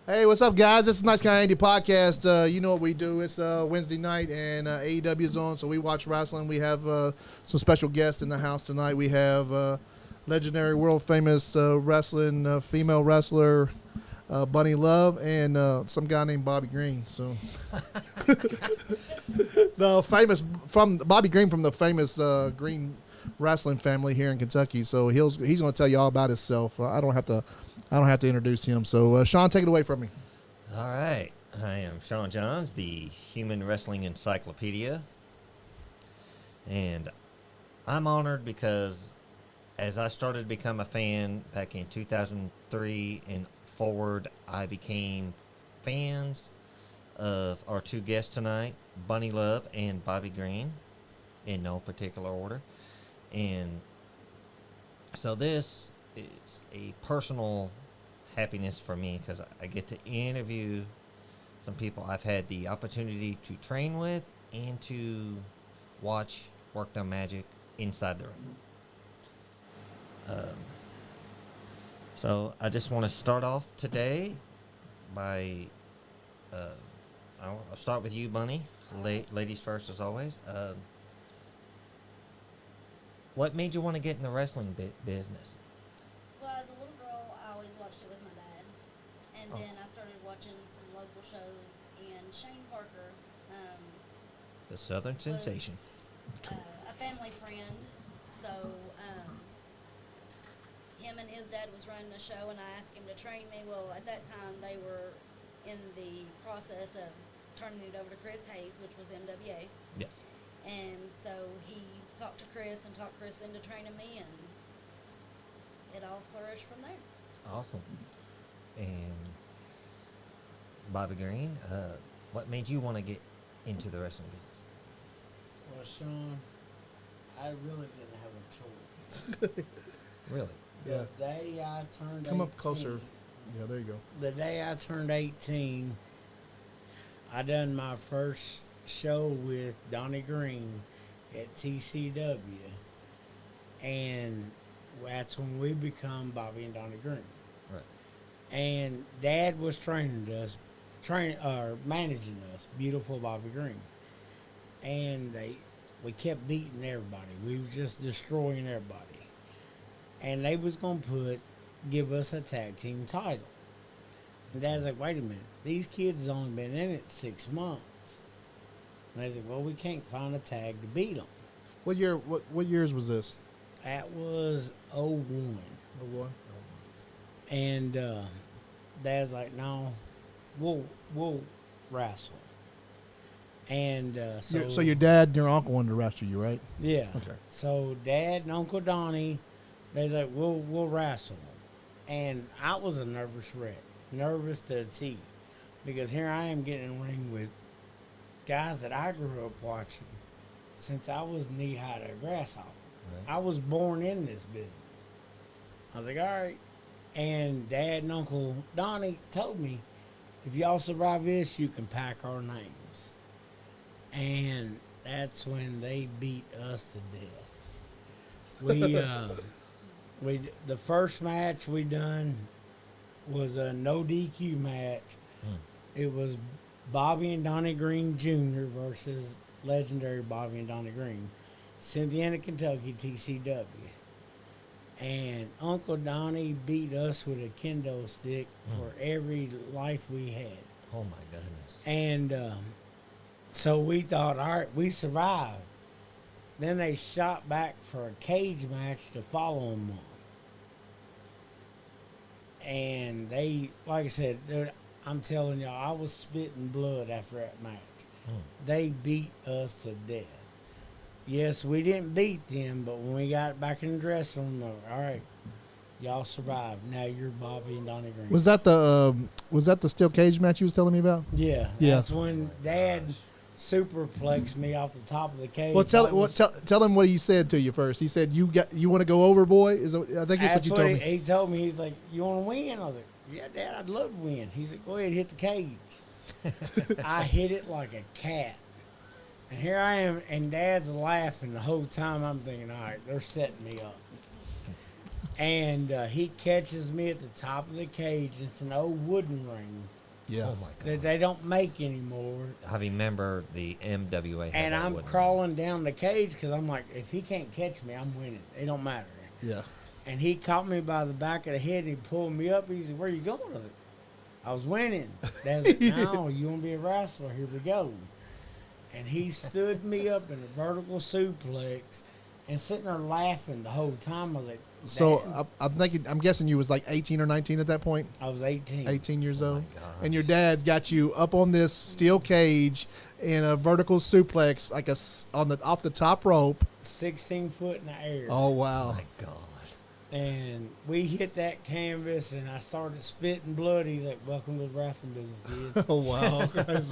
Hey, what's up, guys? This is Nice Guy Andy podcast. You know what we do. It's Wednesday night, and AEW is on, so we watch wrestling. We have some special guests in the house tonight. We have legendary, world-famous wrestling female wrestler Bunny Love and some guy named Bobby Green. So, the famous from Bobby Green from the famous Green wrestling family here in Kentucky. So he's going to tell you all about himself. I don't have to introduce him. So Sean, take it away from me. All right. I am Sean Johns, the Human Wrestling Encyclopedia. And I'm honored because as I started to become a fan back in 2003 and forward, I became fans of our two guests tonight, Bunny Love and Bobby Green, in no particular order. And so this is a personal happiness for me because I get to interview some people I've had the opportunity to train with and to watch work their magic inside the ring. So I just want to start off today by I'll start with you, Bunny. Ladies first, as always. What made you want to get in the wrestling business? Well, as a little girl, I always watched it with my dad. And then I started watching some local shows. And Shane Parker The Southern Sensation. a family friend. So him and his dad was running a show, and I asked him to train me. Well, at that time, they were in the process of turning it over to Chris Hayes, which was MWA. Yeah. And so he talked to Chris and talked Chris into training me, and it all flourished from there. Awesome. And Bobby Green, what made you want to get into the wrestling business? Well, Sean, I really didn't have a choice. Really? Yeah. The day I turned 18. Come up closer. Yeah, there you go. The day I turned 18, I done my first show with Donnie Green at TCW. And that's when we become Bobby and Donnie Green. Right. And Dad was managing us, beautiful Bobby Green. And we kept beating everybody. We was just destroying everybody. And they was going to give us a tag team title. And Dad's like, wait a minute. These kids has only been in it 6 months. And I said, well, we can't find a tag to beat them. What year? What years was this? That was 01. Oh boy. And Dad's like, no, we'll wrestle. And So your dad and your uncle wanted to wrestle you, right? yeah. Okay. So Dad and Uncle Donnie, they's like, we'll wrestle. And I was a nervous wreck, nervous to a T, because here I am getting in the ring with guys that I grew up watching since I was knee-high to a grasshopper. Right. I was born in this business. I was like, all right. And Dad and Uncle Donnie told me, if y'all survive this, you can pack our names. And that's when they beat us to death. The first match we done was a no DQ match. It was Bobby and Donnie Green Jr. versus legendary Bobby and Donnie Green, Cynthiana, Kentucky, TCW. And Uncle Donnie beat us with a kendo stick for every life we had. Oh, my goodness. And so we thought, all right, we survived. Then they shot back for a cage match to follow them off. And they, like I said, I'm telling y'all, I was spitting blood after that match. They beat us to death. Yes, we didn't beat them, but when we got back in the dressing room, all right, y'all survived. Now you're Bobby and Donnie Green. Was that the steel cage match you was telling me about? Yeah. Yeah. That's when Dad superplexed me off the top of the cage. Well, tell him what he said to you first. He said, "You want to go over, boy." I think that's what you told me. He told me. He's like, "You want to win?" I was like, "Yeah, Dad, I'd love to win." He's like, "Go ahead, hit the cage." I hit it like a cat. And here I am, and Dad's laughing the whole time. I'm thinking, all right, they're setting me up. And he catches me at the top of the cage. It's an old wooden ring. Yeah. Oh my that god. they don't make anymore. I remember the MWA. had And that I'm wooden crawling down the cage because I'm like, if he can't catch me, I'm winning. It don't matter. Yeah. And he caught me by the back of the head and he pulled me up. He said, "Where you going?" I was like, "I was winning." Dad's like, "No, you want to be a wrestler? Here we go." And he stood me up in a vertical suplex and sitting there laughing the whole time. I was like, So "Dad." I'm guessing you was like 18 or 19 at that point. I was 18. 18 years Oh my old, gosh. and your dad's got you up on this steel cage in a vertical suplex, like off the top rope. 16 foot in the air. Oh Oh wow! my god. And we hit that canvas and I started spitting blood. He's like, "Welcome to the wrestling business, kid." Oh wow!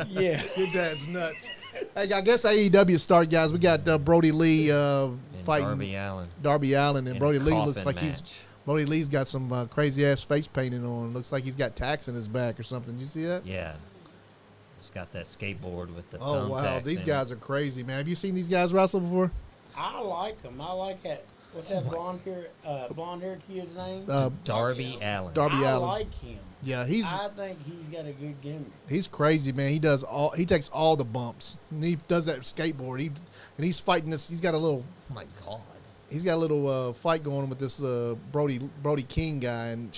Yeah. Your dad's nuts. Hey, I guess AEW start, guys. We got Brody Lee And fighting Darby Allin. Darby Allin, and in a Brody Lee looks coffin like he's match. Brody Lee's got some crazy ass face painting on. Looks like he's got tacks in his back or something. You see that? Yeah. He's got that skateboard with the Oh wow! thumbtacks These in guys it. are crazy, man. Have you seen these guys wrestle before? I like him. I like that. What's that blonde hair kid's name? Darby Allin. Darby I Allin. like him. Yeah, I think he's got a good gimmick. he's crazy, man. He takes all the bumps. And he does that skateboard. He's fighting this. He's got a little Oh my god. fight going on with this Brody King guy, and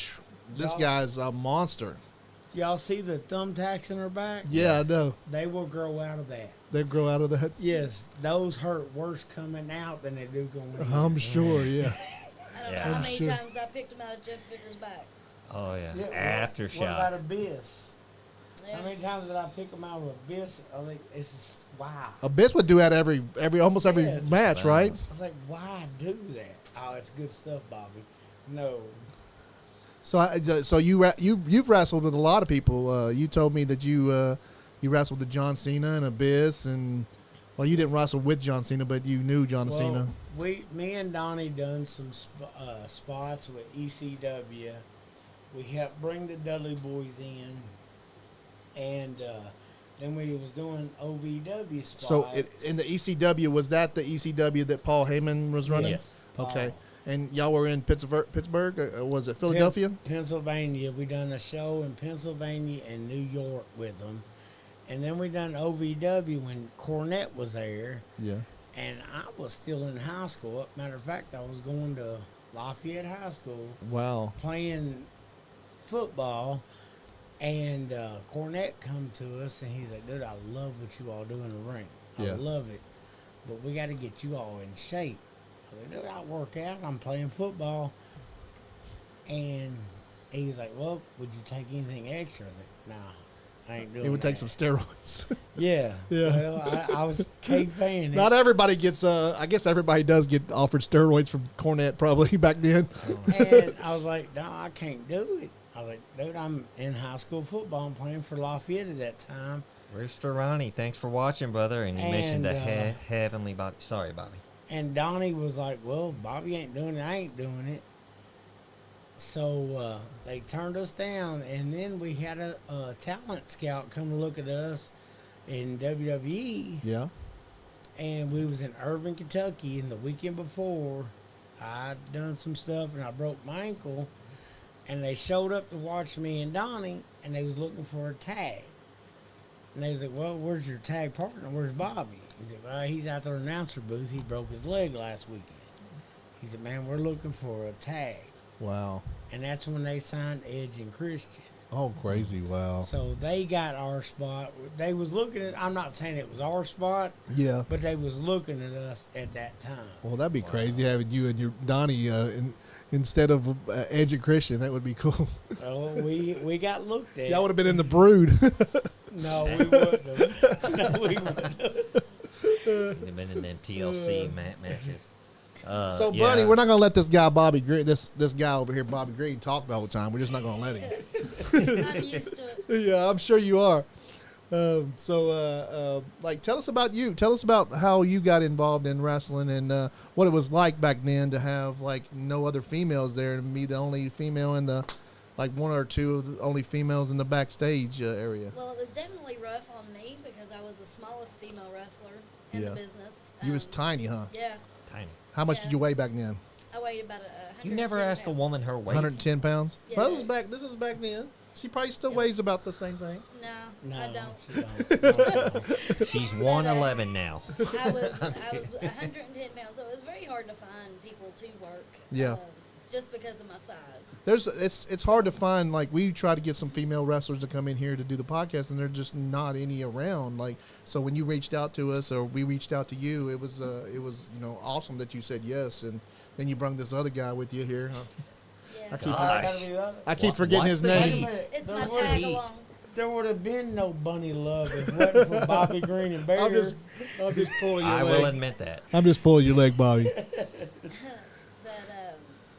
this Y'all- guy's a monster. Y'all see the thumbtacks in her back? Yeah, I know. They will grow out of that. They grow out of that. Yes, those hurt worse coming out than they do going in. I'm sure. Yeah. I don't Yeah. know how I'm many sure. times I picked him out of Jeff Vickers' back. Oh yeah. Yeah, What Aftershock. about Abyss? Yeah. How many times did I pick him out of Abyss? I was like, "This is wow." Abyss would do that almost every Yes. match, Wow. right? I was like, "Why do that?" Oh, it's good stuff, Bobby. No, So you've wrestled with a lot of people. You told me that you wrestled with John Cena and Abyss, and well, you didn't wrestle with John Cena, but you knew John Cena. me and Donnie done some spots with ECW. We helped bring the Dudley Boys in, and then we was doing OVW spots. So in the ECW, was that the ECW that Paul Heyman was running? Yes. Okay. And y'all were in Pittsburgh, or was it Philadelphia? Pennsylvania. We done a show in Pennsylvania and New York with them. And then we done OVW when Cornette was there. Yeah. And I was still in high school. Matter of fact, I was going to Lafayette High School Wow. playing football. And Cornette come to us and he's like, "Dude, I love what you all do in the ring. Yeah. I love it. But we got to get you all in shape." I was like, "Dude, I work out. I'm playing football." And he's like, "Well, would you take anything extra?" I was like, "Nah, I ain't doing He would take that." some steroids. Yeah. Yeah. Well, I was caving. Not everybody gets. I guess everybody does get offered steroids from Cornette probably back then. And I was like, "No, I can't do it." I was like, "Dude, I'm in high school football. I'm playing for Lafayette at that time." Rooster Ronnie, thanks for watching, brother. And you mentioned the And, heavenly body. Sorry, Bobby. And Donnie was like, "Well, Bobby ain't doing it. I ain't doing it." So they turned us down. And then we had a talent scout come to look at us in WWE. Yeah. And we was in Irving, Kentucky. And the weekend before, I'd done some stuff and I broke my ankle. And they showed up to watch me and Donnie. And they was looking for a tag. And they was like, "Well, where's your tag partner? Where's Bobby?" He said, "Well, he's out there in the announcer booth. He broke his leg last weekend." He said, "Man, we're looking for a tag." Wow. And that's when they signed Edge and Christian. Oh, crazy! Wow. So they got our spot. They was looking at, I'm not saying it was our spot, Yeah. but they was looking at us at that time. Well, that'd be crazy having you and your Donnie instead of Edge and Christian. That would be cool. So we got looked at. Y'all would have been in the Brood. No, we wouldn't have. No, we wouldn't have. You'd have been in them TLC matches. So, yeah. Bunny, we're not gonna let this guy Bobby Green, this guy over here, Bobby Green, talk the whole time. We're just not gonna let him. I'm used to it. Yeah, I'm sure you are. Like, tell us about you. Tell us about how you got involved in wrestling and what it was like back then to have like no other females there and be the only female in the, like one or two of the only females in the backstage area. Well, it was definitely rough on me because I was the smallest female wrestler in Yeah. the business. You was tiny, huh? Yeah, Tiny. How much Yeah. did you weigh back then? I weighed about You never asked a woman her weight. 110 pounds. Yeah. Well, that was back. This is back then. She probably still weighs about the same thing. No, No, I don't. she don't. She's 111 now. I was 110 pounds, so it was very hard to find people to work. Yeah. Just because of my size. It's hard to find. Like, we try to get some female wrestlers to come in here to do the podcast, and there's just not any around. Like, so when you reached out to us, or we reached out to you, it was awesome that you said yes, and then you brought this other guy with you here. Yeah. I keep forgetting his name. It's my tag along. There would have been no Bunny Love if it wasn't for Bobby Green and Bear. I'm just pulling your I leg. will admit that. I'm just pulling your leg, Bobby.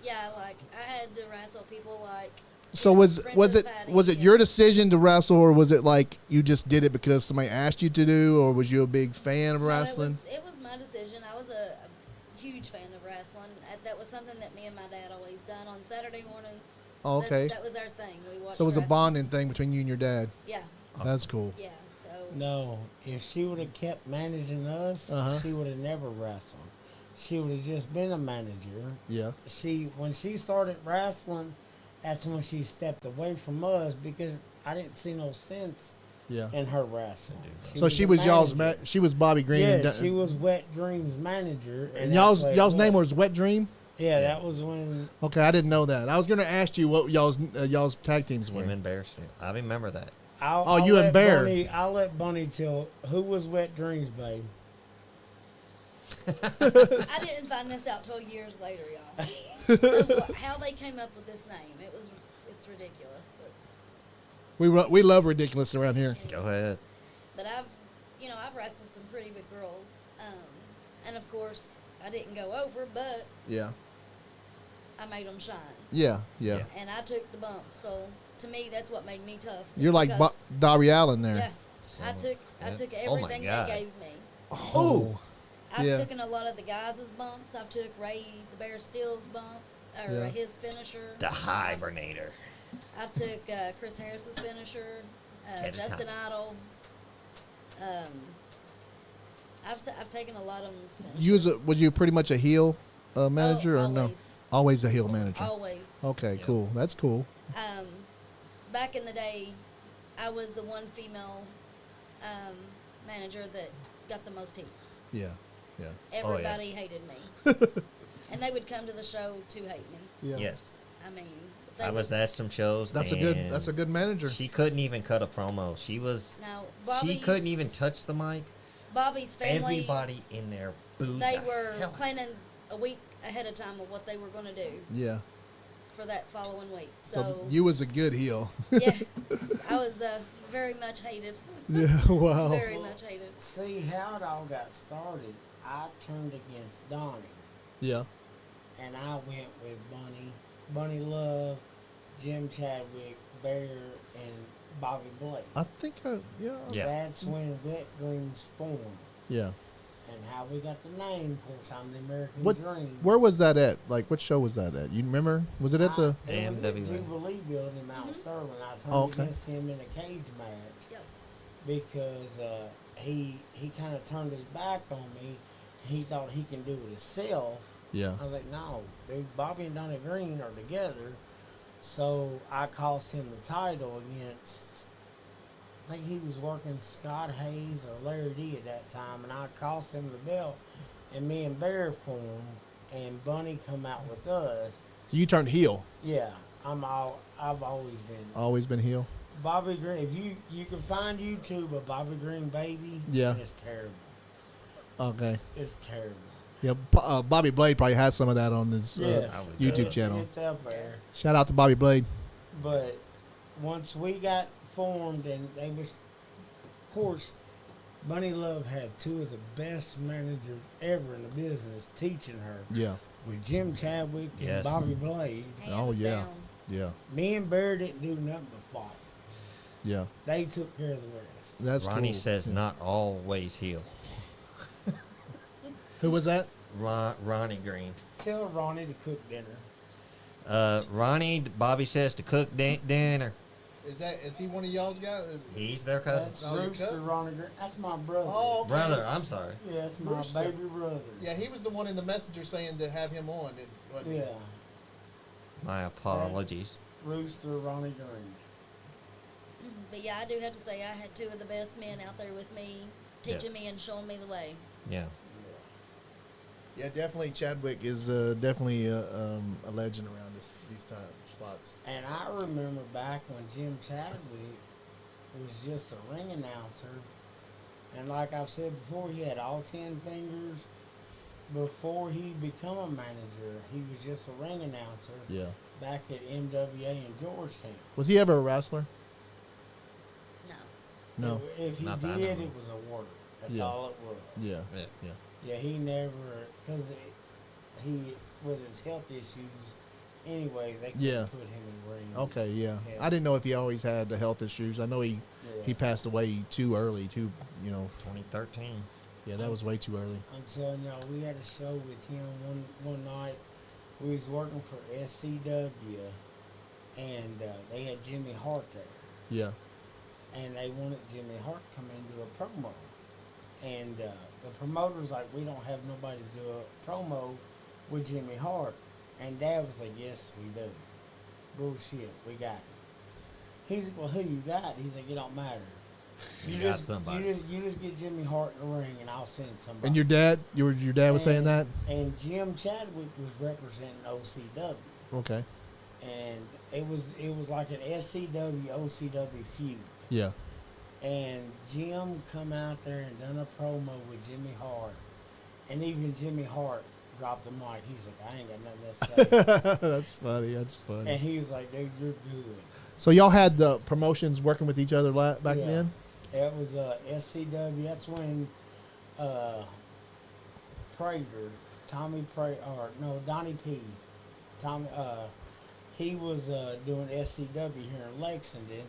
Yeah, like I had to wrestle people like. So was Princess it Patty your and- decision to wrestle, or was it like you just did it because somebody asked you to do, or was you a big fan of No, wrestling? It was my decision. I was a huge fan of wrestling. That was something that me and my dad always done on Saturday mornings. Oh, okay. That was our thing. We watched. So it was a wrestling. bonding thing between you and your dad. Yeah, That's cool. yeah. So No, if she would have kept managing us, she would have never wrestled. She would have just been a manager. Yeah. When she started wrestling, that's when she stepped away from us because I didn't see no sense Yeah. in her wrestling. So she a was y'all's manager. she was Bobby Green. Yeah, and she was Wet Dream's manager. and that's what it y'all's name was Wet Dream. Yeah, that was when. Okay, I didn't know that. I was going to ask you what y'all's tag teams were. Him and Bear still. I remember that. I'll you and let Bear. I'll let Bunny tell who was Wet Dreams, babe. I didn't find this out till years later, y'all. How they came up with this name, it's ridiculous, but We love ridiculous around here. Go ahead. but I've wrestled some pretty big girls, and of course I didn't go over, but Yeah. I made them shine, Yeah. and I took the bump. So to me, that's what made me tough. You're like because- Darby Allin there. Yeah, So, I took yeah. Oh my everything they God. gave me. Oh. I've Yeah. taken a lot of the guys' bumps. I've took Ray the Bear Steele's bump, or Yeah. his finisher. The Hibernator. I took Chris Harris's finisher, Kevin Justin Conn. Idol. I've taken a lot of them's finisher. Was you pretty much a heel manager or no? always. Always a heel manager. Always. Okay, Yeah. cool. That's cool. Back in the day, I was the one female manager that got the most heat. Yeah. Everybody hated me. And they would come to the show to hate me. Yeah. Yes. I mean, I was at some shows. That's a good manager. She couldn't even cut a promo. She Now, she couldn't even touch the mic. Bobby's family. Everybody in there booed. They the were hell out. planning a week ahead of time of what they were going to do Yeah. for that following week. So So, you was a good heel. yeah, I was very much hated. Yeah. Wow. Very much hated. See how it all got started. I turned against Donnie, Yeah. and I went with Bunny Love, Jim Chadwick, Bear, and Bobby Blake. I think. Yeah. Yeah. That's when Wet Dreams formed, Yeah. and how we got the name. Of course, I'm the American What? Dream. Where was that at? Like, what show was that at? You remember? Was it at the? It was at AMWA. Jubilee Building in Mount Sterling. I turned Oh, okay. against him in a cage match Yep. because he kind of turned his back on me. He thought he can do it himself. Yeah. I was like, no, dude, Bobby and Donnie Green are together. So I cost him the title against, I think he was working Scott Hayes or Larry D at that time, and I cost him the belt. And me and Bear formed, and Bunny come out with us. So you turned heel. Yeah, I've always been Always been heel. Bobby Green. If you can find YouTube of Bobby Green Baby, Yeah. and it's terrible. Okay. It's terrible. Yeah. Bobby Blade probably has some of that on his Yes, YouTube it's- channel. It's up there. Shout out to Bobby Blade. But once we got formed, and they was, of course, Bunny Love had two of the best managers ever in the business teaching her Yeah. with Jim Chadwick and Yes. Bobby Blade. Oh, Hands yeah. down. Yeah. Me and Bear didn't do nothing but fight. Yeah. They took care of the rest. That's Ronnie cool. says not always heel. Who was that? Ronnie Green. Tell Ronnie to cook dinner. Ronnie, Bobby says to cook dinner. Is he one of y'all's guys? He's their cousin. That's Oh, your Rooster cousin? Ronnie Green. That's my brother. Oh, okay. Brother, I'm sorry. Yeah, that's my Rooster. baby brother. Yeah, he was the one in the messenger saying to have him on. Yeah. My apologies. Rooster Ronnie Green. But yeah, I do have to say I had two of the best men out there with me, teaching Yes. me and showing me the way. Yeah. Yeah, definitely. Chadwick is definitely a legend around these time spots. And I remember back when Jim Chadwick was just a ring announcer, and like I've said before, he had all 10 fingers. Before he become a manager, he was just a ring announcer Yeah. back at MWA in Georgetown. Was he ever a wrestler? No. No. If he Not that I did, know it of. was a work. That's Yeah. all it was. Yeah. Yeah. Yeah. Yeah, he never, because he, with his health issues, anyway, they couldn't Yeah. put him in the ring. Okay. Yeah. Yeah. I didn't know if he always had the health issues. I know he Yeah. passed away too early. You know. 2013. Yeah, that was way too early. I'm telling y'all, we had a show with him one night. We was working for SCW, and they had Jimmy Hart there. Yeah. And they wanted Jimmy Hart to come in and do a promo. And the promoter's like, we don't have nobody to do a promo with Jimmy Hart. And Dad was like, yes, we do. Bullshit, we got him. He's like, well, who you got? He's like, it don't matter. You got somebody. You just get Jimmy Hart in the ring, and I'll send somebody. And your dad was saying that? And Jim Chadwick was representing OCW. Okay. And it was like an SCW OCW feud. Yeah. And Jim come out there and done a promo with Jimmy Hart, and even Jimmy Hart dropped the mic. He's like, I ain't got nothing to say. That's funny. That's funny. And he was like, dude, you're good. So y'all had the promotions working with each other back Yeah. then? That was SCW. That's when Donnie P. He was doing SCW here in Lexington,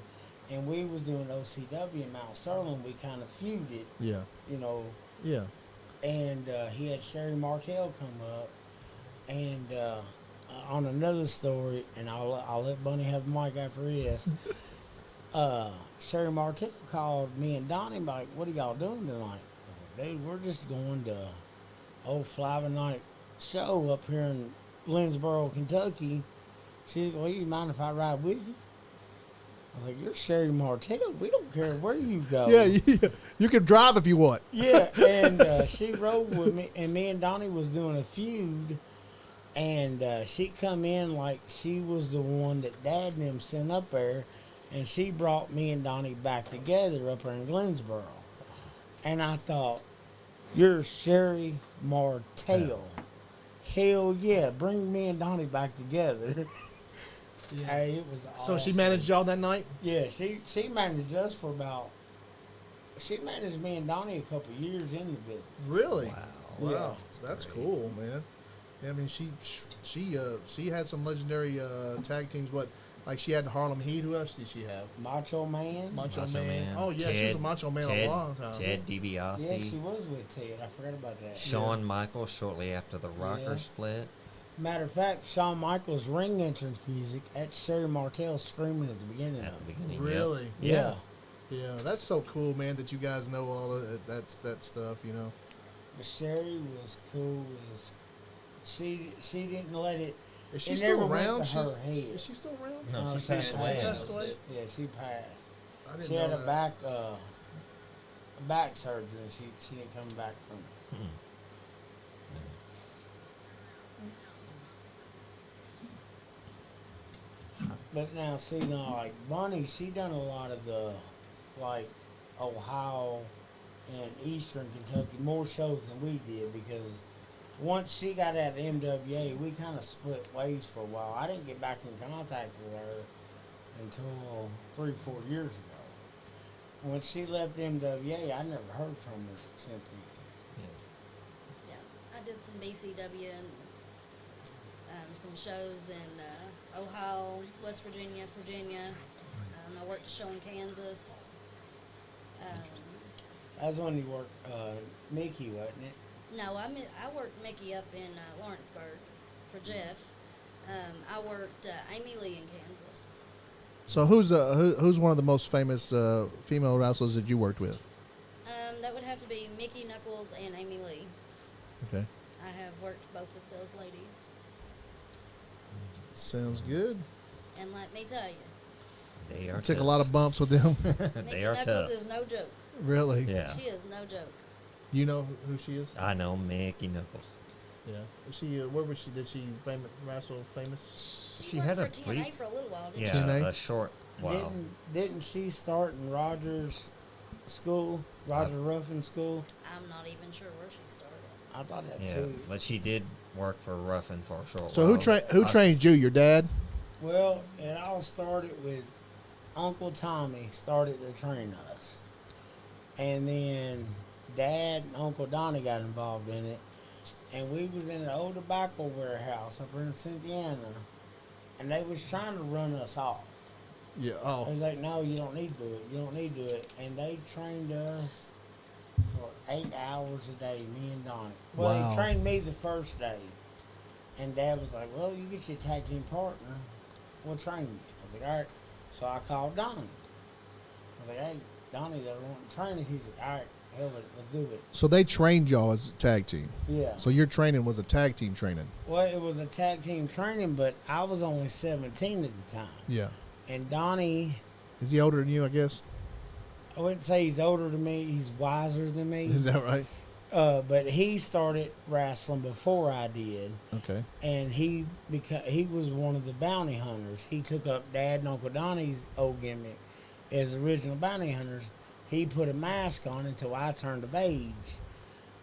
and we was doing OCW in Mount Sterling. We kind of feuded, Yeah. you know. Yeah. And he had Sherry Martell come up, and on another story, and I'll let Bunny have the mic after this. Sherry Martell called me and Donnie, like, what are y'all doing tonight? I was like, dude, we're just going to old Fly Night show up here in Lindsboro, Kentucky. She's like, well, you mind if I ride with you? I was like, you're Sherry Martell. We don't care where you go. Yeah, you can drive if you want. Yeah, and she rode with me, and me and Donnie was doing a feud, and she come in like she was the one that Dad and them sent up there, and she brought me and Donnie back together up there in Glensboro. And I thought, you're Sherry Martell. Hell yeah, bring me and Donnie back together. Yeah. Hey, it was So she awesome. managed y'all that night? Yeah, she managed us for about. She managed me and Donnie a couple years in the business. Really? Wow. Wow. That's cool, man. Yeah, I mean, she had some legendary tag teams. What, like she had Harlem Heat. Who else did she have? Macho Man. Macho Macho Man. Man. Oh yeah, she was a Macho Man Ted, a long time. Ted Yeah, she DiBiase. was with Ted. I forgot about that. Shawn Michaels shortly after the Rocker Yeah. split. Matter of fact, Shawn Michaels' ring entrance music at Sherry Martell screaming at the beginning At of the it. beginning. Really? Yeah. Yeah, that's so cool, man. That you guys know all of that stuff. You know. But Sherry was cool as she didn't let it. Is she It still never went around? to her head. Is she still around? No, No, she she passed passed away. Passed away? Yeah, she passed. I didn't She know had that. a back surgery, and she didn't come back from it. Hmm. But now, see, now, like, Bunny, she done a lot of the, like, Ohio and Eastern Kentucky, more shows than we did, because once she got out of MWA, we kind of split ways for a while. I didn't get back in contact with her until 3-4 years ago. When she left MWA, I never heard from her since then. Yeah, I did some BCW and some shows in Ohio, West Virginia, Virginia. I worked a show in Kansas. That's when you worked Mickey, wasn't it? No, I worked Mickey up in Lawrenceburg for Jeff. I worked Amy Lee in Kansas. So who's one of the most famous female wrestlers that you worked with? That would have to be Mickey Knuckles and Amy Lee. Okay. I have worked both of those ladies. Sounds good. And let me tell you, They are Took a tough. lot of bumps with them. They are Knuckles tough. is no joke. Really? Yeah. She is no joke. You know who she is? I know Mickey Knuckles. Yeah. Is she? Where was she? Did she wrestle famous? She worked had a for TNA brief- for a little while, didn't Yeah, TNA? a short while. Didn't she start in Rogers school, Roger Ruffin school? she? I'm not even sure where she started. I thought that Yeah, too. but she did work for Ruffin for a short So while. who I- trained you? Your dad? Well, it all started with Uncle Tommy started to train us. And then Dad and Uncle Donnie got involved in it. And we was in the old tobacco warehouse up in Cynthiana. And they was trying to run us off. Yeah. They Oh. was like, no, you don't need to do it. You don't need to do it. And they trained us for 8 hours a day, me and Donnie. Well, Wow. they trained me the first day. And Dad was like, well, you get your tag team partner. We'll train you. I was like, all right. So I called Donnie. I was like, hey, Donnie, they want to train us. He's like, all right, hell with it. Let's do it. So they trained y'all as a tag team. Yeah. So your training was a tag team training. Well, it was a tag team training, but I was only 17 at the time. Yeah. And Donnie, Is he older than you? I guess. I wouldn't say he's older than me. He's wiser than me. Is that right? But he started wrestling before I did, Okay. and he was one of the bounty hunters. He took up Dad and Uncle Donnie's old gimmick as original bounty hunters. He put a mask on until I turned of age,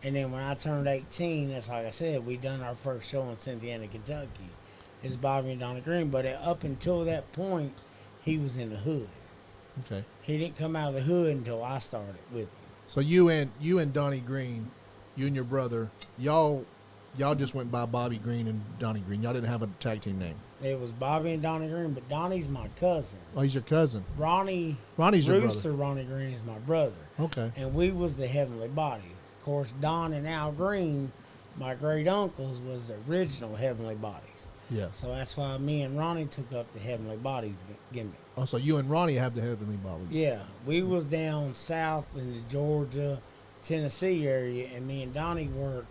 and then when I turned 18, that's like I said, we done our first show in Cynthiana, Kentucky. It's Bobby and Donnie Green, but up until that point, he was in the hood. Okay. He didn't come out of the hood until I started with him. So you and Donnie Green, you and your brother, y'all just went by Bobby Green and Donnie Green. Y'all didn't have a tag team name. It was Bobby and Donnie Green, but Donnie's my cousin. Oh, he's your cousin. Ronnie's your Rooster Ronnie Green is my brother. Okay. And we was the Heavenly Bodies. Of course, Don and Al Green, my great uncles, was the original Heavenly Bodies. Yeah. So that's why me and Ronnie took up the Heavenly Bodies gimmick. Oh, so you and Ronnie have the Heavenly Bodies. Yeah, we was down south in the Georgia, Tennessee area, and me and Donnie worked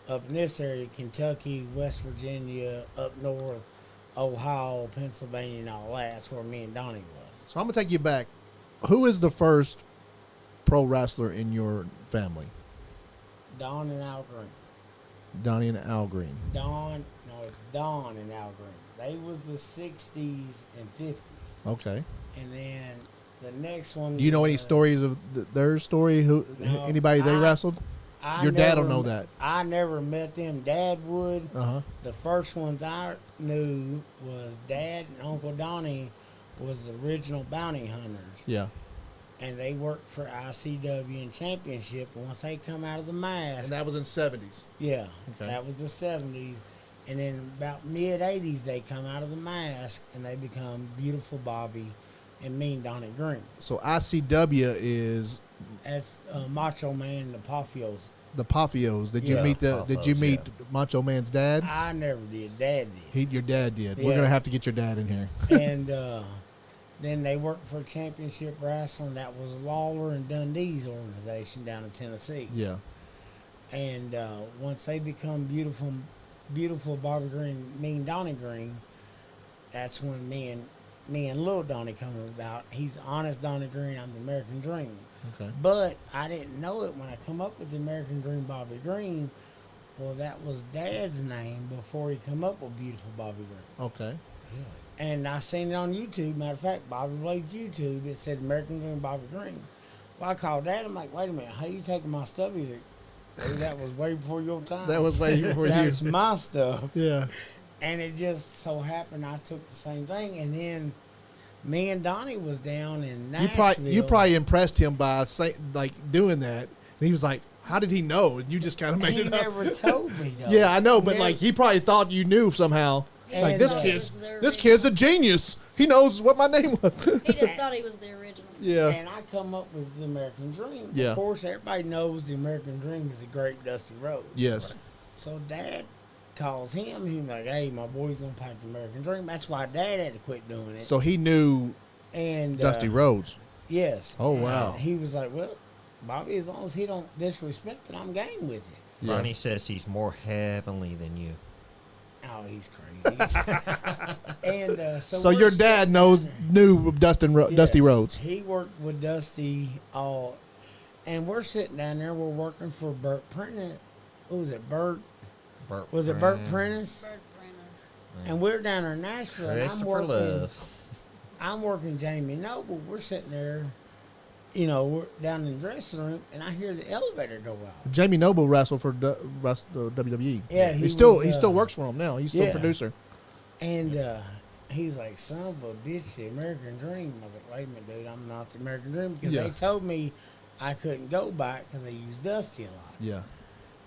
up in this area, Kentucky, West Virginia, up north, Ohio, Pennsylvania, and all that. That's where me and Donnie was. So I'm gonna take you back. Who is the first pro wrestler in your family? Don and Al Green. Donnie and Al Green. It's Don and Al Green. They was the 60s and 50s. Okay. And then the next one. Do you know any was, stories of their story? Who? No, Anybody they wrestled? Your dad never will know met- that. I never met them. Dad would. Uh-huh. The first ones I knew was Dad and Uncle Donnie was the original bounty hunters. Yeah. And they worked for ICW and Championship. And once they come out of the mask, And that was in 70s. yeah, Okay. that was the 70s. And then about mid-80s, they come out of the mask and they become Beautiful Bobby and Mean Donnie Green. So ICW is That's Macho Man and the Apotheos. the Pafios. Did you Yeah. meet Did you Pafios, meet yeah. Macho Man's dad? I never did. Dad did. Your dad did. We're Yeah. gonna have to get your dad in here. And then they worked for Championship Wrestling. That was Lawler and Dundee's organization down in Tennessee. Yeah. And once they become beautiful Bobby Green, Mean Donnie Green, that's when me and Little Donnie come about. He's Honest Donnie Green. I'm the American Dream. Okay. But I didn't know it when I come up with the American Dream Bobby Green. Well, that was Dad's name before he come up with Beautiful Bobby Green. Okay. And I seen it on YouTube. Matter of fact, Bobby Blade's YouTube. It said American Dream Bobby Green. Well, I called Dad. I'm like, wait a minute. How you taking my stuff? He's like, "Hey, that was way before your time. That was way before you. That's my stuff." Yeah. And it just so happened I took the same thing. And then me and Donnie was down in Nashville. You probably impressed him by doing that. And he was like, "How did he know?" And you just kind of made He it up. never told me, though. Yeah, I know, but Never. like he probably thought you knew somehow. He Like just this thought it was this the kid's a original. genius. He knows what my name was. He just thought he was the original. Yeah. And I come up with the American Dream. Yeah. Of course, everybody knows the American Dream is the Great Dusty Road. Yes. So Dad calls him. He's like, "Hey, my boy's gonna pack the American Dream." That's why Dad had to quit doing it. So he knew And Dusty Rhodes. Yes. Oh, wow. And he was like, "Well, Bobby, as long as he don't disrespect it, I'm game with it." Yeah. Ronnie says he's more heavenly than you. Oh, he's crazy. And So we're your dad sitting there. knew Yeah, Dusty Rhodes. He worked with Dusty all, and we're sitting down there. We're working for Burt Prentice. Who was it? Burt? Was it Burt Prentice? Bird Prentice. And we're down there in Nashville. And Christopher Love. I'm working Jamie Noble. We're sitting there, you know, we're down in the dressing room, and I hear the elevator go out. Jamie Noble wrestled for WWE. Yeah, he he still was, works for him now. He's still yeah. a producer. And he's like, son of a bitch, the American Dream. I was like, wait a minute, dude, I'm not the American Dream. Because Yeah. they told me I couldn't go back because they used Dusty a lot. Yeah.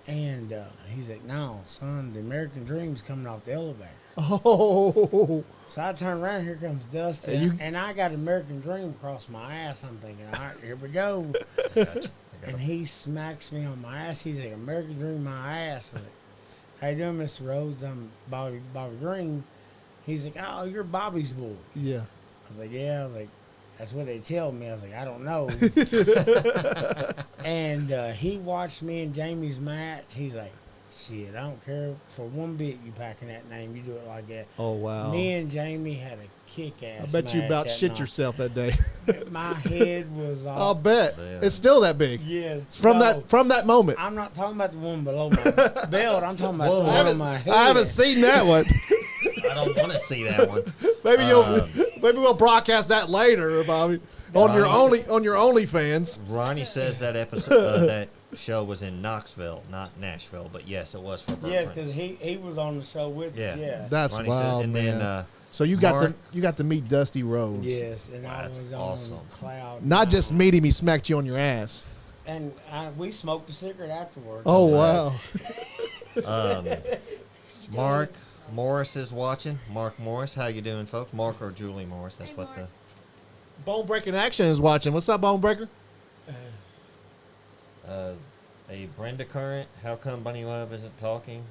And he's like, no, son, the American Dream's coming off the elevator. Oh. So I turn around, here comes Dusty, And you- and I got American Dream across my ass. I'm thinking, all right, here we go. And he smacks me on my ass. He's like, American Dream my ass. I was like, how you doing, Mr. Rhodes? I'm Bobby Green. He's like, oh, you're Bobby's boy. Yeah. I was like, yeah. I was like, that's what they tell me. I was like, I don't know. And he watched me and Jamie's match. He's like, shit, I don't care for one bit you packing that name. You do it like that. Oh wow. Me and Jamie had a kick-ass I bet you match about that shit night. yourself that day. My head was I'll off. bet. Yeah. It's still that big. Yes. It's from no, that moment. I'm not talking about the one below my belt. I'm talking about the I one on my head. haven't seen that one. I don't want to see that one. Maybe we'll broadcast that later, Bobby. On your OnlyFans. Ronnie says that episode, that show was in Knoxville, not Nashville, but yes, it was for Burt Yes, Prentice. because he was on the show with Yeah. us. Yeah. That's Ronnie wild, said, and man. then So you got to meet Dusty Rhodes. Yes, and I That's was on awesome. cloud. Not just nine. meeting him, he smacked you on your ass. And we smoked a cigarette afterwards. Oh wow. Mark Morris is watching. Mark Morris, how you doing, folks? Mark or Julie Morris? That's Hey, what Mark. Bone Breaking Action is watching. What's up, Bone Breaker? A Brenda Current. How come Bunny Love isn't talking?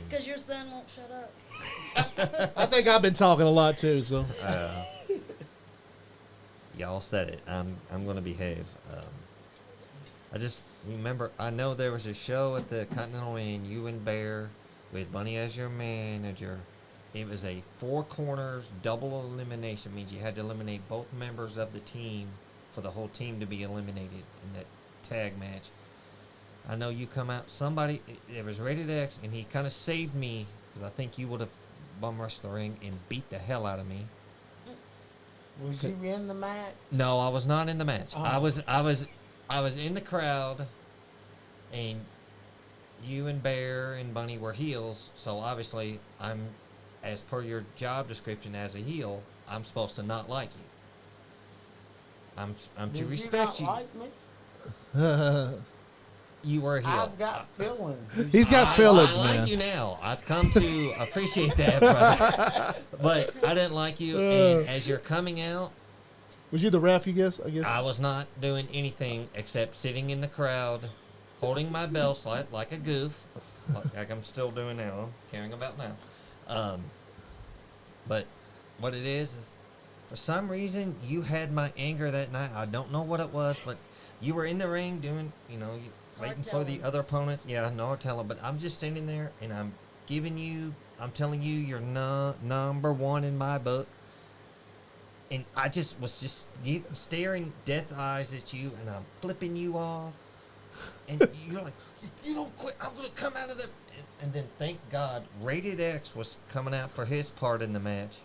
Because your son won't shut up. I think I've been talking a lot too. So Y'all said it. I'm gonna behave. I just remember. I know there was a show at the Continental Inn, you and Bear, with Bunny as your manager. It was a 4 corners double elimination. Means you had to eliminate both members of the team for the whole team to be eliminated in that tag match. I know you come out. Somebody. It was rated X, and he kind of saved me because I think you would have bum rushed the ring and beat the hell out of me. Was you in the match? No, I was not in the match. Oh. I was in the crowd, and you and Bear and Bunny were heels. So obviously, I'm, as per your job description as a heel, I'm supposed to not like you. I'm to Did respect you. you. Not like me? You were a heel. I've got feelings. he's got feelings, I man. like you now. I've come to appreciate that, brother. But I didn't like you, and as you're coming out, Was you the ref? I guess. I was not doing anything except sitting in the crowd, holding my belts like a goof, like I'm still doing now. I'm caring about now. But what it is for some reason you had my anger that night. I don't know what it was, but you were in the ring doing, waiting for the telling. other opponent. Yeah, no hard telling. But I'm just standing there and I'm telling you you're number one in my book. And I just was staring death eyes at you, and I'm flipping you off. And you're like, if you don't quit, I'm going to come out of the... And then, thank God, Rated X was coming out for his part in the match.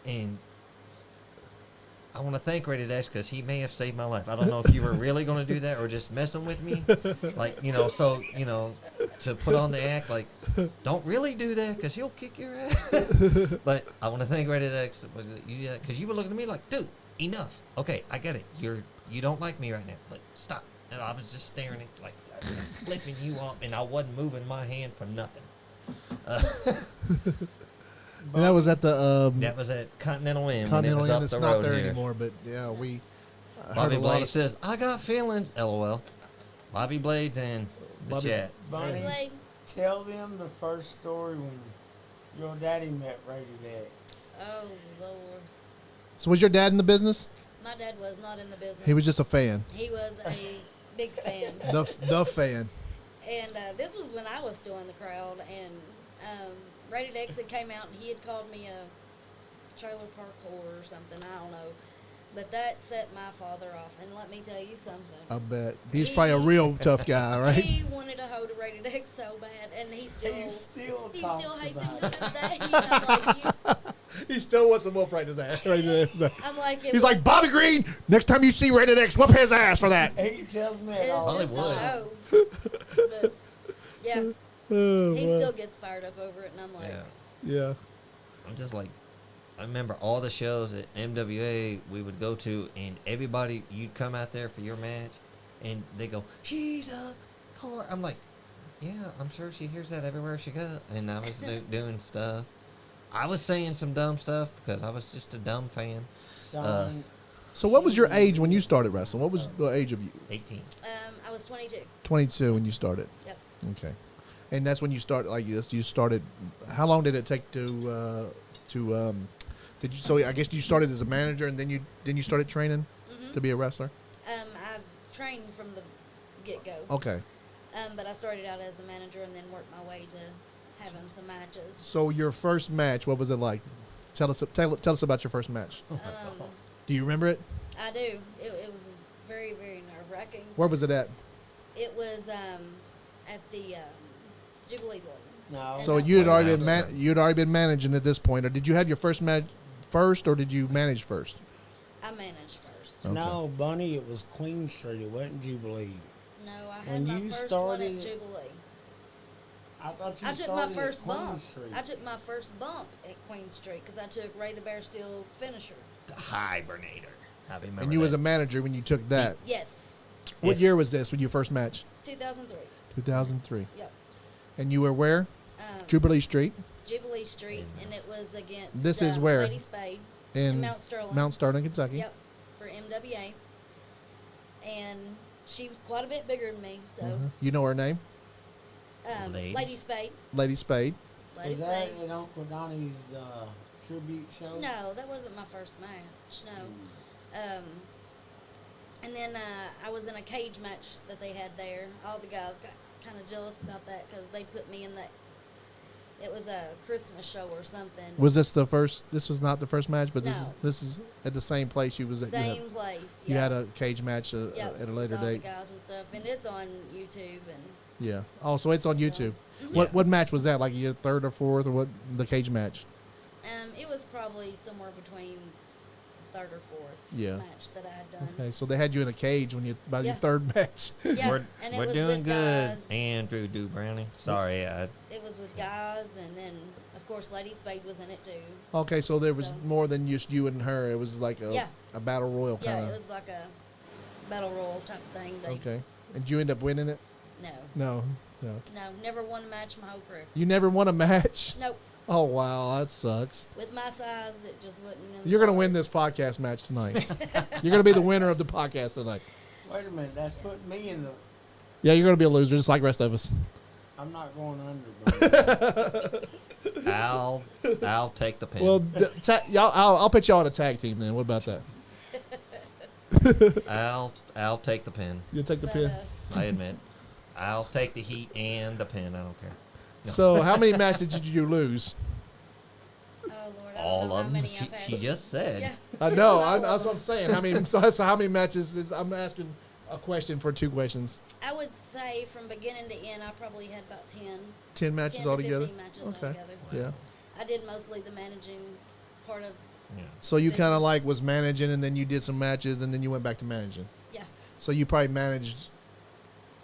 And I want to thank Rated X because he may have saved my life. I don't know if you were really going to do that or just messing with me. To put on the act, like, don't really do that because he'll kick your ass. But I want to thank Rated X because you were looking at me like, dude, enough. Okay, I get it. You don't like me right now. Like, stop. And I was just staring at, like, flipping you off, and I wasn't moving my hand for nothing. And that was at the That was at Continental Inn Continental when it Inn. was It's up the not road there here. anymore, but yeah, we. I heard Bobby a lot Blades of- says, I got feelings, LOL. Bobby Blades and the Bobby- chat. Bunny, Like, tell them the first story when your daddy met Rated X. oh, Lord. So was your dad in the business? My dad was not in the business. He was just a fan. He was a big fan. The fan. And this was when I was still in the crowd, and Rated X had came out, and he had called me a trailer park whore or something. I don't know. But that set my father off. And let me tell you something. I bet. He's probably a real tough guy, right? He wanted to hold a Rated X so bad, and he still hates him to this day. I'm like, he still wants some more practice ass. Right there. I'm like, He's like, Bobby Green, next time you see Rated X, whoop his ass for that. He tells me it it's all just the a time. show. But, yeah. Oh, He wow. still gets fired up over it, and I'm like, Yeah. I'm just like, I remember all the shows at MWA we would go to, and everybody, you'd come out there for your match, and they go, she's a whore. I'm like, yeah, I'm sure she hears that everywhere she goes. And I was doing stuff. I was saying some dumb stuff because I was just a dumb fan. Sean, So what was your age when you started wrestling? What was the age of you? 18. I was 22. 22 when you started. Yep. Okay. And that's when you started like this. You started. How long did it take to? Did you? So I guess you started as a manager, and then you started training to be a wrestler. I trained from the get-go. Okay. But I started out as a manager and then worked my way to having some matches. So your first match, what was it like? Tell us about your first match. Do you remember it? I do. It was very, very nerve-wracking. Where was it at? It was at the Jubilee Building. no. So you had already been managing at this point, or did you have your first match first, or did you manage first? I managed first. Okay. No, Bunny, it was Queen Street. It wasn't Jubilee. No, I had When my you first one started- at Jubilee. I thought you I took started my at first Queen bump. Street. I took my first bump at Queen Street because I took Ray the Bear Steel's finisher. The Hibernator. I remember And you that. was a manager when you took that. Yes, What Yes. year was this when your first match? 2003. 2003. Yep. And you were where? Um, Jubilee Street Jubilee Street, and it was against This is where? Lady Spade in Mount Sterling. Mount Sterling, Kentucky. Yep, for MWA. And she was quite a bit bigger than me, so You know her name? Ladies. Lady Spade. Lady Spade. Lady Was that Spade. in Uncle Donnie's tribute show? No, that wasn't my first match. No. And then I was in a cage match that they had there. All the guys got kind of jealous about that because they put me in that. It was a Christmas show or something. Was this the first? This was not the first match, but No. this is at the same place you was at. Same place. You yeah. had a cage match Yep, at a later with all date. the guys and stuff, and it's on YouTube and. Yeah. Oh, so it's on So- YouTube. What match was that? Like your third or fourth, or what? The cage match. It was probably somewhere between third or fourth Yeah. match that I had done. Okay, so they had you in a cage when you by your Yeah. third match. Yeah, We're, and it we're was doing with good, guys. Andrew Do Browning. Sorry, It was with guys, and then of course Lady Spade was in it too. Okay, so there was So- more than just you and her. It was like a Yeah. battle royal Yeah, kind it of. was like a battle royal type of thing. They, Okay. And did you end up winning it? No, No. never won a match my whole career. You never won a match? Nope. Oh, wow. That sucks. With my size, it just wasn't. In the You're going to cards. win this podcast match tonight. You're going to be the winner of the podcast tonight. Wait a minute, that's putting me in the. Yeah, you're going to be a loser, just like the rest of us. I'm not going under. Bunny. I'll take the pin. Well, I'll put y'all on a tag team then. What about that? I'll take the pin. You'll take the But, pin. I admit. I'll take the heat and the pin. I don't care. No. So, how many matches did you lose? Oh Lord, I don't All know how of them. many She, I've had. she just said. Yeah. I know. All That's of what I'm saying. I mean, so how many matches? I'm asking a question for two questions. I would say from beginning to end, I probably had about 10. 10 matches 10 to altogether? 15 matches Okay. altogether. Yeah. I did mostly the managing part of. Yeah. So you kind of Business. like was managing, and then you did some matches, and then you went back to managing. Yeah. So you probably managed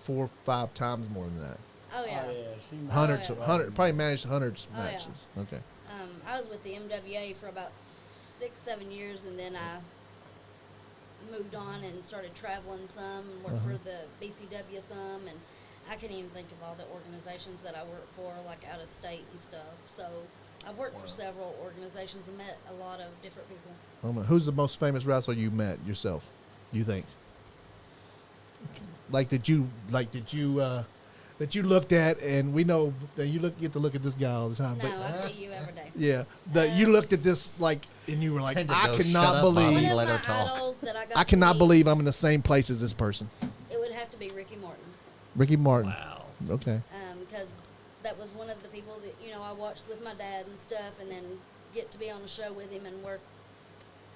4 or 5 times more than that. Oh yeah. Oh, yeah, she might- Hundreds, yeah. probably managed hundreds of Oh, yeah. matches. Okay. I was with the MWA for about 6-7 years, and then I moved on and started traveling some, and worked Uh-huh. for the BCW some, and I can't even think of all the organizations that I worked for, like out of state and stuff. So I've worked for several organizations and met a lot of different people. Who's the most famous wrestler you met yourself? You think? That you looked at, and we know that you get to look at this guy all the time. No, But I see you every day. yeah, that you looked at this and you were like, Tend to I go, cannot "Shut up, Bobby." One believe, of Let my her talk. idols that I got I to cannot meet, believe I'm in the same place as this person. It would have to be Ricky Morton. Ricky Martin. Wow. Okay. Because that was one of the people that, you know, I watched with my dad and stuff, and then get to be on a show with him and work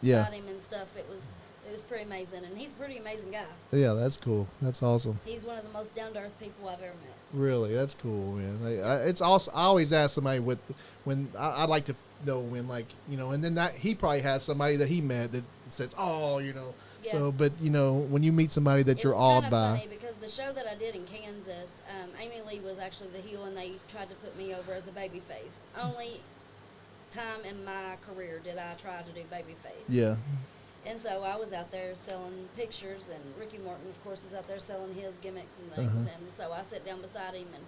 Yeah. beside him and stuff. It was pretty amazing, and he's a pretty amazing guy. Yeah, that's cool. That's awesome. He's one of the most down-to-earth people I've ever met. Really, that's cool, man. It's also, I always ask somebody when I'd like to know when, like, you know, and then that he probably has somebody that he met that says, oh, you know. Yeah. So, but you know, when you meet somebody that you're awed It's by. kind of funny because the show that I did in Kansas, Amy Lee was actually the heel, and they tried to put me over as a babyface. Only time in my career did I try to do babyface. Yeah. And so I was out there selling pictures, and Ricky Morton, of course, was out there selling his gimmicks and things. And so I sat down beside him, and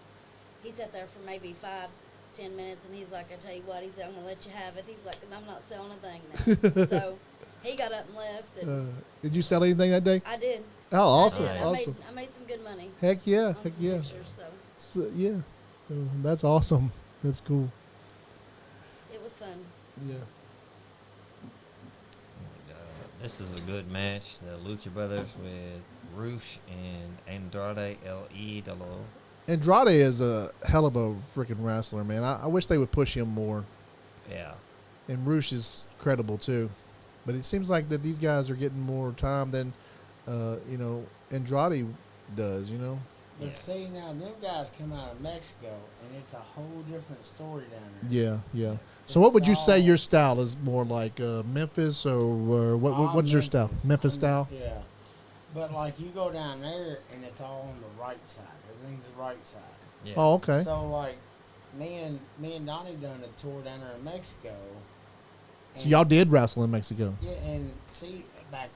he sat there for maybe 5-10 minutes, and he's like, I tell you what, he said, I'm going to let you have it. He's like, 'cause I'm not selling a thing now. So he got up and left, and Did you sell anything that day? I did. Oh, awesome, I did. awesome. I made some good money Heck yeah, on heck some yeah. pictures, so Yeah. So that's awesome. That's cool. it was fun. Yeah. This is a good match. The Lucha Brothers with Rush and Andrade El Idolo. Andrade is a hell of a freaking wrestler, man. I wish they would push him more. Yeah. And Rush is credible too, but it seems like that these guys are getting more time than, you know, Andrade does. You know. But Yeah. see, now, them guys come out of Mexico, and it's a whole different story down there. Yeah, yeah. So what would you say all- your style is more like Memphis or what's your style? Memphis style? Yeah. But, like, you go down there, and it's all on the right side. Everything's the right side. Yeah. Oh, okay. So, like, me and Donnie done a tour down there in Mexico. So y'all did wrestle in Mexico? Yeah, and see, back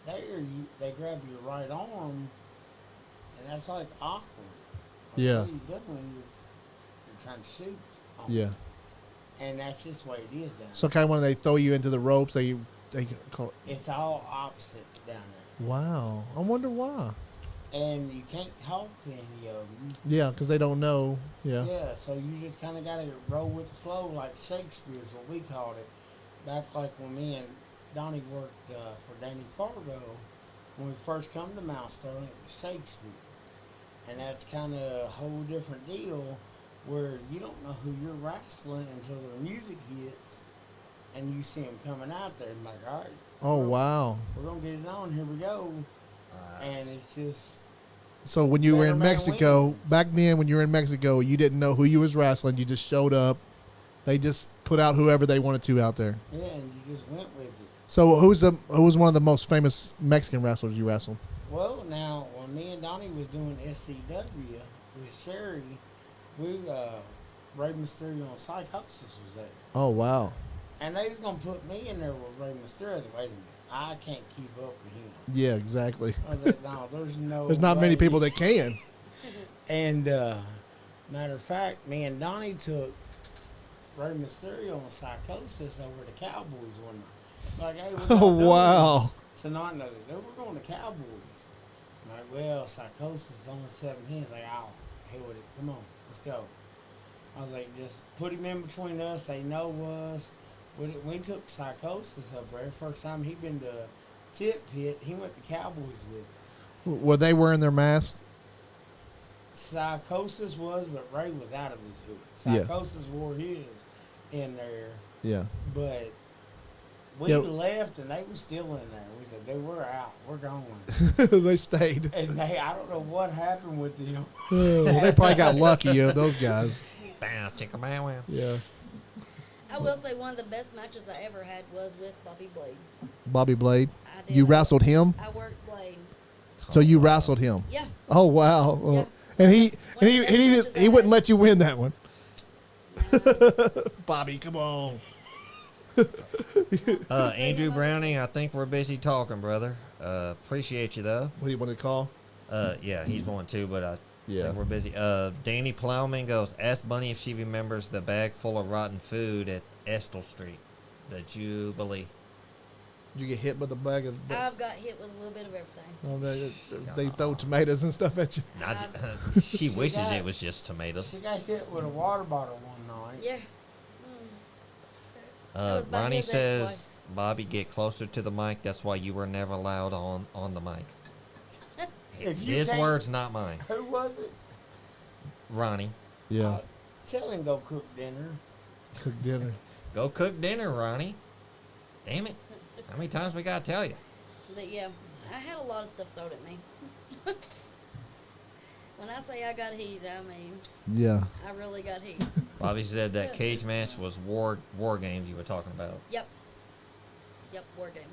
there, they grab your right arm, and that's, like, awkward. Like, Yeah. What are you doing? You're trying to shoot. Yeah. And that's just the way it is down So kind of when they throw you into the ropes, they call. there. It's all opposite down there. Wow. I wonder why. And you can't talk to any of them. Yeah, because they don't know. Yeah. Yeah, so you just kind of got to roll with the flow, like Shakespeare's what we called it. Back like when me and Donnie worked for Danny Fargo, when we first come to Mount Sterling, it was Shakespeare. And that's kind of a whole different deal where you don't know who you're wrestling until their music hits and you see them coming out there and like, all right. Oh, we're- wow. We're going to get it on. Here we go. And it's just... So when you were in Better man Mexico, wins. back then when you were in Mexico, you didn't know who you was wrestling. You just showed up. They just put out whoever they wanted to out there. Yeah, and you just went with it. So who was one of the most famous Mexican wrestlers you wrestled? Well, now, when me and Donnie was doing SCW with Sherry, Rey Mysterio and Psychosis was there. Oh, wow. And they was going to put me in there with Rey Mysterio. I said, wait a minute, I can't keep up with him. Yeah, exactly. I was like, no, there's no There's not many way. people that can. And, matter of fact, me and Donnie took Rey Mysterio and Psychosis over to Cowboys one night. Like, hey, we're Oh, wow. tonight, no, we're going to Cowboys. I'm like, well, Psychosis is only 17. He's like, oh, hell with it. Come on, let's go. I was like, just put him in between us. They know us. We took Psychosis up there. First time he been to Tip Pit, he went to Cowboys with us. Were they wearing their masks? Psychosis was, but Ray was out of his hood. Yeah. Psychosis wore his in there, Yeah. but we Yeah. left and they were still in there. We said, dude, we're out. We're going. They stayed. And I don't know what happened with them. Oh, they probably got lucky, those guys. Bow, chicka, bow, wow. Yeah. I will say one of the best matches I ever had was with Bobby Blade. Bobby Blade. I did. You wrestled him? I worked Blade. So you wrestled him? Yeah. Oh, wow. Oh. Yeah. And he One of the best matches I wouldn't had. let you win that one. Bobby, come on. Andrew Browning, I think we're busy talking, brother. Appreciate you, though. What do you want to call? Yeah, he's one too, but I Yeah. think we're busy. Danny Plowman goes, ask Bunny if she remembers the bag full of rotten food at Estill Street, the Jubilee. Did you get hit with a bag of... I've got hit with a little bit of everything. Oh, they throw tomatoes and stuff at you? Not, she She wishes got- it was just tomatoes. She got hit with a water bottle one night. Yeah. That was by Ronnie his says, ex-wife. Bobby, get closer to the mic. That's why you were never allowed on the mic. If you His can't- words, not mine. Who was it? Ronnie. Yeah. Tell him go cook dinner. Cook dinner. Go cook dinner, Ronnie. Damn it. How many times we gotta tell you? But yeah, I had a lot of stuff thrown at me. When I say I got heat, I mean Yeah. I really got heat. Bobby said that cage match was war games you were talking about. Yep, war games.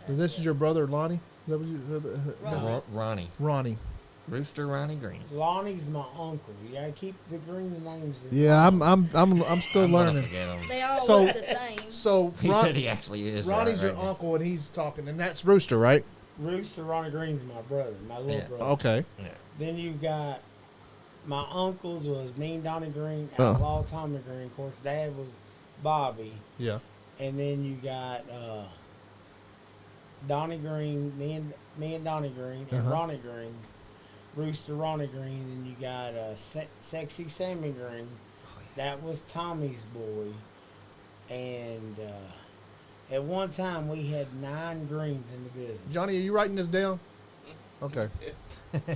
And this is your brother, Lonnie? Is that what Ronnie. Ronnie. Ronnie. Rooster Ronnie Green. Lonnie's my uncle. You gotta keep the green names. Yeah, I'm still I'm gonna learning. forget him. They all So- look the same. So He said he actually is. Ronnie's right your now. uncle, and he's talking, and that's Rooster, right? Rooster Ronnie Green's my brother, my little Yeah. brother. Okay. Yeah. Then you got my uncles was Mean Donnie Green, Oh. Outlaw Tommy Green. Of course, Dad was Bobby. Yeah. And then you got Donnie Green, me and Donnie Green, and Uh-huh. Ronnie Green, Rooster Ronnie Green. And you got Sexy Sammy Green. That was Tommy's boy. And at one time, we had 9 greens in the business. Johnny, are you writing this down? Okay.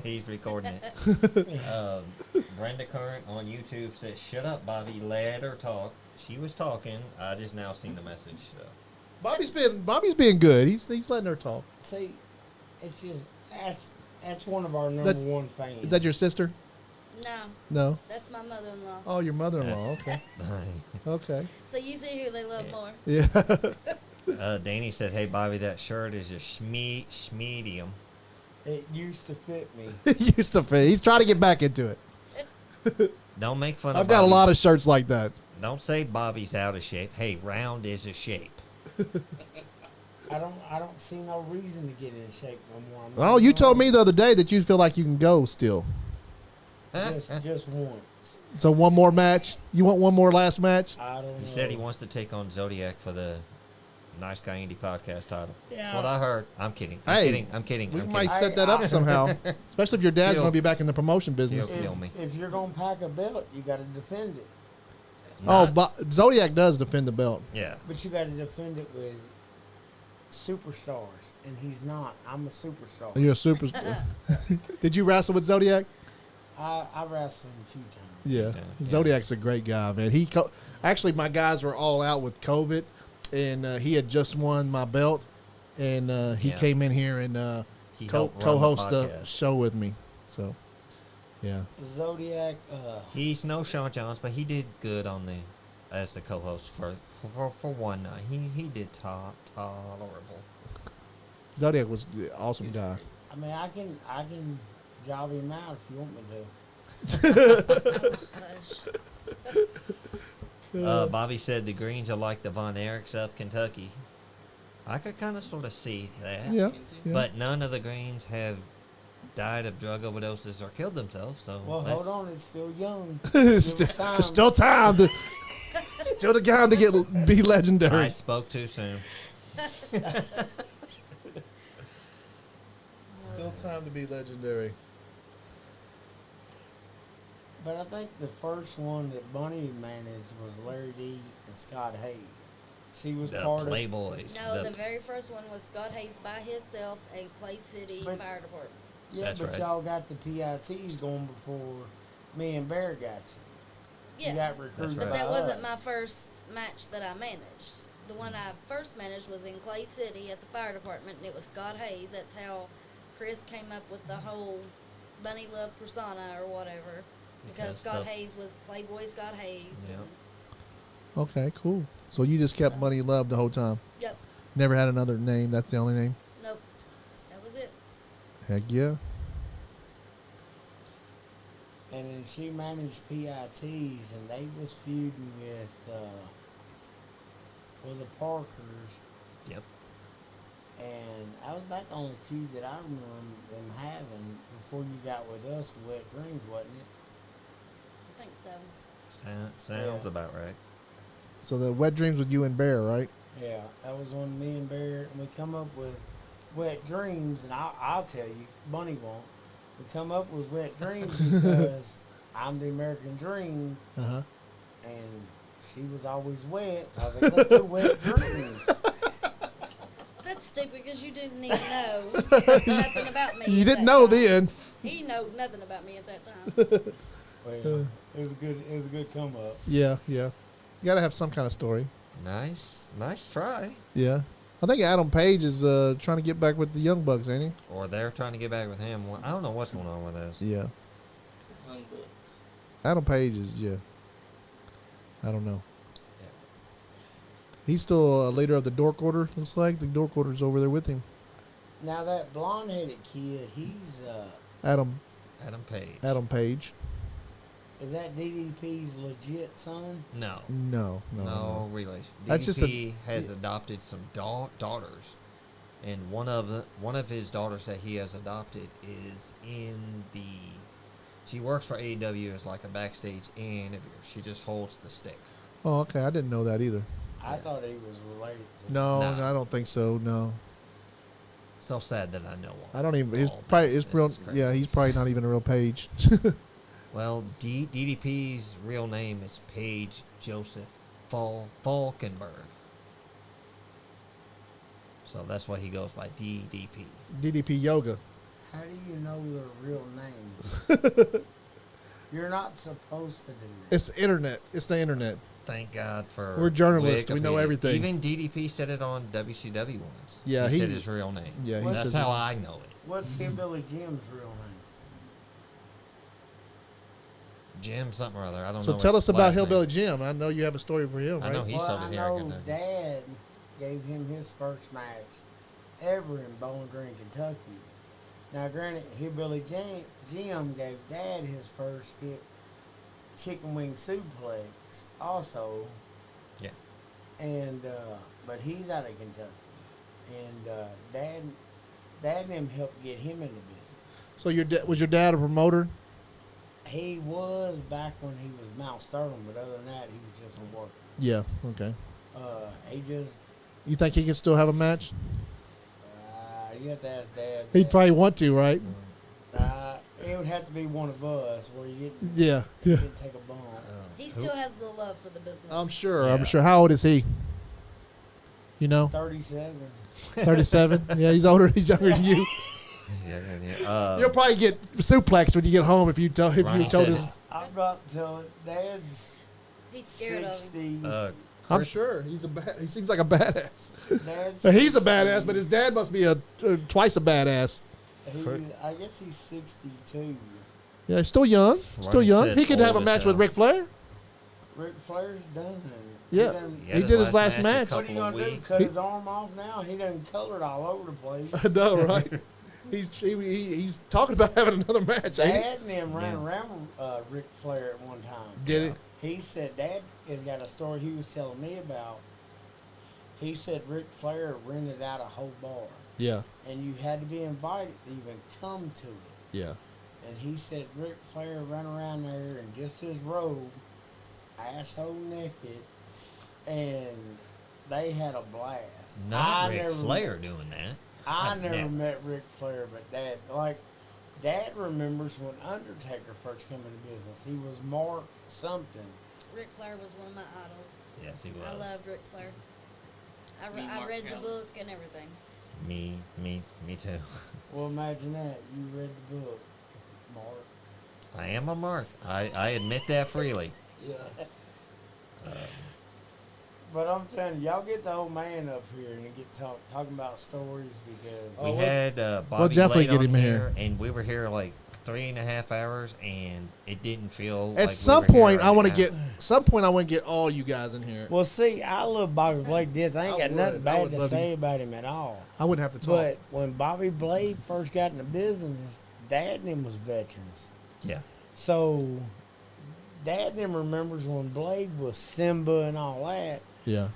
He's recording it. Brenda Current on YouTube says, "Shut up, Bobby. Let her talk. She was talking. I just now seen the message." So. Bobby's being good. He's letting her talk. See, it's just that's one of our number one fans. Is that your sister? No, No. that's my mother-in-law. Oh, your mother-in-law. That's- Okay. Okay. So you see who they love more. Yeah. Danny said, "Hey, Bobby, that shirt is a schmedium." It used to fit me. He used to fit. He's trying to get back into it. Don't make fun of I've got a Bobby's- lot of shirts like that. Don't say Bobby's out of shape. Hey, round is a shape. I don't see no reason to get in shape no more. Oh, you told me the other day that you feel like you can go still. just once. So one more match. You want one more last match? I don't know. He said he wants to take on Zodiac for the Nice Guy Indie podcast title. Yeah. That's what I heard. I'm kidding. Hey, I'm kidding. We I'm might kidding. set that up somehow. Especially if your dad's He'll- going to be back in the promotion business. He'll- kill me. If you're gonna pack a belt, you got to defend it. Oh, Not- but Zodiac does defend the belt. yeah. But you got to defend it with superstars, and he's not. I'm a superstar. You're a superstar. Did you wrestle with Zodiac? I wrestled him a few times. Yeah. Yeah. Zodiac's a great guy, man. Actually, my guys were all out with COVID, and he had just won my belt, and he Yeah. came in here and He helped run the co-host the podcast. show with me. So, yeah. Zodiac. He's no Sean Johns, but he did good on as the co-host for one night. He did tolerable. Zodiac was an awesome guy. I mean, I can job him out if you want me to. Hush. Bobby said the Greens are like the Von Erichs of Kentucky. I could kind of sort of see that. Yeah. yeah. But none of the Greens have died of drug overdoses or killed themselves. So Well, that's- hold on, it's still young. still, time. still time to still the time to be legendary. I spoke too soon. Still time to be legendary. But I think the first one that Bunny managed was Larry D and Scott Hayes. She was The part Playboys. No, the- the very first one was Scott Hayes by himself at Clay City But- Fire Department. of. Yeah, That's but right. y'all got the PITs going before me and Bear got you. Yeah, You got recruited That's but by that wasn't us. my first match that I managed. The one I first managed was in Clay City at the fire department, and it was Scott Hayes. That's how Chris came up with the whole Bunny Love persona or whatever. Because Because Scott the- Hayes was Playboy Scott Hayes. Yep. and- Okay, cool. So you just kept Money Love the whole time. Yep. Never had another name. That's the only name. Nope. That was it. Heck yeah. And then she managed PITs, and they was feuding with the Parkers. Yep. And that was about the only feud that I remember them having before you got with us with Wet Dreams, wasn't it? I think so. Sounds Yeah. about right. So the Wet Dreams with you and Bear, right? Yeah, that was when me and Bear, and we come up with Wet Dreams, and I'll tell you, Bunny won't. We come up with Wet Dreams because I'm the American Dream, Uh-huh. and she was always wet, so I was like, let's do Wet Dreams. That's stupid because you didn't even know nothing about me. You at didn't that know time. then. He know nothing about me at that time. Well, it was a good come up. Yeah. You got to have some kind of story. Nice try. Yeah. I think Adam Page is trying to get back with the Young Bucks, ain't he? Or they're trying to get back with him. I don't know what's going on with this. Yeah. Young Bucks. Adam Page is, I don't know. He's still a leader of the Dork Order, looks like. The Dork Order's over there with him. Now that blonde-headed kid, he's Adam Page. Page. is that DDP's legit son? No. No. relation. That's just a- DDP has adopted some daughters, and one of his daughters that he has adopted is in the. She works for AEW as like a backstage interviewer. She just holds the stick. Oh, okay. I didn't know that either. I thought he was related to. No, Nah. I don't think so. No. So sad that I know. I don't even. His all probably this. his real. This is crazy. Yeah, he's probably not even a real Page. Well, DDP's real name is Page Joseph Falkenberg. So that's why he goes by DDP. DDP Yoga. How do you know their real names? You're not supposed to do that. It's internet. It's the internet. Thank God for. We're journalists. We know Wikipedia. everything. Even DDP said it on WCW once. Yeah, he he- said his real name. Yeah, he that's says how his- I know it. What's Hillbilly Jim's real name? Jim something or other. I don't So know. tell his us about last Hillbilly name. Jim. I know you have a story for him, I right? know he started I here in know Kentucky. Dad gave him his first match ever in Bowling Green, Kentucky. Now, granted, Hillbilly Jim gave Dad his first hit chicken wing suplex also. Yeah. And but he's out of Kentucky, and Dad and him helped get him into business. So was your dad a promoter? He was back when he was Mount Sterling, but other than that, he was just a worker. Yeah. Okay. He just You think he can still have a match? you have to ask Dad. He'd that. probably want to, right? It would have to be one of us where you Yeah. didn't take a bump. He still has the love for the business. I'm sure. Yeah. I'm sure. How old is he? You know, 37. 37. Yeah, he's older. He's younger than you. Yeah. You'll probably get suplexed when you get home if you told Ronnie us. said- I'm about to tell it. Dad's He's scared of him. 60. I'm Chris- sure he seems like a badass. Dad's He's a 60. badass, but his dad must be a twice a badass. I guess he's 62. Yeah, he's still young. Still Ronnie young. said He could have a old as match with hell. Ric Flair. Ric Flair's done. Yeah. He did his last match. a What are you couple of gonna do? weeks. Cut his arm off now? He done colored all over the place. I know, right? He's talking about having another match. Ain't Dad and him ran around Ric Flair at one time. he? Did He said Dad has got a story he was telling me about. He said Ric Flair rented out a whole bar, he? Yeah. and you had to be invited to even come to it. Yeah. And he said Ric Flair ran around there in just his robe, asshole naked, and they had a blast. Not Ric Flair doing that. I I've never never- met Ric Flair, but Dad remembers when Undertaker first came into business. He was Mark something. Ric Flair was one of my idols. Yes, he was. I loved Ric Flair. Me, I Mark read the Ellis. book and everything. Me too. Well, imagine that. You read the book, Mark. I am a mark. I admit that freely. Yeah. But I'm telling you, y'all get the old man up here and get talking about stories because We had Bobby we'll definitely Blade get on him here, here. and we were here like 3.5 hours, and it didn't feel. At like some we were here point, I right want to now. get. Some point, I want to get all you guys in here. well, see, I love Bobby Blade. I ain't I got nothing would bad to love say you. about him at all. I wouldn't have to talk. But when Bobby Blade first got into business, Dad and him was veterans. Yeah. So Dad and him remembers when Blade was Simba and all that. Yeah.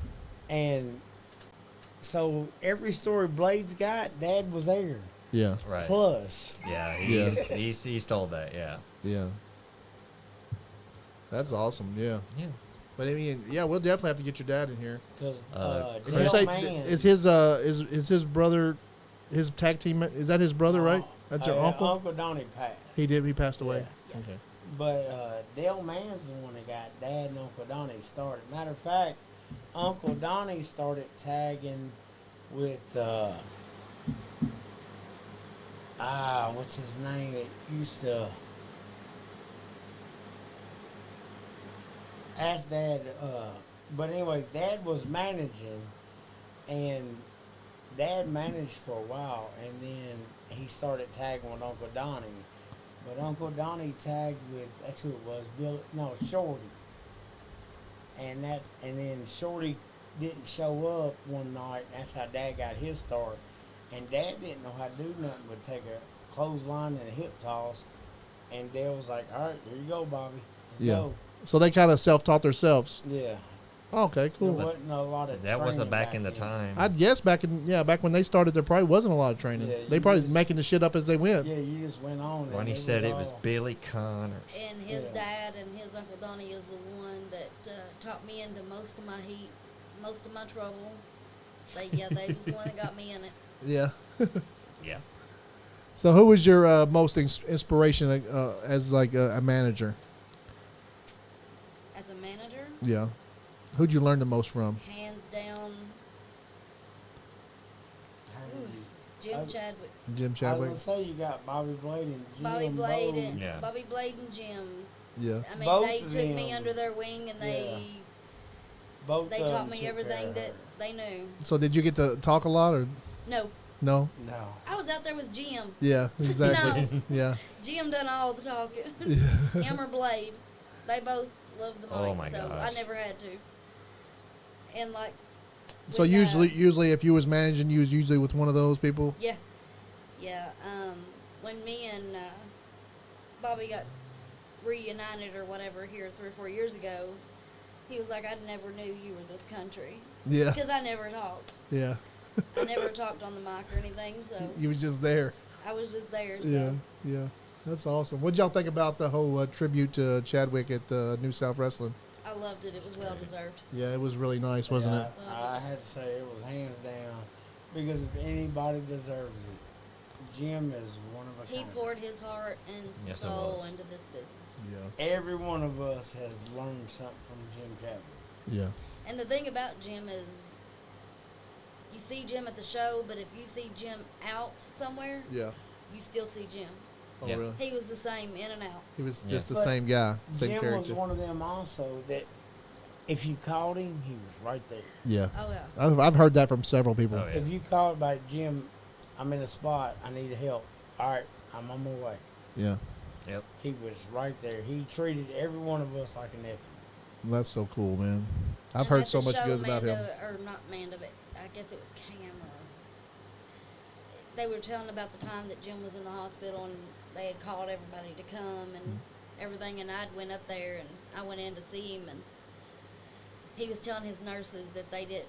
And so every story Blade's got, Dad was there. Yeah. Right. Plus. Yeah. Yeah. He's told that. Yeah. Yeah. That's awesome. Yeah. Yeah. But I mean, yeah, we'll definitely have to get your dad in here. Because Did you Dale say Mann, is his brother, his tag team? Is that his brother? Right? That's your uncle. Uncle Donnie passed. He passed away. Yeah. Okay. But Dale Mann's the one that got Dad and Uncle Donnie started. Matter of fact, Uncle Donnie started tagging with what's his name? It used to Ask Dad. But anyways, Dad was managing, and Dad managed for a while, and then he started tagging with Uncle Donnie. But Uncle Donnie tagged with, that's who it was, Shorty. And then Shorty didn't show up one night. That's how Dad got his start. And Dad didn't know how to do nothing but take a clothesline and a hip toss. And Dad was like, all right, here you go, Bobby. Let's go. So they kind of self-taught themselves. Yeah. Okay, cool. There wasn't a lot of That wasn't training back in the time. I'd guess back when they started, there probably wasn't a lot of training. Yeah, they you probably just- making the shit up as they went. Yeah, you just went on. When and he said it was all- Billy Connors. And his Yeah. dad and his Uncle Donnie is the one that taught me into most of my heat, most of my trouble. They was the one that got me in it. Yeah. Yeah. So who was your most inspiration as like a manager? As a manager, Yeah. Who'd you learn the most from? hands down, How do you- Jim I- Chadwick. Jim I was Chadwick? gonna say you got Bobby Blade and Jim Bobby Blade Bowe. and Yeah. Bobby Blade and Jim. Yeah. I mean, Both they of took me them. under their wing and Both they of taught them me took everything care of that her. they knew. So did you get to talk a lot or No, no? No. I was out there with Jim. Yeah, exactly. No. Yeah. Jim done all the talking. Him or Blade, they both loved the mic, Oh my so gosh. I never had to. And like, So with, usually if you was managing, you was usually with one of those people. yeah. When me and Bobby got reunited or whatever here 3 or 4 years ago, he was like, "I never knew you were this country," Yeah. because I never talked. Yeah. I never talked on the mic or anything, so You was just there. I was just there. So. Yeah. Yeah. That's awesome. What'd y'all think about the whole tribute to Chadwick at New South Wrestling? I loved it. It was well deserved. Yeah, it was really nice, wasn't it? I had to say it was hands down because if anybody deserves it, Jim is one of a He kind. poured his heart and Yes, it soul was. into this business. Yeah. Every one of us has learned something from Jim Chadwick. Yeah. And the thing about Jim is, you see Jim at the show, but if you see Jim out somewhere, Yeah. you still see Jim. Oh, Yeah. really? He was the same in and out. He was Yeah. just the But same guy, same Jim character. was one of them also that if you called him, he was right there. Yeah. Oh yeah. I've heard that from several people. Oh, yeah. If you called by Jim, I'm in a spot, I need help. All right, I'm on my way. Yeah. Yep. He was right there. He treated every one of us like a nephew. That's so cool, man. I've And heard at so the much show, good about him. Or not Manda, but I guess it was Cam. They were telling about the time that Jim was in the hospital and they had called everybody to come and everything, and I'd went up there and I went in to see him, and he was telling his nurses that they didn't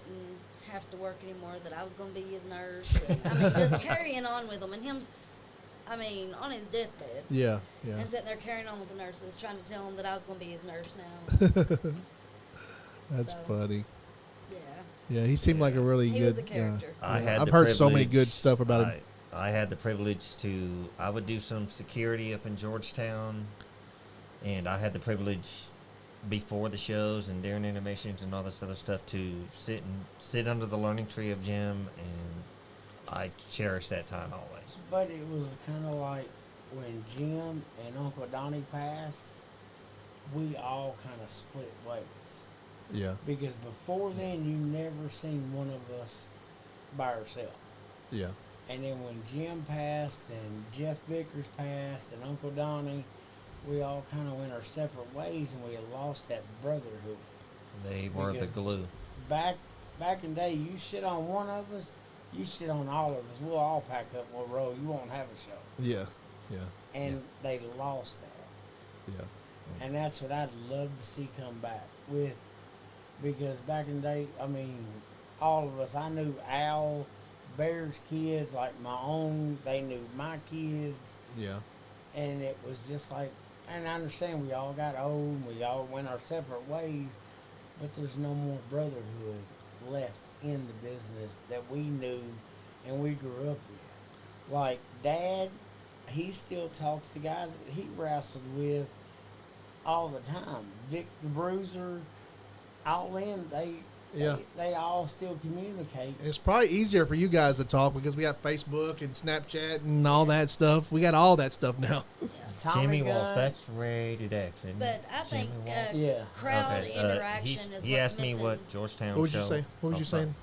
have to work anymore, that I was going to be his nurse. I mean, just carrying on with him, and on his deathbed. Yeah. Yeah. And sitting there carrying on with the nurses, trying to tell him that I was going to be his nurse now. That's So, funny. Yeah. Yeah, he seemed like a really He good was a character. I Yeah, had I've the heard so many good privilege- stuff about him. I had the privilege to. I would do some security up in Georgetown, and I had the privilege before the shows and during intermissions and all this other stuff to sit under the learning tree of Jim, and I cherish that time always. But it was kind of like when Jim and Uncle Donnie passed, we all kind of split ways. Yeah. Because before then, you never seen one of us by ourselves. Yeah. And then when Jim passed and Jeff Vickers passed and Uncle Donnie, we all kind of went our separate ways and we had lost that brotherhood. They were the Because- glue. Back in the day, you shit on one of us, you shit on all of us. We'll all pack up and we'll roll. You won't have a show. Yeah. Yeah. And they lost that. Yeah. And that's what I'd love to see come back with. Because back in the day, I mean, all of us, I knew Al, Bear's kids, like my own, they knew my kids. Yeah. And it was just like, and I understand we all got old and we all went our separate ways, but there's no more brotherhood left in the business that we knew and we grew up with. Like Dad, he still talks to guys that he wrestled with all the time. Vic the Bruiser, Allin, Yeah. They all still communicate. It's probably easier for you guys to talk because we got Facebook and Snapchat and all that stuff. We got all that stuff now. Tommy Jimmy Walsh, gun. that's rated X, isn't But it? I think Jimmy Walsh? Yeah. crowd Okay, interaction is he what's asked missing. me what Georgetown What would you show- say? What was you oh, saying?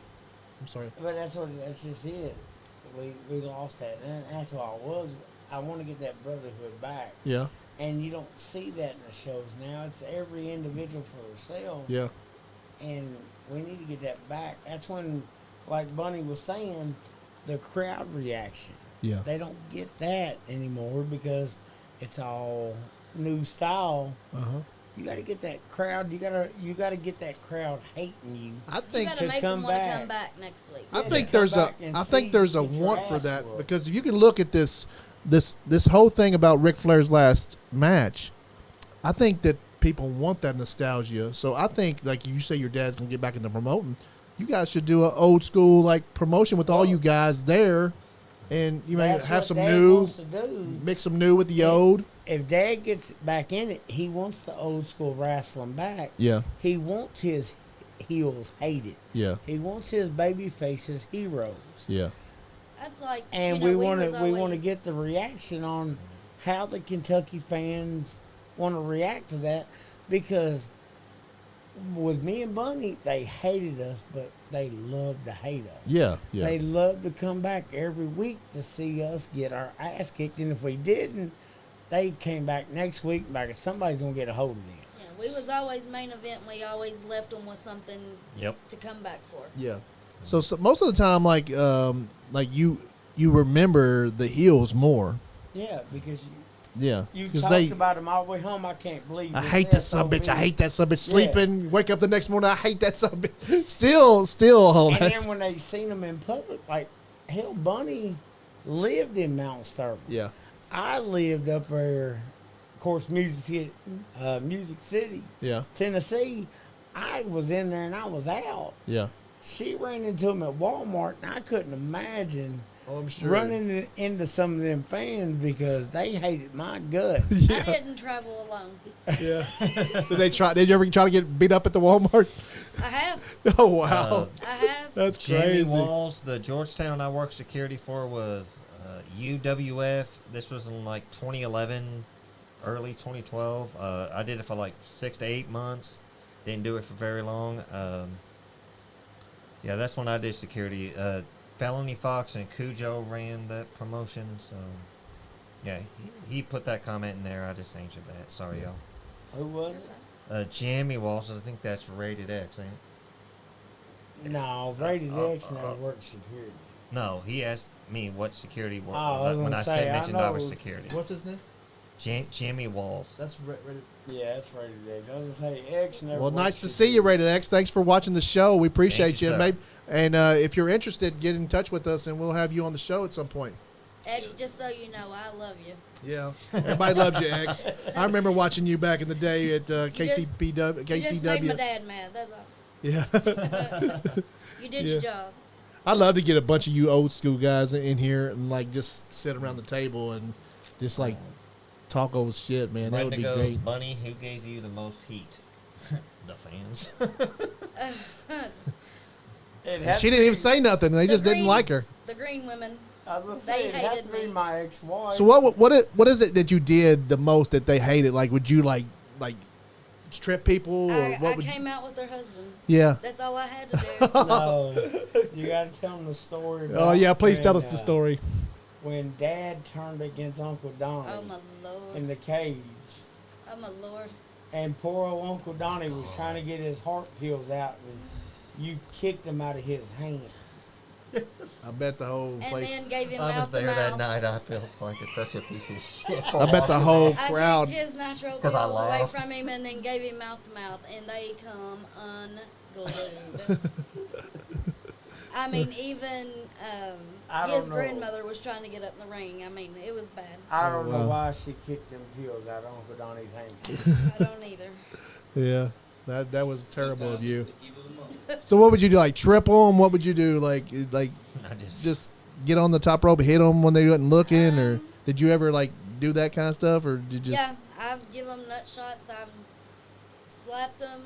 I'm sorry. But that's just it. We lost that, and that's what I was. I want to get that brotherhood back, Yeah. and you don't see that in the shows now. It's every individual for themselves, Yeah. and we need to get that back. That's when, like Bunny was saying, the crowd reaction. Yeah. They don't get that anymore because it's all new style. Uh-huh. You got to get that crowd. You got to get that crowd hating you. I You think got to to make come them want to back. come back next week. I Yeah, think to come there's a back and I think see, there's a get your want for ass that whooped. because if you can look at this whole thing about Ric Flair's last match, I think that people want that nostalgia. So I think like you say your dad's gonna get back into promoting, you guys should do an old school like promotion with all you guys there, and you may That's have what some Dad new, wants to do. mix some new with the Yeah. old. If Dad gets back in it, he wants the old school wrestling back. Yeah, He wants his heels hated. yeah, He wants his baby faces heroes. yeah, That's like, And you know, we want was to always- get the reaction on how the Kentucky fans want to react to that, because with me and Bunny, they hated us, but they love to hate us. yeah, yeah. They love to come back every week to see us get our ass kicked, and if we didn't, they came back next week like somebody's gonna get a hold of them. Yeah, we was always main event. We always left them with something Yep. to come back for. Yeah. So most of the time, like you remember the heels more. Yeah, because Yeah. you Because talked about them all the way home. I can't believe I this hate that son of a bitch. I SOB. hate that son of a bitch. Yeah. Sleeping, wake up the next morning. I hate that son of a bitch. Still all And that. then when they seen them in public, like hell, Bunny lived in Mount Sterling. Yeah. I lived up there, of course, Music City, Yeah. Tennessee. I was in there and I was out. Yeah. She ran into him at Walmart, and I couldn't imagine Oh, I'm sure. running into some of them fans because they hated my gut. I didn't travel alone. Yeah. Did you ever try to get beat up at the Walmart? I have. Oh wow. I have. That's Jimmy crazy. Walsh, the Georgetown I worked security for was UWF. This was in like 2011, early 2012. I did it for like 6 to 8 months. Didn't do it for very long. Yeah, that's when I did security. Felony Fox and Cujo ran that promotion. So, yeah, he put that comment in there. I just answered that. Sorry, y'all. Who was it? Jimmy Walsh, I think that's rated X, ain't it? No, Rated X never worked security. No, he asked me what security work Oh, I was when gonna I say, said I mentioned I was know- security. What's his name? Jimmy Walsh. That's rated. Yeah, that's Rated X. I was gonna say X never. Well, worked nice to see security. you, Rated X. Thanks for watching the show. We appreciate Thank you, you. sir. Maybe, and if you're interested, get in touch with us, and we'll have you on the show at some point. X, just so you know, I love you. Yeah, everybody loves you, X. I remember watching you back in the day at KCPW. You just made my KCW. dad mad. That's all. Yeah, You did Yeah. your job. I'd love to get a bunch of you old school guys in here and like just sit around the table and just like talk old shit, man. That would Brenda be goes, great. Bunny, who gave you the most heat? The fans. It And had she to didn't even be- say nothing. They The just didn't green- like her. The green women. I was gonna They say it had hated to be me. my ex-wife. So what is it that you did the most that they hated? Like, would you like strip people or I what would? came out with her husband. Yeah. That's all I had to do. No, you gotta tell them the story. Oh about yeah, please tell when, us the story. When Dad turned against Uncle Donnie Oh my in lord. the cage, Oh my lord. and poor old Uncle Donnie was trying to get his heart pills out, and you kicked him out of his hand. I bet the whole And place. then gave him I was mouth to there that mouth. night. I felt like it's such a piece of shit. I bet the whole I crowd. took his nitro 'Cause I pills away laughed. from him and then gave him mouth to mouth, and they come unglued. I mean, even I don't his know. grandmother was trying to get up in the ring. I mean, it was bad. I don't wow. know why she kicked them pills out of Uncle Donnie's hand. I don't either. Yeah, that was terrible of you. Sometimes it's the heat of the moment. So what would you do? Like triple them? What would you do? Like I just get on the top rope, and hit them when they wasn't looking, or did you ever like do that kind of stuff, or did you just? Yeah, I've given them nut shots. I've slapped them,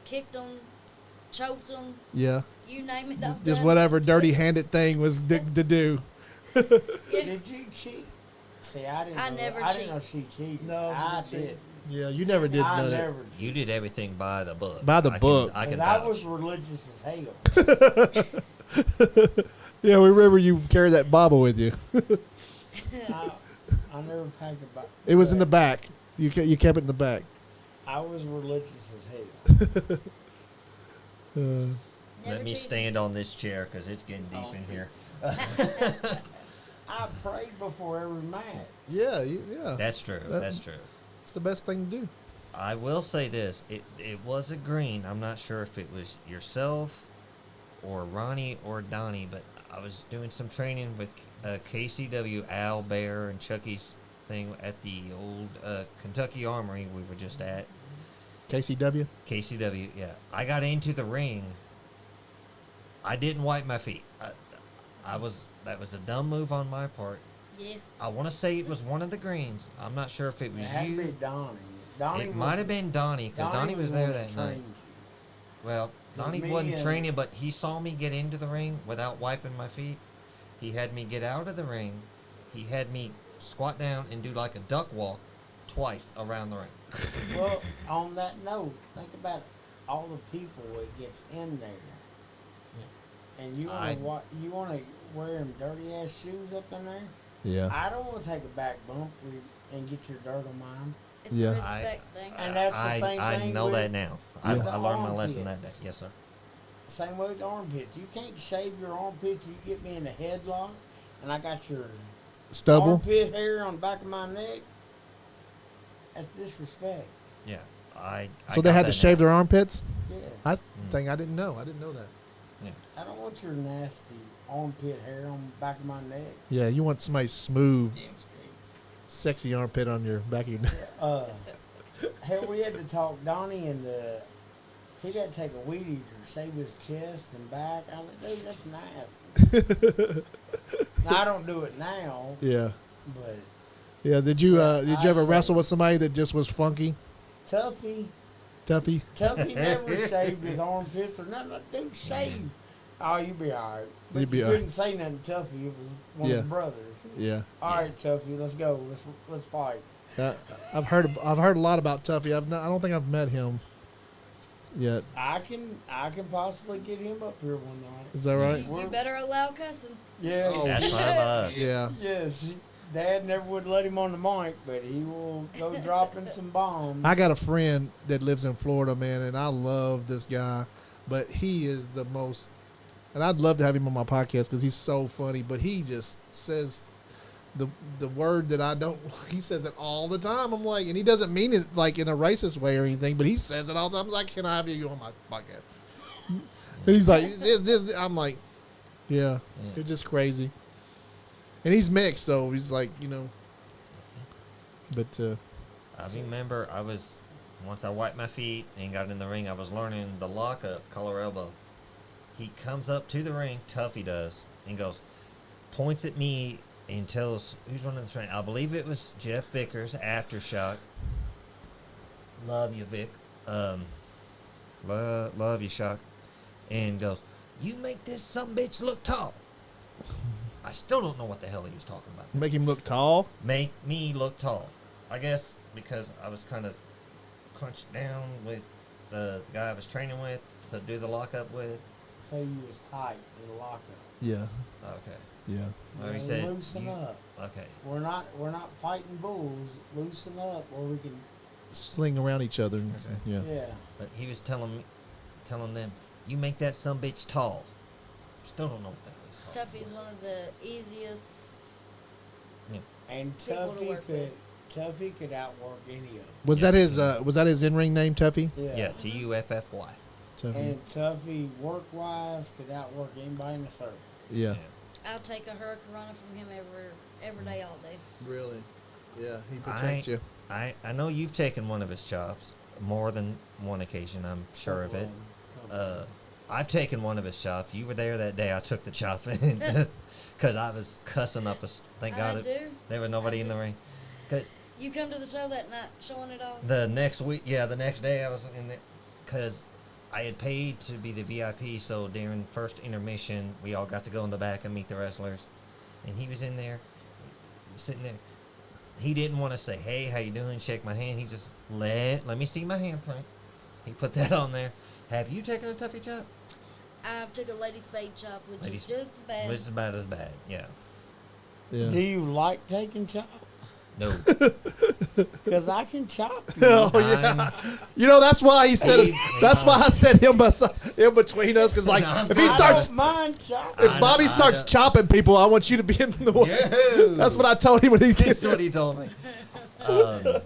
kicked them, choked them, Yeah. you name it. I've Just done whatever it. dirty-handed thing was to do. Yeah. Did you cheat? See, I didn't. I know, never I cheat. didn't know she cheated. No, I she didn't did. Yeah, you never did I know that. never You cheated. did everything by the book. By the book. I can Because I vouch. was religious as hell. Yeah, we remember you carried that Bible with you. I never packed a Bible. It was in the back. You kept it in the back. I was religious as hell. Never Let me cheated. stand on this chair because it's getting It's deep all in true. here. I prayed before every match. Yeah, yeah. That's true. That- That's true. It's the best thing to do. I will say this: it was a green. I'm not sure if it was yourself, or Ronnie or Donnie, but I was doing some training with KCW, Al Bear, and Chucky's thing at the old Kentucky Armory we were just at. KCW. KCW, yeah. I got into the ring. I didn't wipe my feet. That was a dumb move on my part. Yeah. I want to say it was one of the greens. I'm not sure if it It was had to be you. Donnie. Donnie It might have been Donnie because Donnie was there the one that night. trained Well, Donnie me wasn't and- training, but he saw me get into the ring without wiping my feet. He had me get out of the ring. He had me squat down and do like a duck walk twice around the ring. you. Well, on that note, think about all the people that gets in there, and you I- want to you want to wear them dirty ass shoes up in there. Yeah. I don't want to take a back bump and get your dirt on mine. It's Yeah. a respect thing. And that's the same I thing know with- that now. Yeah. I learned my lesson that day. armpits. Yes, sir. Same way with armpits. You can't shave your armpits. You get me in a headlock, and I got your Stubble. armpit hair on the back of my neck. That's disrespect. Yeah. I So they got had that to shave now. their armpits. Yeah. I think I didn't know. I didn't know that. I don't want your nasty armpit hair on the back of my neck. Yeah, you want somebody smooth, Damn straight. sexy armpit on your back of your neck. Hell, we had to talk Donnie and he got to take a weed eater, shave his chest and back. I was like, dude, that's nasty. Now, I don't do it now, Yeah. but Yeah. Did you Yeah, did I you ever shaved. wrestle with somebody that just was funky, Tuffy Tuffy? never shaved his armpits or nothing. Like, dude, shave. Oh, you be all right. But You'd be you all right. couldn't say nothing to Tuffy. It was one Yeah. of the brothers. Yeah. All right, Tuffy, let's go. Let's fight. I've heard a lot about Tuffy. I don't think I've met him yet. I can possibly get him up here one night. Is that right? You better allow cussing. Yeah. Oh, That's fine by us. Yeah. Yes. Dad never would let him on the mic, but he will go dropping some bombs. I got a friend that lives in Florida, man, and I love this guy, but he is the most. And I'd love to have him on my podcast because he's so funny. But he just says the word that I don't. He says it all the time. I'm like, and he doesn't mean it like in a racist way or anything, but he says it all the time. I'm like, can I have you on my podcast? And he's like, this. I'm like, yeah, it's just crazy. And he's mixed, so he's like, But I remember once I wiped my feet and got in the ring, I was learning the lockup, collar elbow. He comes up to the ring, Tuffy does, and goes, points at me and tells, who's running the train? I believe it was Jeff Vickers, Aftershock. Love you, Vic. Love you, Shock. And goes, you make this sumbitch look tall. I still don't know what the hell he was talking about. make him look tall. Make me look tall. I guess because I was kind of crunched down with the guy I was training with to do the lockup with. So you was tight in the lockup. Yeah, Okay. yeah. Well, he Yeah, said, loosen up. Okay. We're not fighting bulls. Loosen up, or we can. Sling around each other. And, Okay. Yeah. Yeah. But he was telling them, you make that sumbitch tall. Still don't know what that is. Tuffy's one of the easiest. And People to work Tuffy could outwork any of them. Was Yes, that his in ring name, Tuffy? Yeah, Tuffy. Tuffy. And Tuffy, work wise, could outwork anybody in the circle. Yeah. I'll take a hurricane from him every day, all day. Really? Yeah, he protects you. I know you've taken one of his chops more than one occasion. I'm sure of it. I've taken one of his chops. You were there that day. I took the chop because I was cussing up. Thank God I do. there was nobody I in the do. ring. Cause You come to the show that night, showing it all. the next week, the next day I was in it because I had paid to be the VIP, so during first intermission, we all got to go in the back and meet the wrestlers. And he was in there, sitting there. He didn't want to say, "Hey, how you doing?" Shake my hand. He just let me see my handprint. He put that on there. Have you taken a toughie chop? I've took a lady spade chop, which Ladies- is just as bad. It's about as bad. Yeah. Yeah. Do you like taking chops? No. Because I can chop you. Oh yeah. You know that's why he said it. That's why I said him between us because like if he I starts don't mind chopping. if Bobby starts chopping people, I want you to be in the way. Yeah. That's what I told him when he That's gets what he told me. I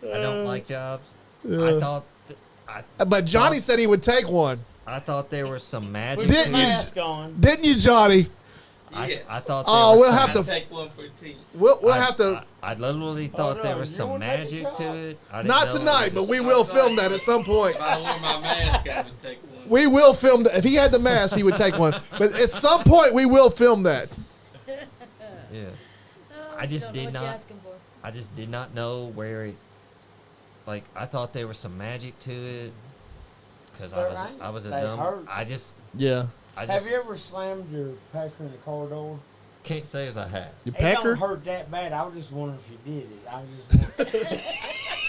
don't like jobs. I thought But Johnny said he would take one. I thought there was some magic Put Didn't to your you- it. mask on. Didn't you, Johnny? Yes. I thought Oh, there was we'll some, have to- I'll take one for the team. We'll have to. I literally thought no, there was you some wanna take a magic shot? to it. I didn't Not know it tonight, but was- we will film that at some point. If I wore my mask, I would take one. We will film that. If he had the mask, he would take one. But at some point, we will film that. Yeah. Oh, I just don't know did what not- you're asking for. I just did not know where it. Like I thought there was some magic to it. Because There ain't. I was a They dumb. hurt. I just Yeah. Have you ever slammed your pecker in the car door? can't say as I have. Your It don't pecker? hurt that bad. I was just wondering if you did it. I was just wondering.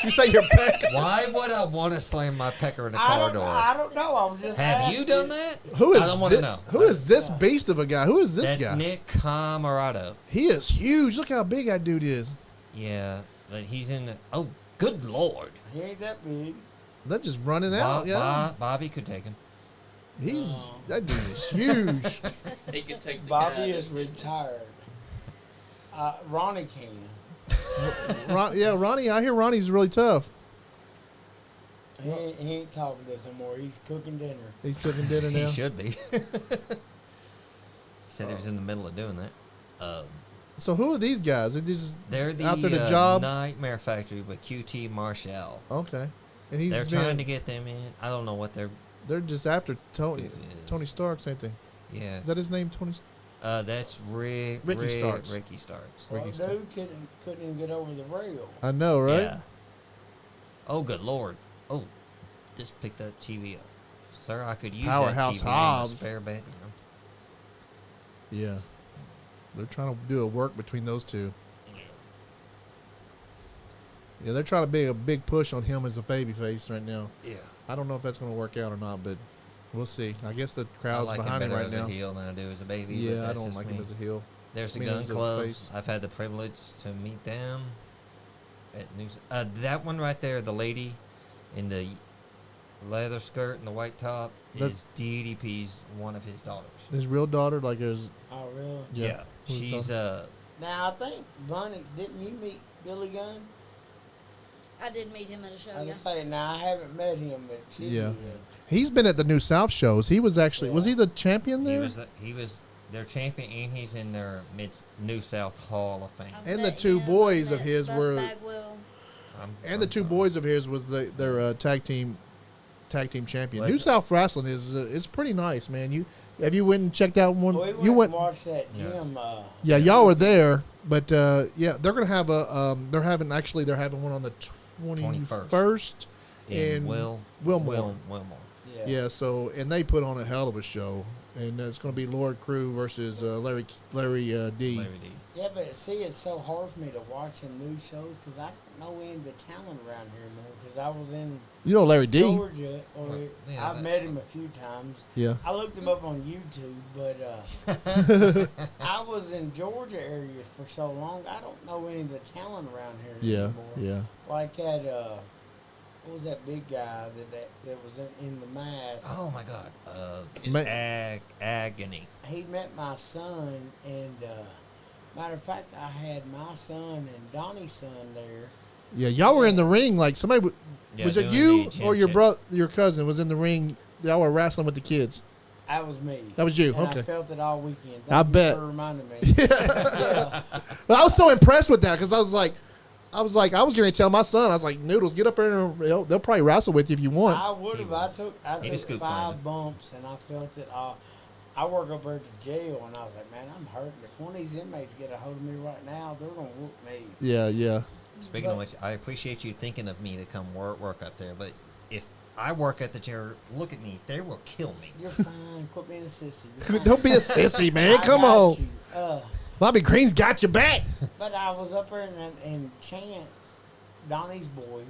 You say your pecker? Why would I want to slam my pecker in a I car don't, door? I don't know. I'm just Have you asking. done that? Who is I don't want to thi- know. Who is this beast of a guy? Who is this That's guy? Nick Camarado. He is huge. Look how big that dude is. Yeah, but he's in the. Oh, good lord! He ain't that big. They're just running out. Yeah. Bobby could take him. He's that dude is huge. He could take the Bobby guy is that's- retired. Ronnie can. Yeah, Ronnie. I hear Ronnie's really tough. He ain't talking to us anymore. He's cooking dinner. He's cooking dinner now. He should be. He said he was in the middle of doing that. So who are these guys? Are these They're the, out there to job? Nightmare Factory with QT Marshall. Okay, and he's They're been- trying to get them in. I don't know what they're. They're just after Tony. This is- Tony Stark, same thing. Yeah, Is that his name? Tony. that's Ricky Starks. Ricky Starks. Well, Ricky dude couldn't even get over the rail. I know, right? Yeah. Oh, good lord! Oh, just picked that TV up, sir. I could use Powerhouse that TV in my Hobbs. spare bedroom. Yeah. They're trying to do a work between those two. Yeah, they're trying to be a big push on him as a babyface right now. Yeah. I don't know if that's going to work out or not, but we'll see. I guess the I crowd's like him behind him better right as now. a heel than I do as a baby. but Yeah, I that's don't just like me. him as a heel. There's the Me Gun as a Club. face. I've had the privilege to meet them at News. That one right there, the lady in the leather skirt and the white top, That- is DDP's one of his daughters. His real daughter, like his Oh, really? yeah. Who's she's Now, I think, Bunny, didn't you meet Billy Gunn? I did meet him at a show. I Yeah. was saying, now I haven't met him, but she Yeah. He's been at the New South shows. He was actually was he the champion there? he was their champion and he's in their New South Hall of Fame. I've And the met two him, boys I've of met his Buff were- Bagwell. And the two boys of his was their tag team champion. Was New it? South Wrestling is pretty nice, man. You have you went and checked out one? We went You went. and watched that Yeah. gym. Yeah, y'all were there, but yeah, they're gonna have a they're having one on the 21st in Wilmore. Wilmore. Yeah. Yeah, so and they put on a hell of a show, and it's gonna be Lord Crew versus Larry D. Larry D. Yeah, but see, it's so hard for me to watch a new show because I don't know any of the talent around here anymore. Because I was in You know Larry D. Georgia, or Well, yeah, I've that- met him a few times. Yeah. I looked him up on YouTube, but I was in Georgia area for so long. I don't know any of the talent around here Yeah. anymore. Yeah. Like at what was that big guy that was in the mask? Oh my God. Ma- Agony. He met my son, and matter of fact, I had my son and Donnie's son there. Yeah, y'all were in the ring like somebody. Yeah, Was it doing you the or your championship. brother, your cousin was in the ring? Y'all were wrestling with the kids. That was me. That was you, And okay. I felt it all weekend. I Thank you bet. for reminding me. Yeah. But I was so impressed with that because I was going to tell my son, I was like, Noodles, get up there and they'll probably wrestle with you if you want. I would have. I He was took good 5 climbing. bumps, and I felt it all. I work up there at the jail, and I was like, man, I'm hurting. If one of these inmates get a hold of me right now, they're going to whoop me. Yeah, yeah. Speaking of which, I appreciate you thinking of me to come work up there. But if I work at the chair. Look at me. They will kill me. You're fine. Quit being a sissy. You're fine. Don't be a sissy, man. I Come got on. you. Bobby Green's got your back. But I was up there and Chance, Donnie's boy,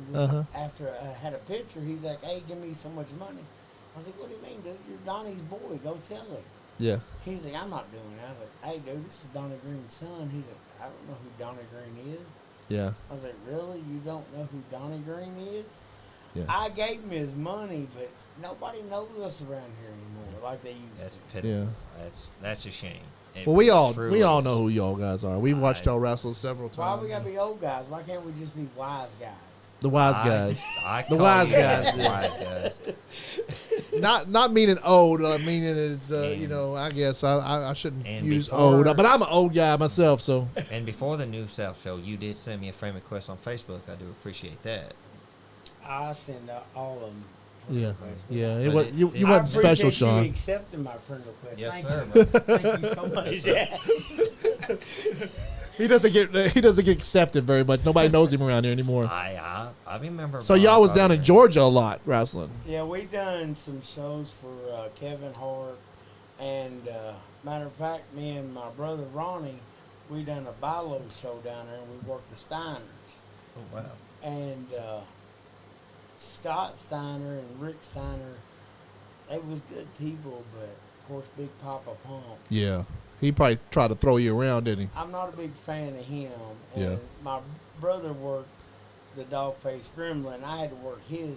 after I had a picture, he's like, hey, give me so much money. I was like, what do you mean, dude? You're Donnie's boy. Go tell him. Yeah. He's like, I'm not doing it. I was like, hey, dude, this is Donnie Green's son. He's like, I don't know who Donnie Green is. Yeah. I was like, really? You don't know who Donnie Green is? Yeah. I gave him his money, but nobody knows us around here anymore like they used That's to. pitiful. Yeah. That's a shame. It Well, we all truly is. know who y'all guys are. We've watched y'all wrestle several Why times. we gotta be old guys? Why can't we just be wise guys? The wise guys. The wise guys, The yeah. wise guys. Not meaning old. Meaning it's And- you know. I guess I shouldn't and use before- old, but I'm an old guy myself. So And before the New South show, you did send me a friend request on Facebook. I do appreciate that. I send out all of them. yeah, yeah. It But was it- you. it- You I wasn't special, appreciate Sean. you accepting my friend request. Yes, Thank sir, You. bro. Thank you so much. Yeah. He doesn't get accepted very much. Nobody knows him around here anymore. I remember. So y'all was down in Georgia a lot wrestling. Yeah, we done some shows for Kevin Hart, and matter of fact, me and my brother Ronnie, we done a Bilo show down there, and we worked the Steiners. Oh wow. And Scott Steiner and Rick Steiner, they was good people, but of course, Big Papa Pump. Yeah, he probably tried to throw you around, didn't he? I'm not a big fan of him. And Yeah. my brother worked the Dog-Faced Gremlin. I had to work his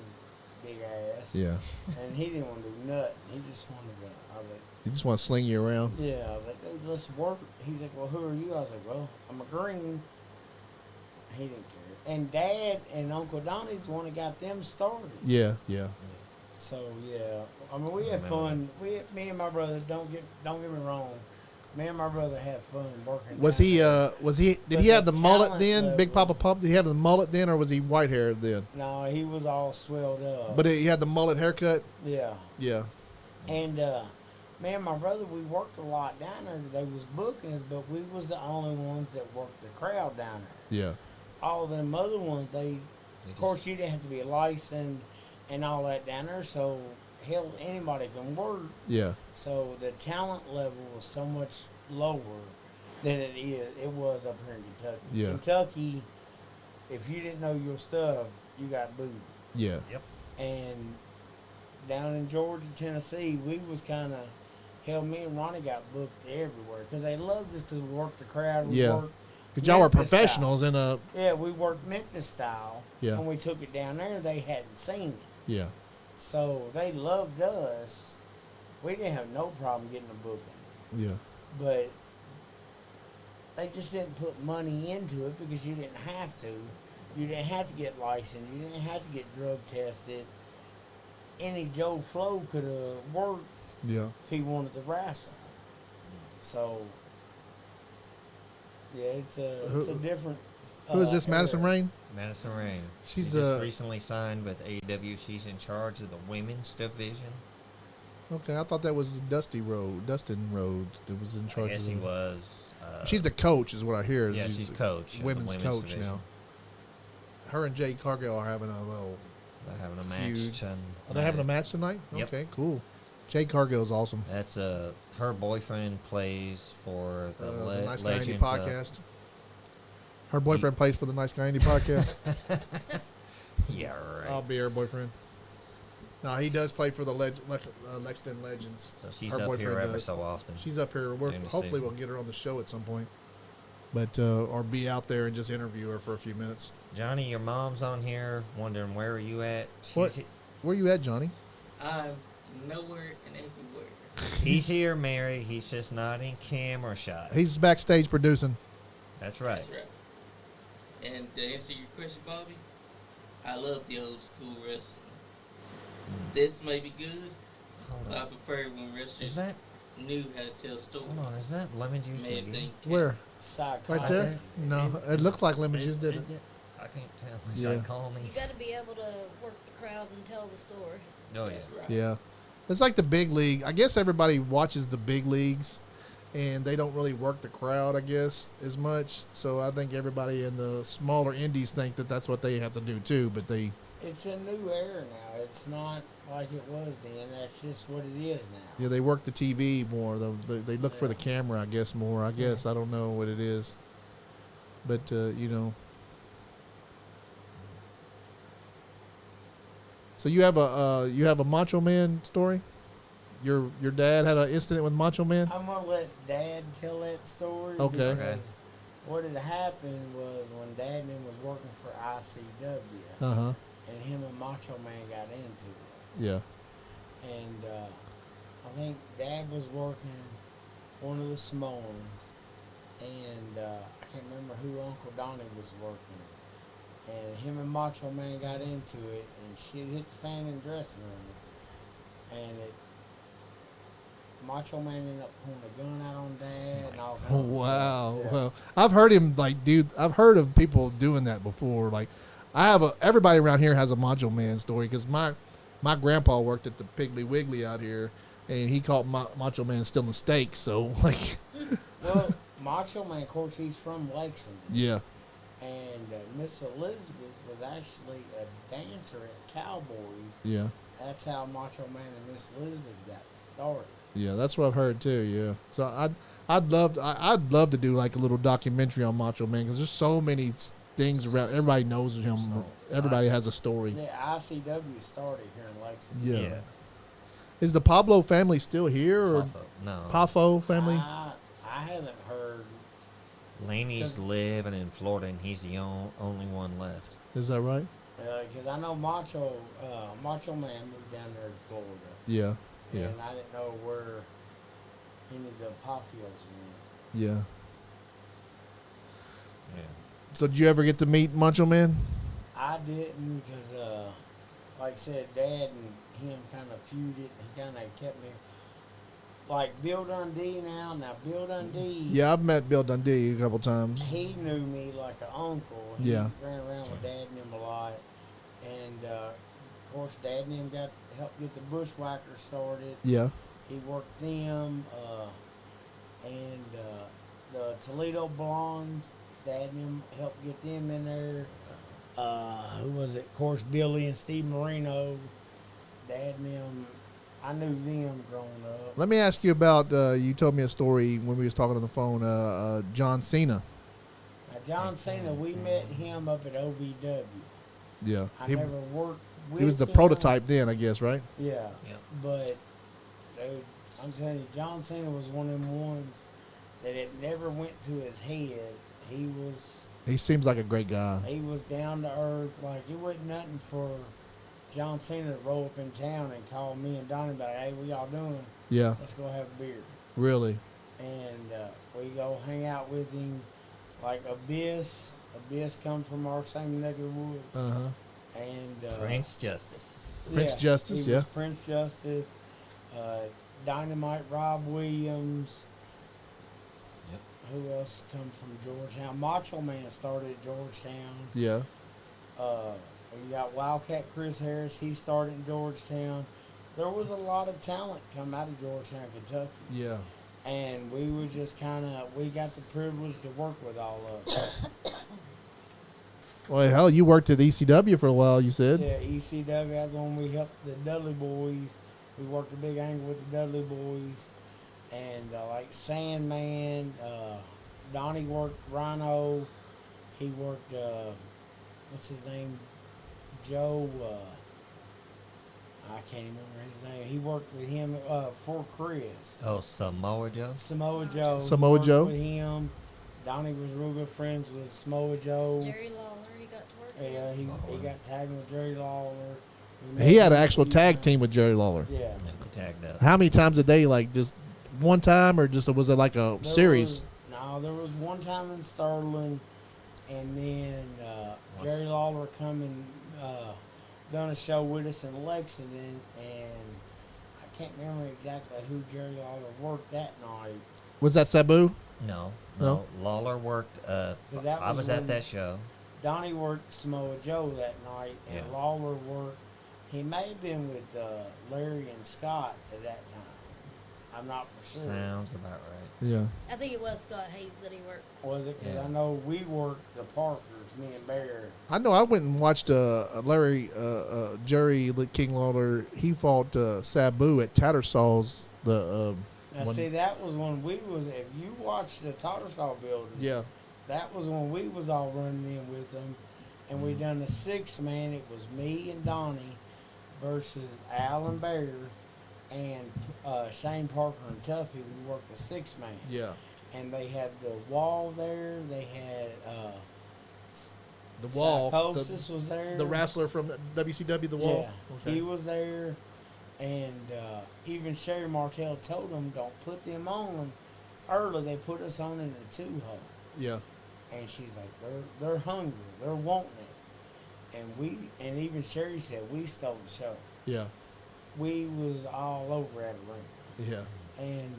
big ass. Yeah, And he didn't want to do nothing. He just wanted to. I was like, he just want to sling you around. yeah. I was like, dude, let's work. He's like, well, who are you? I was like, well, I'm a green. He didn't care. And Dad and Uncle Donnie's the one that got them started. Yeah, yeah. So yeah, I mean, we had fun. Me and my brother, don't get me wrong. Me and my brother had fun working. Was down he? there. Did But he have the the mullet talent then? level- Big Papa Pump. Did he have the mullet then, or was he white haired then? No, he was all swelled up. But he had the mullet haircut. yeah, Yeah, and me and my brother, we worked a lot down there. They was booking us, but we was the only ones that worked the crowd down there. yeah, All them other ones, of course, you didn't have to be licensed and all that down there. So hell, anybody can work. yeah, So the talent level was so much lower than it was up here in Kentucky. Yeah. Kentucky, if you didn't know your stuff, you got booed. yeah. Yep. And down in Georgia, Tennessee, we was kind of, hell, me and Ronnie got booked everywhere because they loved us because we worked the crowd. We Yeah. worked Because y'all were Memphis style. professionals in a. Yeah, we worked Memphis style. Yeah. And we took it down there. They hadn't seen it. Yeah, So they loved us. We didn't have no problem getting a booking. yeah, But they just didn't put money into it because you didn't have to. You didn't have to get licensed. You didn't have to get drug tested. Any Joe Flo could have worked yeah. if he wanted to wrestle. So, yeah, it's a different. Who is this? Madison era. Rayne? Madison Rayne. She's She the- just recently signed with AEW. She's in charge of the women's division. Okay, I thought that was Dustin Rhodes that was in I charge. guess of he the- was. She's the coach, is what I hear. Yeah, she's the coach. of the Women's coach division. now. Her and Jade Cargill are having a little. They're having a match. Feud. tonight. Are they having a match tonight? Yep. Okay, cool. Jade Cargill is awesome. That's her boyfriend plays for the, The Nice Guy Andy Legends. podcast. Her boyfriend plays for the Nice Guy Andy podcast. Yeah, right. I'll be her boyfriend. No, he does play for the Lexington Legends. So she's her up here boyfriend ever does. so often. She's up here. During the Hopefully, season. we'll get her on the show at some point. But or be out there and just interview her for a few minutes. Johnny, your mom's on here wondering where are you at? What? Where you at, Johnny? I'm nowhere and everywhere. He's here, Mary. He's just not in camera shot. He's backstage producing. That's right. That's right. And to answer your question, Bobby, I love the old school wrestling. This may be good, Hold but I on. prefer when wrestlers Is that? knew how to tell stories. Hold on. Is that lemon juice? May for you? think Where? Psychotic. Right there? No, it looked like lemon juice, didn't it? I can't tell. Is Yeah. that call me? You got to be able to work the crowd and tell the story. Oh yeah. That's right. Yeah. It's like the big league. I guess everybody watches the big leagues and they don't really work the crowd, I guess, as much. So I think everybody in the smaller indies think that that's what they have to do too, but they it's a new era now. It's not like it was then. That's just what it is now. Yeah, they work the TV more. They look for the camera, I guess, more. I guess. I don't know what it is. But, you know. So you have a Macho Man story? Your dad had an incident with Macho Man? I'm gonna let Dad tell that story. Okay. Because what had happened was when Dad and him was working for ICW, Uh-huh. and him and Macho Man got into it. Yeah. And I think Dad was working one of the Samoans, and I can't remember who Uncle Donnie was working. And him and Macho Man got into it, and shit hit the fan in the dressing room. And Macho Man ended up pulling a gun out on Dad and all kinds Oh, of wow. stuff. Yeah. Well, I've heard him I've heard of people doing that before. Like, everybody around here has a Macho Man story because my grandpa worked at the Piggly Wiggly out here, and he caught Macho Man stealing steaks. So, like, Well, Macho Man, of course, he's from Lexington. yeah. And Miss Elizabeth was actually a dancer at Cowboys. Yeah. That's how Macho Man and Miss Elizabeth got started. Yeah, that's what I've heard too. Yeah, so I'd love to do like a little documentary on Macho Man because there's so many things around. Everybody knows him. Everybody has a story. Yeah, ICW started here in Lexington. Yeah. Is the Pablo family still here or Pafo. No. Pafo family? I haven't heard. Laney's living in Florida, and he's the only one left. Is that right? Because I know Macho Man moved down there to Florida. Yeah. Yeah. And I didn't know where any of the Pafios went. Yeah. Yeah. So did you ever get to meet Macho Man? I didn't because, like I said, Dad and him kind of feuded. He kind of kept me. Like Bill Dundee now. Now, Bill Dundee. Yeah, I've met Bill Dundee a couple times. He knew me like an uncle. He Yeah. ran around with Dad and him a lot. And, of course, Dad and him helped get the Bushwhackers started. Yeah. He worked them. And the Toledo Blondes, Dad and him helped get them in there. Who was it? Of course, Billy and Steve Marino. Dad and them, I knew them growing up. Let me ask you about. You told me a story when we was talking on the phone. John Cena. Now, John Cena, we met him up at OVW. Yeah. I He, never worked with he was the him. prototype then, I guess, right? Yeah. Yep. But, dude, I'm telling you, John Cena was one of them ones that it never went to his head. He seems like a great guy. He was down to earth. Like, it wasn't nothing for John Cena to roll up in town and call me and Donnie back, hey, what y'all doing? Yeah. Let's go have a beer. Really. And we go hang out with him. Like Abyss come from our same neck of the woods. Uh huh. And Prince Justice. Prince Justice, he yeah. was Prince Justice. Dynamite Rob Williams. Yep. Who else come from Georgetown? Macho Man started at Georgetown. Yeah. We got Wildcat Chris Harris. He started in Georgetown. There was a lot of talent come out of Georgetown, Kentucky. Yeah. And we were just we got the privilege to work with all of them. Well, hell, you worked at ECW for a while, you said. Yeah, ECW, that's when we helped the Dudley Boys. We worked a big angle with the Dudley Boys. And like Sandman, Donnie worked Rhino. He worked, what's his name? Joe, I can't even remember his name. He worked with him for Chris. Oh, Samoa Joe? Samoa Joe. He Samoa worked Joe. with him. Donnie was real good friends with Samoa Joe. Jerry Lawler, he got to work with. Yeah, he got tagged with Jerry Lawler. He had an actual tag team with Jerry Lawler. Yeah. Yeah, we tagged up. How many times a day? Like just one time, or just was it like a series? There was one time in Sterling, and then Jerry Lawler come and done a show with us in Lexington, and I can't remember exactly who Jerry Lawler worked that night. Was that Sabu? No. No? Lawler worked. that I was was when- at that show. Donnie worked Samoa Joe that night, and Yeah. Lawler worked. He may have been with Larry and Scott at that time. I'm not for sure. Sounds about right. Yeah. I think it was Scott Hayes that he worked. Was it? Because Yeah. I know we worked the Parkers, me and Bear. I know. I went and watched Jerry King Lawler. He fought Sabu at Tattersall's. Now, When- see, that was when we was. If you watched the Tattersall building, Yeah. that was when we was all running in with them, and we done the 6-man. It was me and Donnie versus Allin Bear and Shane Parker and Tuffy. We worked the 6-man. Yeah. And they had the wall there. They had The Wall. Psychosis was there. The wrestler from WCW. The Wall. Yeah, he was there, and even Sherry Martell told them, "Don't put them on them early. They put us on in the 2-hole." Yeah. And she's like, "They're hungry. They're wanting it." And even Sherry said we stole the show. Yeah. We was all over at the ring, Yeah. and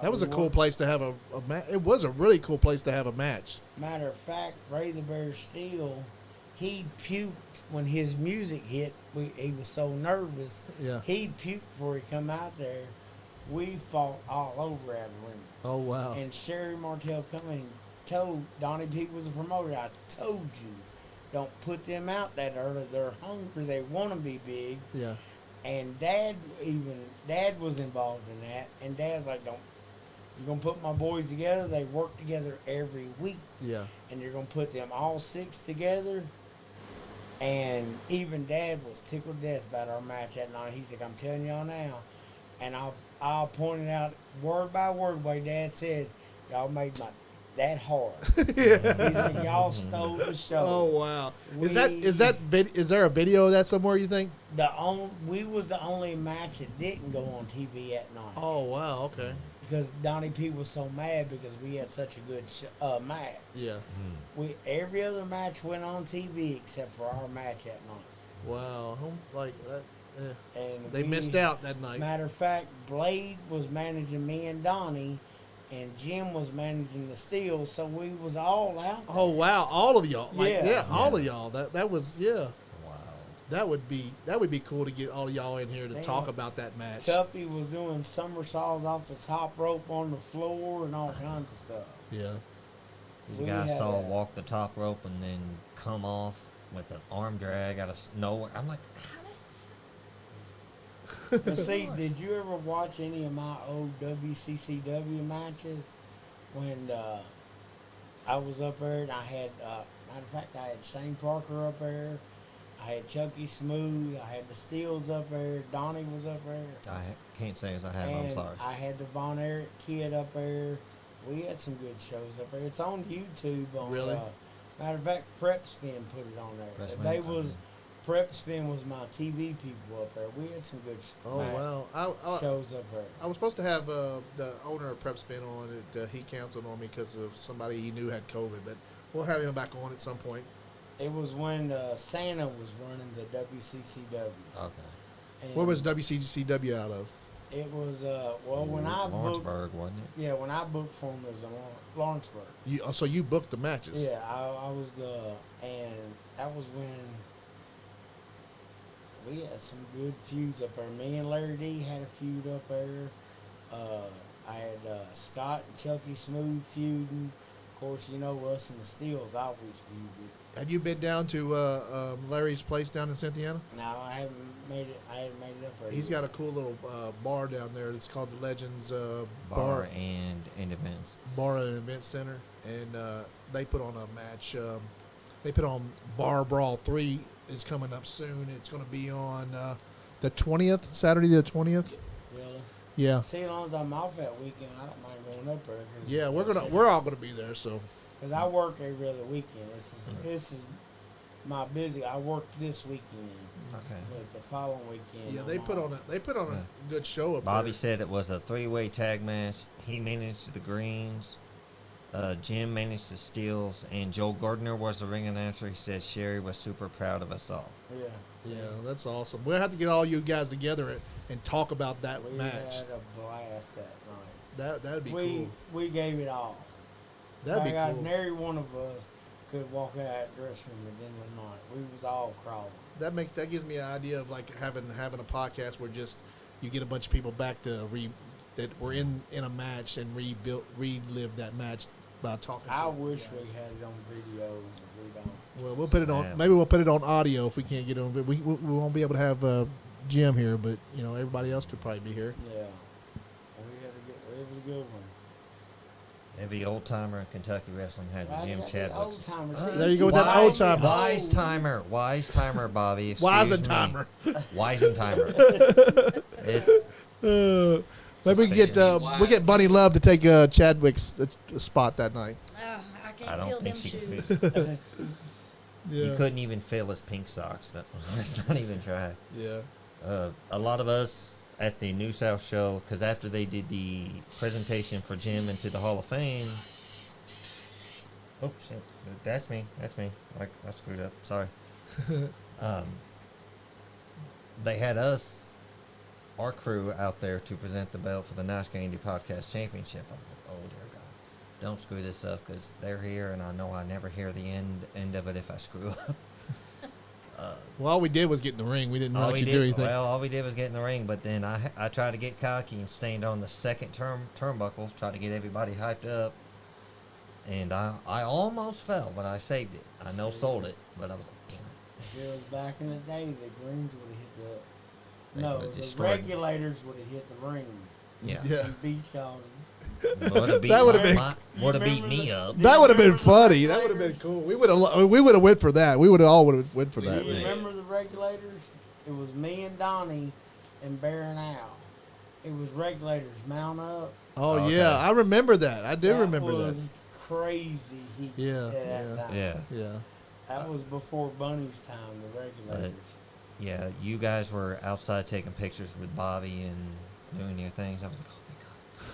That was a we cool worked- place to have a match. It was a really cool place to have a match. Matter of fact, Ray the Bear Steele, he puked when his music hit. He was so nervous. Yeah. He puked before he come out there. We fought all over at the ring. Oh wow. And Sherry Martell come in and told Donnie Pete was a promoter. I told you, don't put them out that early. They're hungry. They want to be big. Yeah. And Dad was involved in that. And Dad's like, don't. You're gonna put my boys together. They work together every week. Yeah. And you're gonna put them all 6 together. And even Dad was tickled to death about our match that night. He's like, I'm telling y'all now. And I'll point it out word by word way Dad said, y'all made my that hard. He's like, y'all stole the show. Oh wow. We- Is there a video of that somewhere? You think? We was the only match that didn't go on TV at night. Oh wow. Okay. Because Donnie P was so mad because we had such a good match. Yeah. Every other match went on TV except for our match at night. Wow. Like that. Yeah. And They missed out that night. Matter of fact, Blade was managing me and Donnie, and Jim was managing the Steel, so we was all out there. Oh wow. All of y'all. Like, Yeah. yeah. All of y'all. That was yeah. Wow. That would be cool to get all of y'all in here to Damn. talk about that match. Tuffy was doing somersaults off the top rope on the floor and all kinds of stuff. Yeah. These We guys had saw a- walk the top rope and then come off with an arm drag out of nowhere. I'm like, But see, did you ever watch any of my old WCCW matches when I was up there and I had, matter of fact, I had Shane Parker up there, I had Chucky Smooth, I had the Steels up there, Donnie was up there, I can't say as I have. I'm and sorry. I had the Von Erich kid up there. We had some good shows up there. It's on YouTube. On, Really? Matter of fact, Prep Spin put it on there. Prep Spin, They okay. was Prep Spin was my TV people up there. We had some good Oh wow. shows up there. I was supposed to have the owner of Prep Spin on it. He canceled on me because of somebody he knew had COVID, but we'll have him back on at some point. It was when Santa was running the WCCW. Okay. And Where was WCCW out of? It was when I booked. Lawrenceburg, wasn't it? Yeah, when I booked for him, it was in Lawrenceburg. So you booked the matches? Yeah, I was and that was when we had some good feuds up there. Me and Larry D had a feud up there. I had Scott and Chucky Smooth feuding. Of course, you know us and the Steels always feuded. Have you been down to Larry's place down in Cynthiana? Now I haven't made it. I haven't made it up there. He's yet. got a cool little bar down there. It's called the Legends Bar and events. Bar and Event Center, and they put on a match. They put on Bar Brawl 3 is coming up soon. It's going to be on the 20th, Saturday the 20th. Really? Yeah, See, as long as I'm off that weekend, I don't mind going up there. yeah, we're all gonna be there. So Because I work every other weekend. This is my busy. I work this weekend, Okay. but the following weekend. yeah, I'm they put off. on a good show up Bobby there. said it was a 3-way tag match. He managed the greens. Jim managed the steals, and Joe Gardner was the ring announcer. He says Sherry was super proud of us all. Yeah. Yeah, that's awesome. We'll have to get all you guys together and talk about that We match. had a blast that night. That'd be cool. We gave it all. That'd be Like, cool. Nary one of us could walk out of that dressing room at the end of the night. We was all crawling. That gives me an idea of like having a podcast where just you get a bunch of people back to that were in a match and relived that match by talking. I to wish the we guys. had it on video, but we don't. Well, we'll put it on. Sad. Maybe we'll put it on audio if we can't get it on. But we won't be able to have Jim here, but everybody else could probably be here. Yeah. It was a good one. Every old timer in Kentucky wrestling has a Jim Chadwick. Old timer. There you go with that old timer. Wise timer, Bobby. Wise excuse and me. timer. Wise and timer. It's Maybe we can get Bunny Love to take Chadwick's spot that night. I can't I don't feel them think she could. shoes. You couldn't even fill his pink socks. Let's not even try. Yeah. A lot of us at the New South show, because after they did the presentation for Jim into the Hall of Fame. Oh shit! That's me. Like I screwed up. Sorry. They had us, our crew, out there to present the belt for the NiceGuyAndy Podcast Championship. I'm like, oh dear God, don't screw this up, because they're here, and I know I never hear the end of it if I screw up. Well, all we did was get in the ring. We didn't actually do anything. Well, all we did was get in the ring, but then I tried to get cocky and stand on the second turnbuckles, tried to get everybody hyped up, and I almost fell, but I saved it. I know sold it, but I was like, damn it. If it was back in the day, the greens would have hit They the. No, would've the destroyed- regulators would have hit the ring Yeah. Yeah. and beat y'all. That would've been- would have beat me up. That would have been funny. That would have been cool. We would have went for that. We would have all went for that. You Man. remember the regulators? It was me and Donnie and Bear and Al. It was regulators mount up. Oh Okay. yeah, I remember that. I do remember that. that. Was crazy heat Yeah, at yeah. that time. Yeah. Yeah. That was before Bunny's time, the regulators. Yeah, you guys were outside taking pictures with Bobby and doing your things. I was like, oh,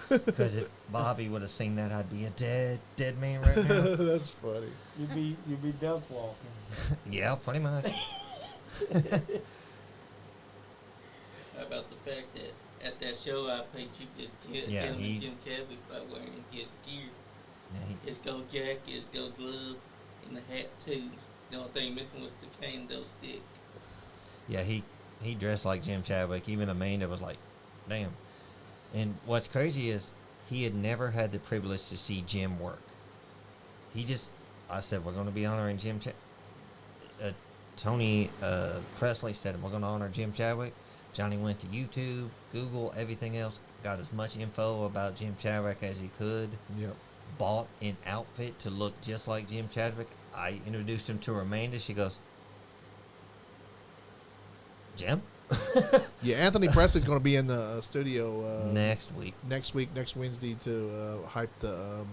thank God. Because if Bobby would have seen that, I'd be a dead man right now. That's funny. You'd be duck walking. Yeah, pretty much. How about the fact that at that show I paid you to Yeah, tell he- Jim Chadwick by wearing his gear. Yeah, His gold jacket, his gold glove, and the hat too. The only thing missing was the kendo stick. he dressed like Jim Chadwick. Even Amanda was like, damn. And what's crazy is he had never had the privilege to see Jim work. I said, we're going to be honoring Jim Chadwick. Tony Presley said, we're going to honor Jim Chadwick. Johnny went to YouTube, Google, everything else, got as much info about Jim Chadwick as he could. Yep. Bought an outfit to look just like Jim Chadwick. I introduced him to Amanda. She goes, Jim? Yeah, Anthony Presley's going to be in the studio Next week. next Wednesday to hype the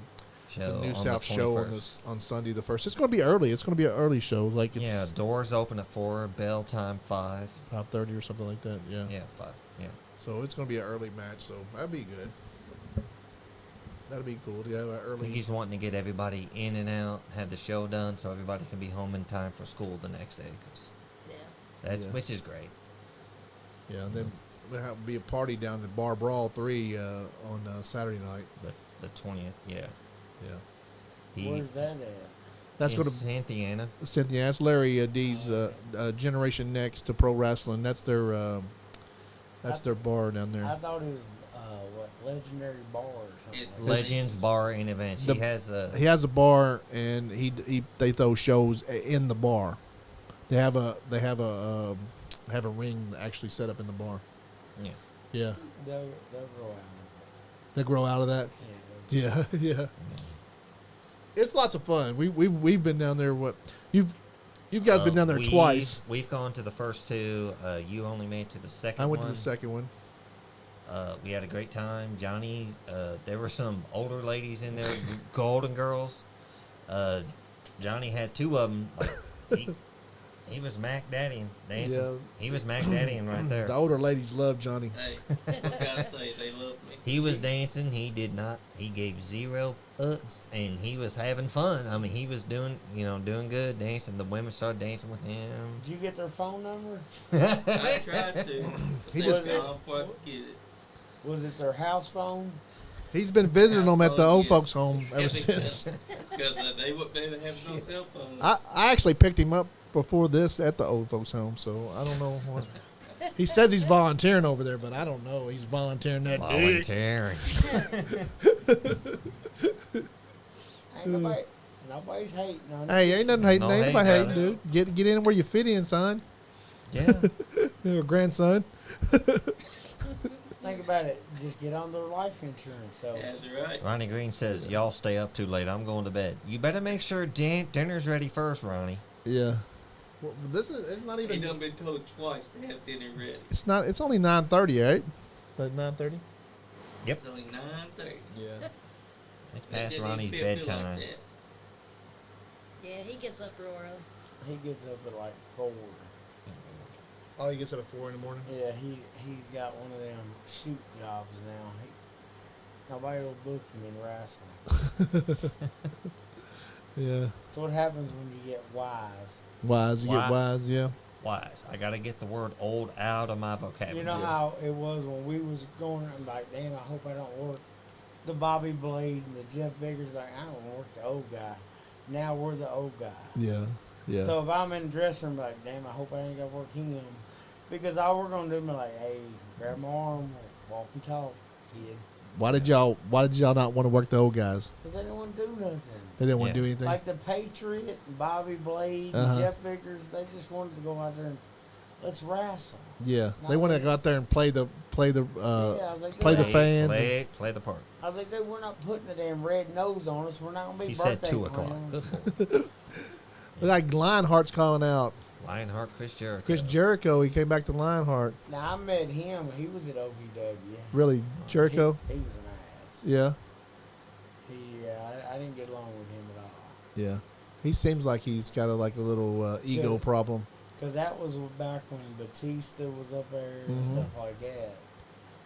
Show New on South the show 21st. on Sunday the 1st. It's going to be early. It's going to be an early show. Like it's Yeah, doors open at 4, bell time 5. 5:30 or something like that. Yeah. Yeah, 5. Yeah. So it's going to be an early match. So that'd be good. That'd be cool. Yeah, I think early. he's wanting to get everybody in and out, have the show done, so everybody can be home in time for school the next day. Yeah. Yeah. Which is great. Yeah, and then there'll have to be a party down at Bar Brawl 3 on Saturday night. But the 20th, yeah. Yeah. Where's that at? That's in going to Santana. Cynthia. That's Larry D's Generation Next to Pro Wrestling. That's their bar down there. I thought it was Legendary Bar or something. It's like that. Legends Bar and Events. The- He has a. He has a bar, and they throw shows in the bar. They have a ring actually set up in the bar. Yeah. Yeah, They'll grow out of they grow out of that. that. Yeah. Yeah, yeah. It's lots of fun. We've been down there. What you've guys been down there twice. We've gone to the first two. You only made it to the second I went one. to the second one. We had a great time. Johnny, there were some older ladies in there, Golden Girls. Johnny had 2 of them. He was Mac Daddy dancing. Yeah. He was Mac Daddy right there. The older ladies love Johnny. Hey, I gotta say, they love me. He was dancing. He did not. He gave 0 ups, and he was having fun. I mean, he was doing good dancing. The women started dancing with him. Did you get their phone number? I tried to, but He they just- was gone before I could get it. Was it their house phone? He's been visiting them at the old folks' home ever Because since. they wouldn't be able to have no cell phone. I actually picked him up before this at the old folks' home, so I don't know what. He says he's volunteering over there, but I don't know. He's volunteering that dick. Volunteering. Ain't nobody's hating on it. Hey, ain't nothing hating. No Ain't hate, nobody hating, brother. dude. Get in where you fit in, son. Yeah. Your grandson. Think about it. Just get on their life insurance. So That's right. Ronnie Green says, y'all stay up too late. I'm going to bed. You better make sure dinner's ready first, Ronnie. Yeah. Well, it's not He even. done been told twice to have dinner ready. It's not. It's only 9:30, right? Like 9:30. Yep. It's only 9:30. Yeah. It's That past didn't Ronnie's even feel bedtime. Like that. Yeah, he gets up real early. he gets up at like 4. Oh, he gets up at 4 in the morning. Yeah, he's got one of them shoot jobs now. Nobody will book him in wrestling. Yeah. So what happens when you get wise? Wise. You get wise. Yeah. Wise. I got to get the word old out of my vocabulary. You know how it was when we was going. I'm like, damn, I hope I don't work the Bobby Blade and the Jeff Vickers. Like, I don't want to work the old guy. Now we're the old guy. Yeah. Yeah. So if I'm in the dressing room, like, damn, I hope I ain't got to work him. Because all we're going to do is like, hey, grab my arm, walk and talk, kid. Why did y'all not want to work the old guys? Because they didn't want to do nothing. They didn't want to Yeah. do anything. Like the Patriot and Bobby Blade Uh-huh. and Jeff Vickers, they just wanted to go out there and let's wrestle. Yeah. They want to go out there and play the I was like, play the dude, fans. Play the part. I was like, dude, we're not putting a damn red nose on us. We're not going to be He said birthday 2 o'clock. clowns. Good Lord. Like Lionheart's calling out. Lionheart, Chris Jericho. Chris Jericho, he came back to Lionheart. Now, I met him. He was at OVW. Really, Jericho? He was an ass. Yeah. I didn't get along with him at all. Yeah. He seems like he's got a little ego Good. problem. Because that was back when Batista was up there and Mhm. stuff like that.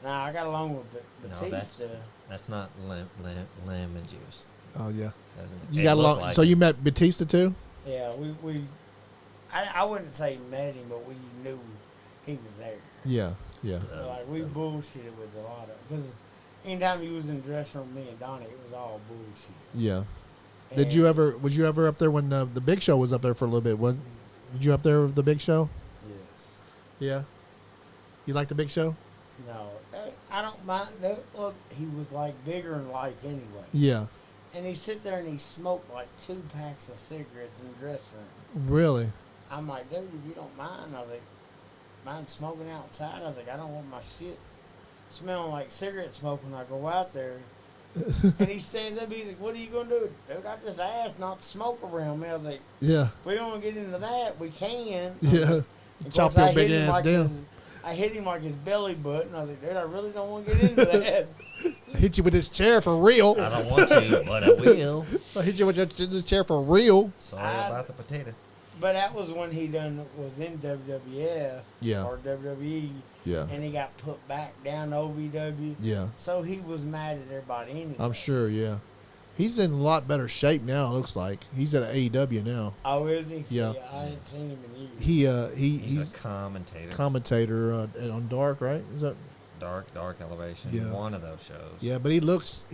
Now, I got along with No, Batista. that's not lemon juice. Oh, yeah. Doesn't it? You It got looked along. like So it. you met Batista too? Yeah, I wouldn't say met him, but we knew he was there. Yeah. Yeah. Like, we bullshitted with a lot of, because anytime he was in the dressing room, me and Donnie, it was all bullshit. Yeah. And- Was you ever up there when the Big Show was up there for a little bit? Did you up there with the Big Show? Yes. Yeah. You like the Big Show? No, I don't mind. Look, he was like bigger in life anyway. Yeah. And he sit there and he smoked like 2 packs of cigarettes in the dressing room. Really? I'm like, dude, if you don't mind, I was like, mind smoking outside? I was like, I don't want my shit smelling like cigarette smoke when I go out there. And he stands up, he's like, what are you going to do? Dude, I just asked not to smoke around me. I was like, Yeah. if we don't want to get into that, we can. Yeah. Of Chop course, I your big hit him ass like down. I hit him like his belly button. I was like, dude, I really don't want to get into that. I hit you with this chair for real. I don't want to, but I will. I hit you with this chair for real. Sorry I- about the potato. But that was when he was in WWF Yeah. or WWE, Yeah. and he got put back down to OVW. Yeah. So he was mad at everybody anyway. I'm sure, yeah. He's in a lot better shape now, it looks like. He's at AEW now. Oh, is he? Yeah. See, I ain't seen him in years. He's a commentator. commentator on Dark, right? Is that? Dark Elevation. Yeah. One of those shows. Yeah, but he looks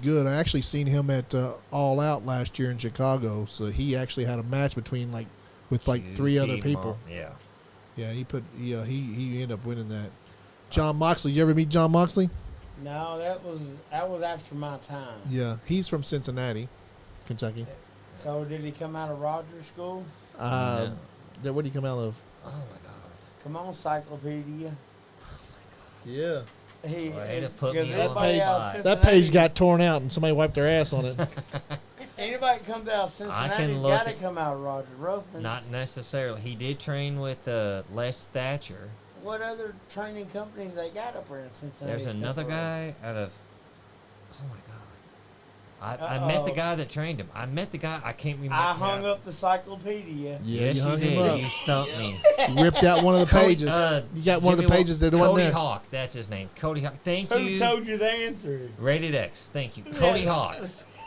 good. I actually seen him at All Out last year in Chicago. So he actually had a match with 3 other Huge people. Yeah. Yeah, he ended up winning that. John Moxley, you ever meet John Moxley? No, that was after my time. Yeah, he's from Cincinnati, Kentucky. So did he come out of Rogers School? Where did he come out of? Oh my God. Come on, Cyclopedia. Yeah. Way to put because me on everybody the out of spot. That page Cincinnati- got torn out and somebody wiped their ass on it. Anybody that comes out of Cincinnati's look got to at- come out of Roger Ruffins. Not necessarily. He did train with Les Thatcher. What other training companies they got up there in Cincinnati? There's except another for- guy out of. Oh my God. I met the Uh-oh. guy that trained him. I met the guy. I can't remember. I hung up the Cyclopedia. Yeah, Yes, you hung did. him up. You stumped me. You ripped out one of the pages. You got one of the Jimmy pages that wasn't Cody there. Hawk. That's his name. Cody Hawk. Thank Who you. told you the answer? Rated X. Thank you. Cody Hawk.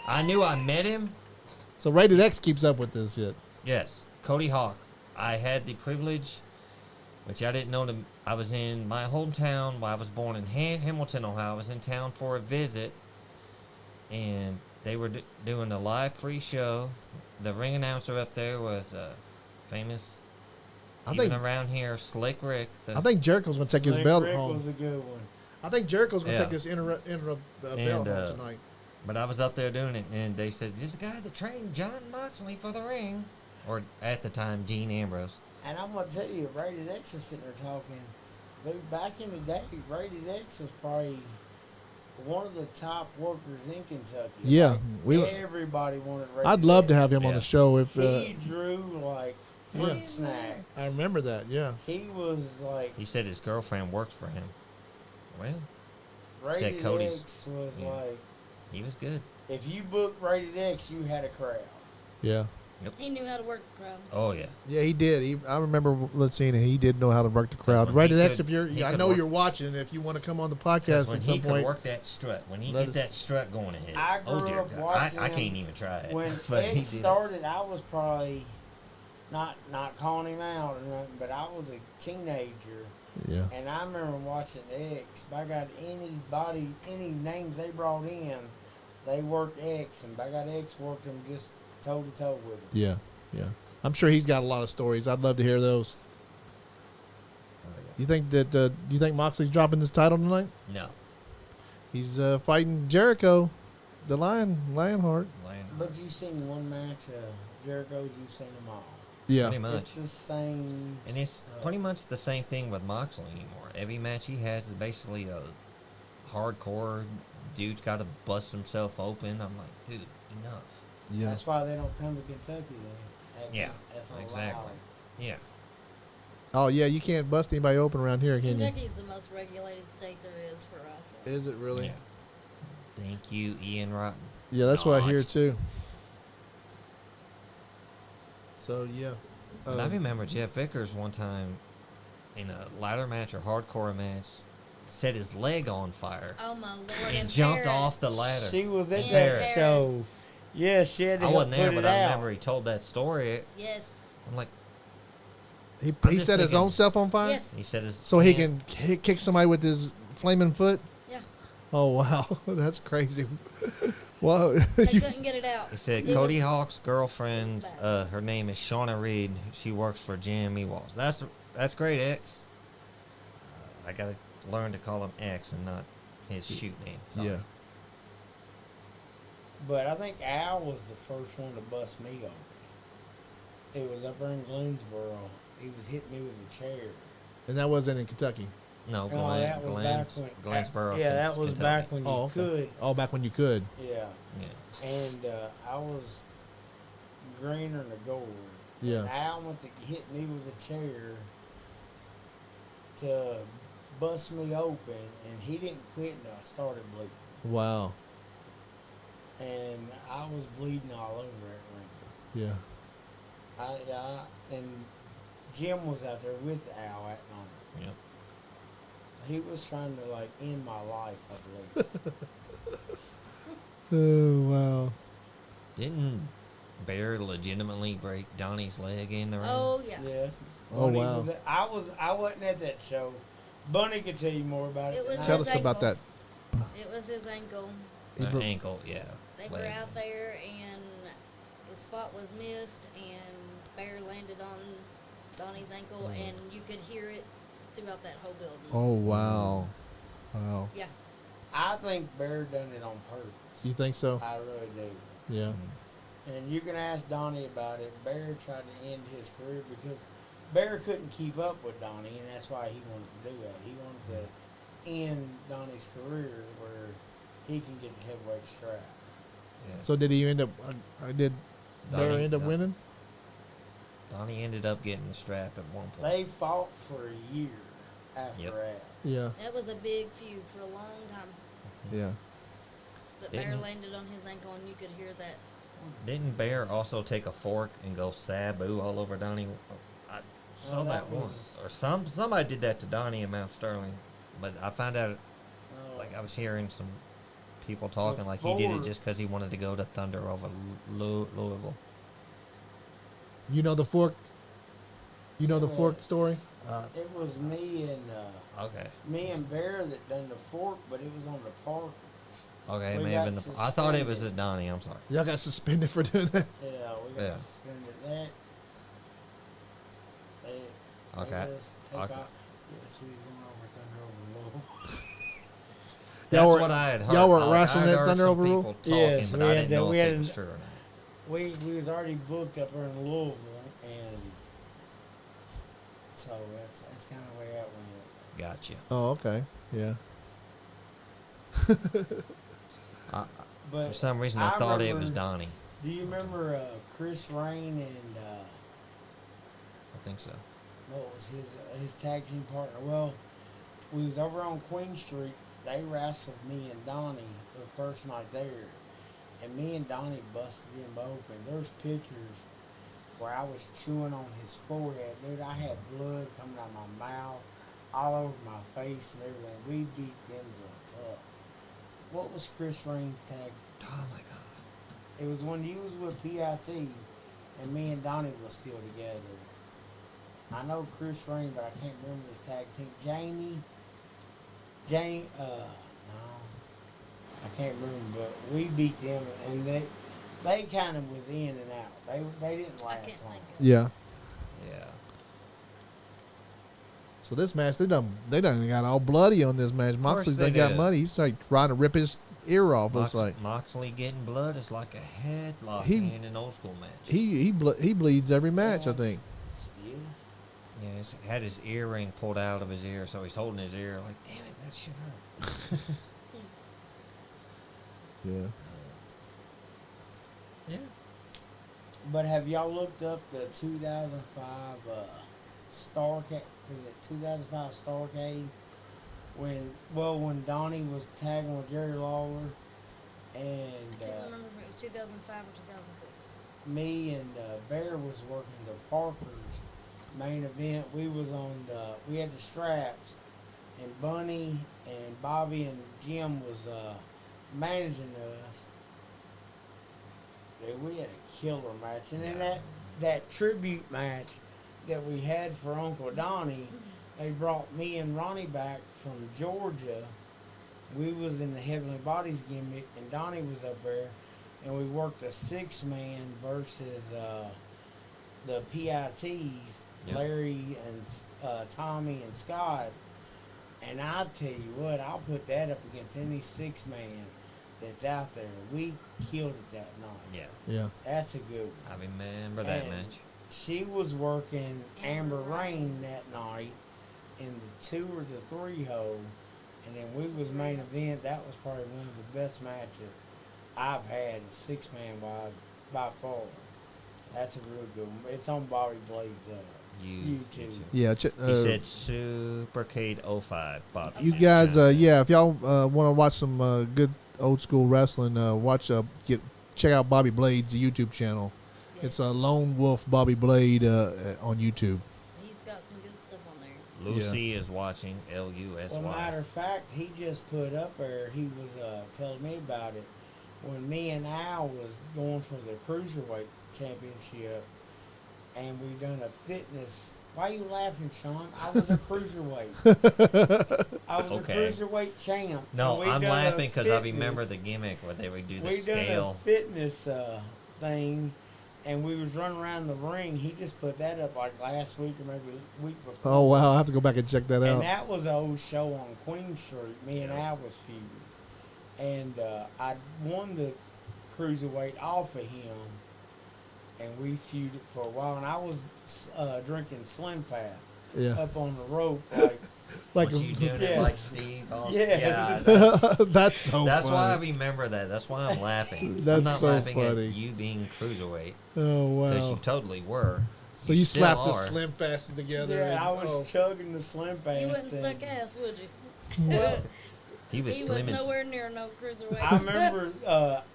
I knew I met him. So Rated X keeps up with this shit. Yes, Cody Hawk. I had the privilege, which I didn't know. I was in my hometown. I was born in Hamilton, Ohio. I was in town for a visit, and they were doing a live free show. The ring announcer up there was a famous I Even think around here, Slick Rick. I think Jericho's gonna take his Slick belt Rick home. was a good one. I think Jericho's gonna Yeah. take his belt home tonight. But I was up there doing it, and they said, "This is the guy that trained John Moxley for the ring," or at the time, Gene Ambrose. And I'm gonna tell you, Rated X is sitting there talking. Dude, back in the day, Rated X was probably one of the top workers in Kentucky. Yeah, Like, everybody wanted Rated I'd love to X. have him on Yeah. the show if. He drew like fruit Yeah. snacks. I remember that. Yeah. He was like He said his girlfriend worked for him. Well, Rated Cody's- X was yeah. like he was good. if you booked Rated X, you had a crowd. Yeah. He knew how to work the crowd. Oh yeah. Yeah, he did. I remember seeing it. He did know how to work the crowd. when Rated he X, could- if you're, he I could know work- you're watching. If you want to come on the Because podcast when at he some could point, work that strut, when he Let get us- that strut going ahead, I oh grew dear up God, watching I him can't even try it. When but he X did it. started, I was probably not calling him out or nothing, but I was a teenager, yeah, and I remember watching X. By God, any names they brought in, they worked X, and by God, X worked them just toe to toe with him. yeah. I'm sure he's got a lot of stories. I'd love to hear those. Oh, yeah. You think that? Do you think Moxley's dropping this title tonight? No. He's fighting Jericho, the Lionheart. But you've seen one match, Jericho's. You've seen them all. Yeah, Pretty much. It's the same. And it's pretty much the same thing with Moxley anymore. Every match he has is basically a hardcore dude's got to bust himself open. I'm like, dude, enough. yeah. That's why they don't come to Kentucky then. Yeah, That's not exactly. allowed. Yeah. Oh yeah, you can't bust anybody open around here, can you? Kentucky's the most regulated state there is for wrestling. Is it really? Yeah. Thank you, Ian Rotten. Yeah, that's what I hear Not. too. So yeah, And I remember Jeff Vickers one time in a ladder match or hardcore match set his leg on fire Oh my lord! and in jumped Paris. off the ladder. She was at In that Paris. show. Yeah, she had to I help wasn't there, put but it I out. remember he told that story. Yes. I'm like, he I'm he just set his thinking- own self on fire. Yes. he said his So he hand- can kick somebody with his flaming foot. Yeah. Oh wow, that's crazy. Whoa. They couldn't get it out. He said It Cody was- Hawk's girlfriend, it was bad. her name is Shauna Reed. She works for Jimmy Walls. That's great, X. I gotta learn to call him X and not his shoot name. Sorry. Yeah. But I think Al was the first one to bust me open. It was up there in Greensboro. He was hitting me with a chair. And that wasn't in Kentucky. No, Oh, that was Glenn's, back when. Glensboro. Yeah, that was Kentucky. back when you Oh, okay. could. Oh, back when you could. Yeah, Yeah. and I was greener than a gold. Yeah. And Al went to hit me with a chair to bust me open, and he didn't quit until I started bleeding. Wow. And I was bleeding all over that ring. Yeah. And Jim was out there with Al that night. Yeah. He was trying to like end my life, I believe. Oh wow. Didn't Bear legitimately break Donnie's leg in the ring? Oh yeah. Yeah. Oh, Bunny wow. I wasn't at that show. Bunny could tell you more about it. It than was I Tell can. us about that. It was his ankle. He's Her bro- ankle, yeah. They were leg. out there and the spot was missed and Bear landed on Donnie's ankle Mm. and you could hear it throughout that whole building. Oh wow. Wow. Yeah. I think Bear done it on purpose. You think so? I really do. Yeah. And you can ask Donnie about it. Bear tried to end his career because Bear couldn't keep up with Donnie, and that's why he wanted to do that. He wanted to end Donnie's career where he can get the heavyweight strap. Yeah. So did he end up? Did Bear Donnie- end up no. winning? Donnie ended up getting the strap at one point. They fought for a year after Yep. that. Yeah. That was a big feud for a long time. Yeah. But Bear Didn't- landed on his ankle and you could hear that. Didn't Bear also take a fork and go Sabu all over Donnie? I saw Well, that that once. was- Or somebody did that to Donnie in Mount Sterling. But I found out, Oh, like I was hearing some people talking like he did it Before- just because he wanted to go to Thunder over Louisville. You know the fork. You know the fork story. it was me Okay. and Bear that done the fork, but it was on the park. Okay, We may have got been I thought it was a suspended. Donnie. I'm sorry. Y'all got suspended for doing that. Yeah, we got Yeah. suspended that. They, Okay. Yes, take Okay. off. Yes, we was going over Thunder over Low. That's Y'all were- what I had heard. y'all were Like, wrestling I had at heard Thunder some Overrule? people talking, Yes, but we I had didn't that- know we if had it was an- true or not. We was already booked up there in Louisville, and so that's kind of the way that went. Gotcha. Oh, okay. Yeah. But For some reason, I thought it was remember- Donnie. Do you remember Chris Rayne and I think so. what was his tag team partner? Well, we was over on Queen Street. They wrestled me and Donnie the first night there, and me and Donnie busted him open. There's pictures where I was chewing on his forehead, dude. I had blood coming out of my mouth, all over my face and everything. We beat them to the pup. What was Chris Rayne's tag? Oh my god. It was when he was with PIT, and me and Donnie was still together. I know Chris Rayne, but I can't remember his tag team. No, I can't remember. But we beat them, and they kind of was in and out. They didn't I can't last long. think of Yeah. Yeah. So this match, they done got all bloody on this match. Moxley's they done got did. money. He's like trying to rip his ear off. Looks like Moxley getting blood is like a headlock He- in an old school match. he bleeds every match. I think. Still, Yeah, he's had his earring pulled out of his ear, so he's holding his ear like, damn it, that shit hurt. Yeah. Yeah. but have y'all looked up the 2005 Starcade? Is it 2005 Starcade? When Donnie was tagging with Jerry Lawler, and I can't remember if it was 2005 or 2006. me and Bear was working the Parkers main event. We had the straps, and Bunny and Bobby and Jim was managing us. Dude, we had a killer match, and then that tribute match that we had for Uncle Donnie, they brought me and Ronnie back from Georgia. We was in the Heavenly Bodies gimmick, and Donnie was up there, and we worked a 6-man versus the PITs, Yep. Larry and Tommy and Scott. And I'll tell you what, I'll put that up against any 6-man that's out there. We killed it that night. Yeah. Yeah. That's a good one. I remember that And match. She was working Amber Amber Rayne Rayne. that night in the 2 or the 3 hole, and then we was main event. That was probably one of the best matches I've had, 6-man wise, by far. That's a real good one. It's on Bobby Blade's YouTube. Yeah. He said Supercade 05. Bob. You guys, yeah, if y'all want to watch some good old school wrestling, check out Bobby Blade's YouTube channel. It's a Lone Wolf Bobby Blade on YouTube. He's got some good stuff on there. Lucy is watching. L-U-S-Y. Well, matter of fact, he just put up there, he was telling me about it, when me and Al was going for the Cruiserweight Championship, and we done a fitness. Why you laughing, Sean? I was a Cruiserweight. I was Okay. a Cruiserweight champ. No, and we I'm done a laughing because I fitness- remember the gimmick where they would do the we done a scale. fitness thing, and we was running around the ring. He just put that up like last week or maybe the week before. Oh wow, I have to go back and check that And out. that was an old show on Queen Street. Me and Al was feuding. And I won the Cruiserweight off of him. And we feuded for a while. And I was drinking Slim Fast Yeah, up on the rope. Like, like What you doing it Yeah. like Steve Austin? Yeah. Yeah, that's, that's so. that's why I funny. remember that. That's why I'm laughing. That's I'm not so laughing funny. at you being cruiserweight Oh because you wow. totally were. So you still slapped the are. Slim Fasts together. yeah, and- I was oh. chugging the Slim Fast. You wouldn't and- suck ass, would you? Well, He was He was slim as nowhere near no cruiserweight. I remember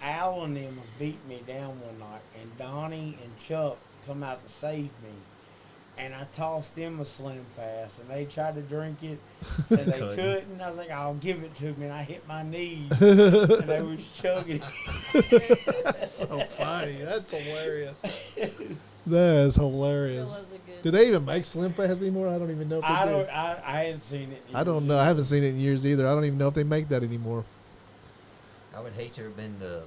Al and them was beating me down one night, and Donnie and Chuck come out to save me. And I tossed them a Slim Fast, and they tried to drink it, and they Couldn't. couldn't. I was like, "I'll give it to me," and I hit my knees, and they was chugging it. That's so funny. That's hilarious. That is It hilarious. was a good. Do they even make Slim Fast anymore? I don't even know if they I do. don't. I hadn't seen it. in I don't years. know. I haven't seen it in years either. I don't even know if they make that anymore. I would hate to have been the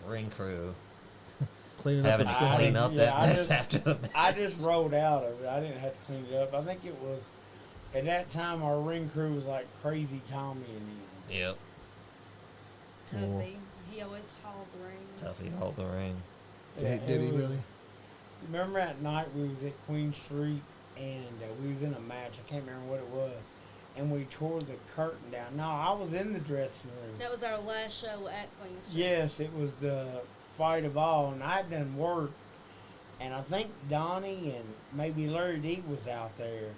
ring crew Cleaning up having the to shit. clean up Yeah, that I mess just- after the match. I just rolled out of it. I didn't have to clean it up. I think it was at that time our ring crew was like Crazy Tommy and them. Yep. Tuffy, he always hauled the ring. Tuffy hold the ring. Did he it was- really? Remember that night we was at Queen Street and we was in a match. I can't remember what it was, and we tore the curtain down. No, I was in the dressing room. That was our last show at Queen Street. Yes, it was the fight of all, and I done worked, and I think Donnie and maybe Larry D was out there,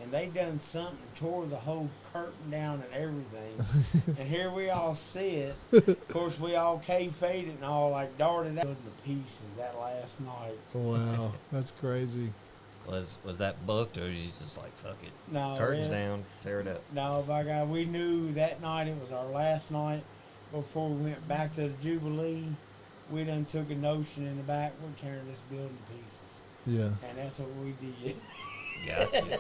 and they done something, tore the whole curtain down and everything, and here we all sit. Of course, we all kayfaded and all like darted out to pieces that last night. Wow, that's crazy. Was that booked or you just like fuck it? No, Curtains it- down, tear it up. No, by God, we knew that night it was our last night before we went back to the Jubilee. We done took a notion in the back, we're tearing this building to pieces. Yeah. And that's what we did. Gotcha.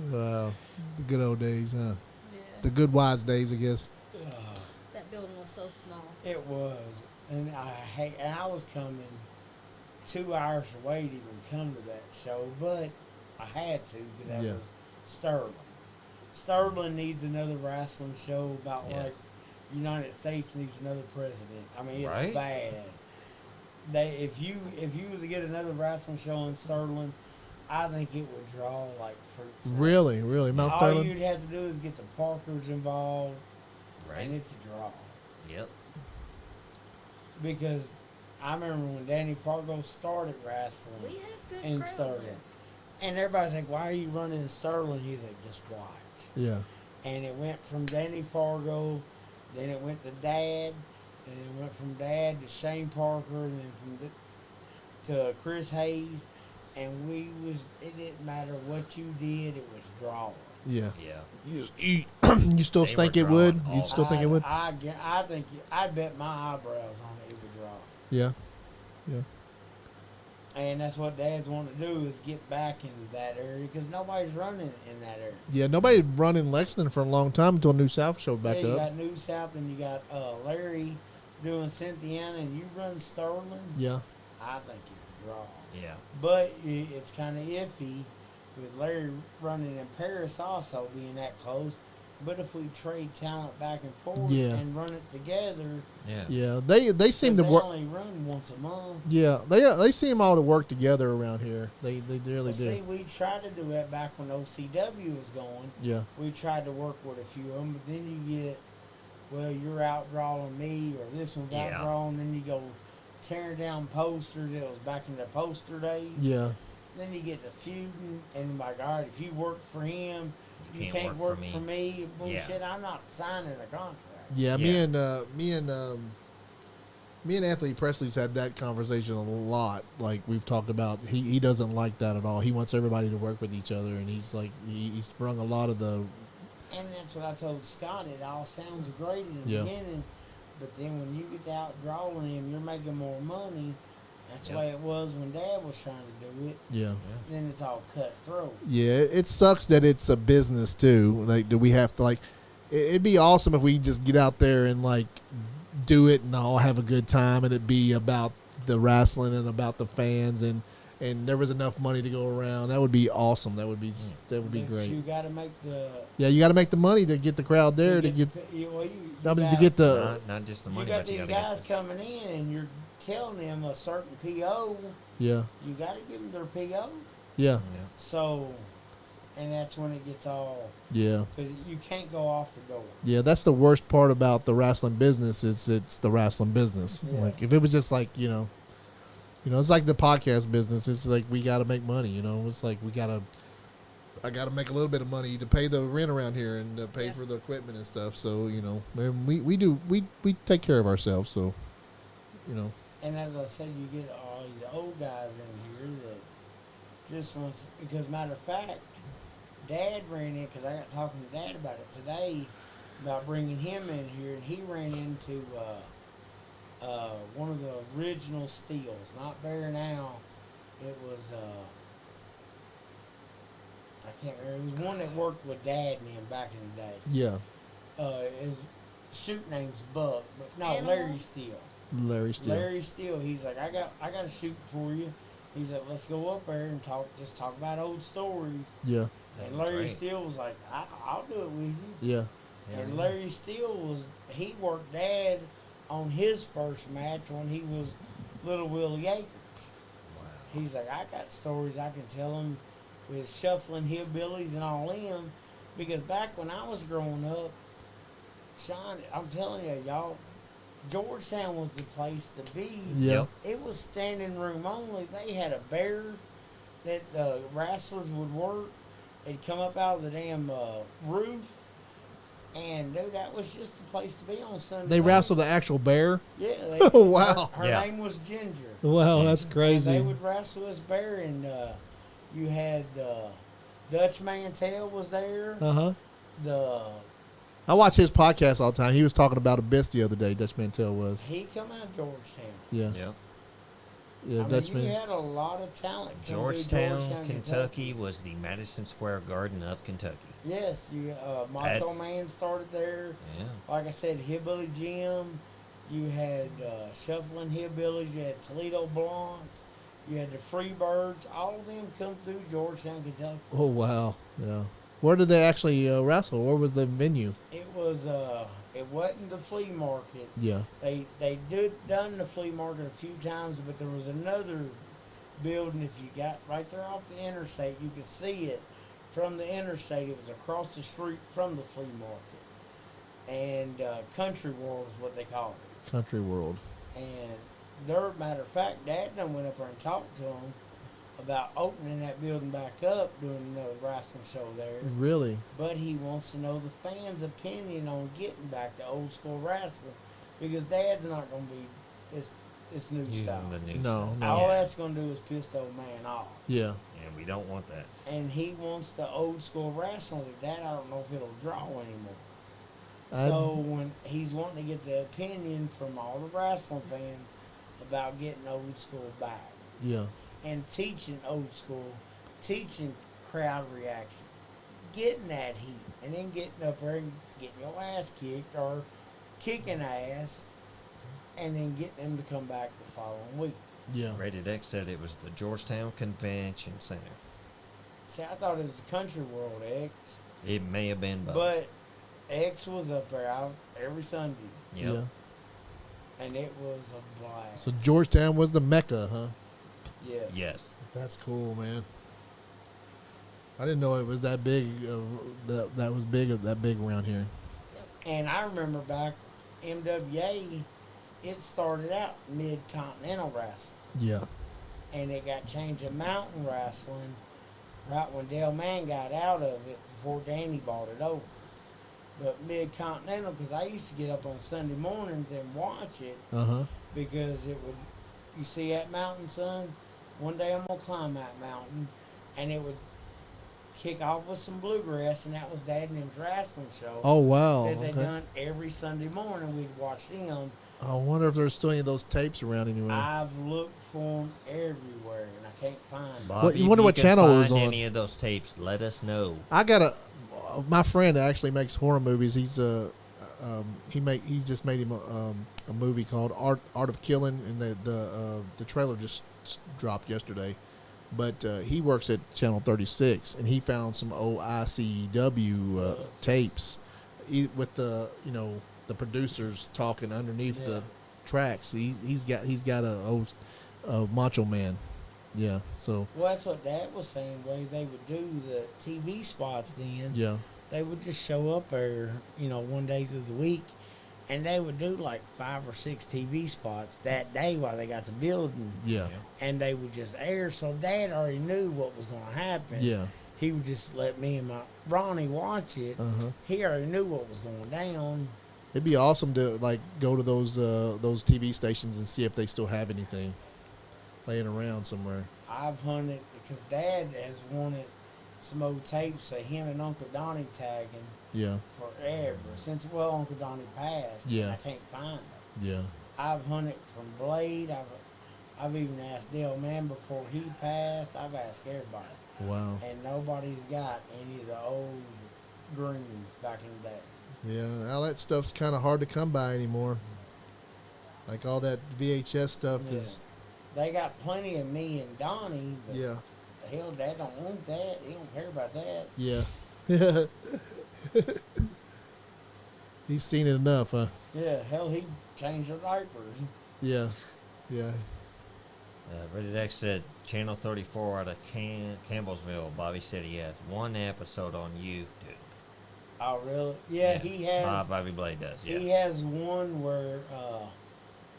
Wow. The good old days, huh? Yeah. The good wise days, I guess. That building was so small. It was. And I was coming 2 hours away to even come to that show, but I had to because that Yeah. was Sterling. Sterling needs another wrestling show about Yes. like United States needs another president. I mean, it's Right? bad. If you was to get another wrestling show in Sterling, I think it would draw like fruits. Really, really. Mount All Sterling? you'd have to do is get the Parkers involved, and Right. it's a draw. Yep. Because I remember when Danny Fargo started wrestling We had good in crowds Sterling, there. and everybody's like, "Why are you running in Sterling?" He's like, "Just watch." Yeah. And it went from Danny Fargo, then it went to Dad, and it went from Dad to Shane Parker, and then to Chris Hayes. And it didn't matter what you did, it was drawing. Yeah. Yeah. You still They think were it would? drawing You still think it would? I think I'd bet my eyebrows on it would draw. Yeah. Yeah. And that's what Dad's wanting to do is get back in that area because nobody's running in that area. Yeah, nobody run in Lexington for a long time until New South showed back Yeah, you up. got New South and you got Larry doing Cynthiana and you run Sterling. Yeah. I think it's draw. Yeah. But it's kind of iffy with Larry running in Paris also being that close. But if we trade talent back and forth Yeah. and run it together, Yeah. Yeah. They seem to they work. only run once a month. Yeah, they seem all to work together around here. They really Well, see, do. we tried to do that back when OCW was going. Yeah. We tried to work with a few of them, but then you get, well, you're out drawing me, or this one's out Yeah. drawing. Then you go tearing down posters. It was back in the poster days. Yeah. Then you get to feuding, and like, all right, if you work for him, you can't can't work work for for me. me. Bullshit. I'm not signing a contract. Yeah. Yeah. Me and Anthony Presley's had that conversation a lot. Like we've talked about, he doesn't like that at all. He wants everybody to work with each other, and he's like he's sprung a lot of the And that's what I told Scott. It all sounds great in the Yeah. beginning, but then when you get out drawing him, you're making more money. That's the Yep. way it was when Dad was trying to do it. yeah. Then it's all cutthroat. Yeah, it sucks that it's a business too. Like, do we have to like? It'd be awesome if we just get out there and like do it and all have a good time, and it'd be about the wrestling and about the fans, and there was enough money to go around. That would be awesome. That would be But great. You got to make the Yeah, you got to make the money to get the crowd there to get. I mean, to get the Not just the You money, got but you these gotta guys get coming in, and you're telling them a certain PO. yeah, You got to give them their PO. yeah, yeah. So, and that's when it gets all yeah, because you can't go off the door. yeah. That's the worst part about the wrestling business. It's the wrestling business. Yeah. Like if it was just like it's like the podcast business. It's like we got to make money. It's like I got to make a little bit of money to pay the rent around here and to pay Yeah. for the equipment and stuff. So man, we take care of ourselves. So And as I said, you get all these old guys in here that just wants. Because matter of fact, Dad ran in because I got talking to Dad about it today about bringing him in here, and he ran into one of the original Steels, not Bear now. It was I can't remember. It was one that worked with Dad and him back in the day. yeah, His shoot name's Buck, but no, Animal? Larry Steele. Larry Steele. Larry Steele. He's like, I got a shoot for you. He's like, let's go up there and talk about old stories. Yeah. And Larry Great. Steele was like, I'll do it with you. Yeah. And Larry Steele he worked Dad on his first match when he was Little Willie Akers. Wow. He's like, I got stories I can tell him with shuffling hillbillies and all them. Because back when I was growing up, Sean, I'm telling you, y'all, Georgetown was the place to be. Yeah. Yep. It was standing room only. They had a bear that the wrestlers would work. They'd come up out of the damn roof. And, dude, that was just the place to be on Sunday They nights. wrestled the actual bear. Yeah. Oh, wow. Her Yeah. name was Ginger. Wow, that's And crazy. they would wrestle this bear, and you had Dutch Mantel was there. Uh-huh. I I watch his podcast all the time. He was talking about Abyss the other day, Dutch Mantel was. He come out of Georgetown. Yeah. Yep. Yeah, I Dutch mean, you Man. had a lot of talent. come through Georgetown, Kentucky was the Madison Square Garden of Kentucky. Yes, you Macho That's- Man started there. Yeah. Like I said, Hillbilly Jim. You had Shuffling Hillbillies. You had Toledo Blondes. You had the Freebirds. All of them come through Georgetown, Kentucky. Oh, wow. Yeah. Where did they actually wrestle? Where was the venue? It was it wasn't the flea market. Yeah. They done the flea market a few times, but there was another building. If you got right there off the interstate, you could see it from the interstate. It was across the street from the flea market, and Country World is what they called it. Country World. And matter of fact, Dad done went up there and talked to them about opening that building back up, doing another wrestling show there. Really? But he wants to know the fans' opinion on getting back to old school wrestling, because Dad's not going to be it's new Using style. the new No, stuff. no. All Yeah. that's going to do is piss the old man off. Yeah. And we don't want that. And he wants the old school wrestling. Like, Dad, I don't know if it'll draw anymore. I'd- So when he's wanting to get the opinion from all the wrestling fans about getting old school back Yeah. and teaching old school, teaching crowd reaction, getting that heat, and then getting up there and getting your ass kicked or kicking ass, and then getting them to come back the following week. Yeah. Rated X said it was the Georgetown Convention Center. See, I thought it was the Country World X, It may have been both. but X was up there every Sunday, Yep. Yeah. and it was a blast. So Georgetown was the Mecca, huh? Yes. Yes. That's cool, man. I didn't know it was that big. That was that big around here. And I remember back MWA, it started out mid-continental wrestling, Yeah. and it got changed to mountain wrestling right when Dale Mann got out of it before Danny bought it over. But mid-continental, because I used to get up on Sunday mornings and watch it, Uh huh. because it would, you see that mountain, son? One day I'm going to climb that mountain, and it would kick off with some bluegrass, and that was Dad and them's wrestling show. Oh wow. That they Okay. done every Sunday morning. We'd watch them. I wonder if there's still any of those tapes around anywhere. I've looked for them everywhere, and I can't find them. Bobby, you wonder if what can channel it was find on. any of those tapes, let us know. I got my friend actually makes horror movies. He's he just made him a movie called Art of Killing, and the trailer just dropped yesterday. But he works at Channel 36, and he found some old ICW tapes with the producers talking underneath the tracks. He's got a old Macho Man. Yeah. So Well, that's what Dad was saying. The way they would do the TV spots then, yeah. they would just show up there, one day through the week, and they would do like 5 or 6 TV spots that day while they got the building, Yeah. and they would just air. So Dad already knew what was going to happen. Yeah. He would just let me and my Ronnie watch it. Uh-huh. He already knew what was going down. It'd be awesome to go to those TV stations and see if they still have anything laying around somewhere. I've hunted because Dad has wanted some old tapes of him and Uncle Donnie tagging Yeah. forever since Uncle Donnie passed. Yeah. And I can't find them. Yeah. I've hunted from Blade. I've even asked Dale Mann before he passed. I've asked everybody, Wow. and nobody's got any of the old greens back in the day. Yeah. Now that stuff's kind of hard to come by anymore. Like all that VHS stuff Yeah. is, They got plenty of me and Donnie. But yeah, the hell, Dad don't want that. He don't care about that. yeah. He's seen it enough, huh? Yeah, hell, he changed the diapers. Yeah, yeah. Rated X said Channel 34 out of Campbellsville. Bobby said he has one episode on YouTube. Oh, really? Yeah, he has. Bobby Blade does. Yeah. He has one where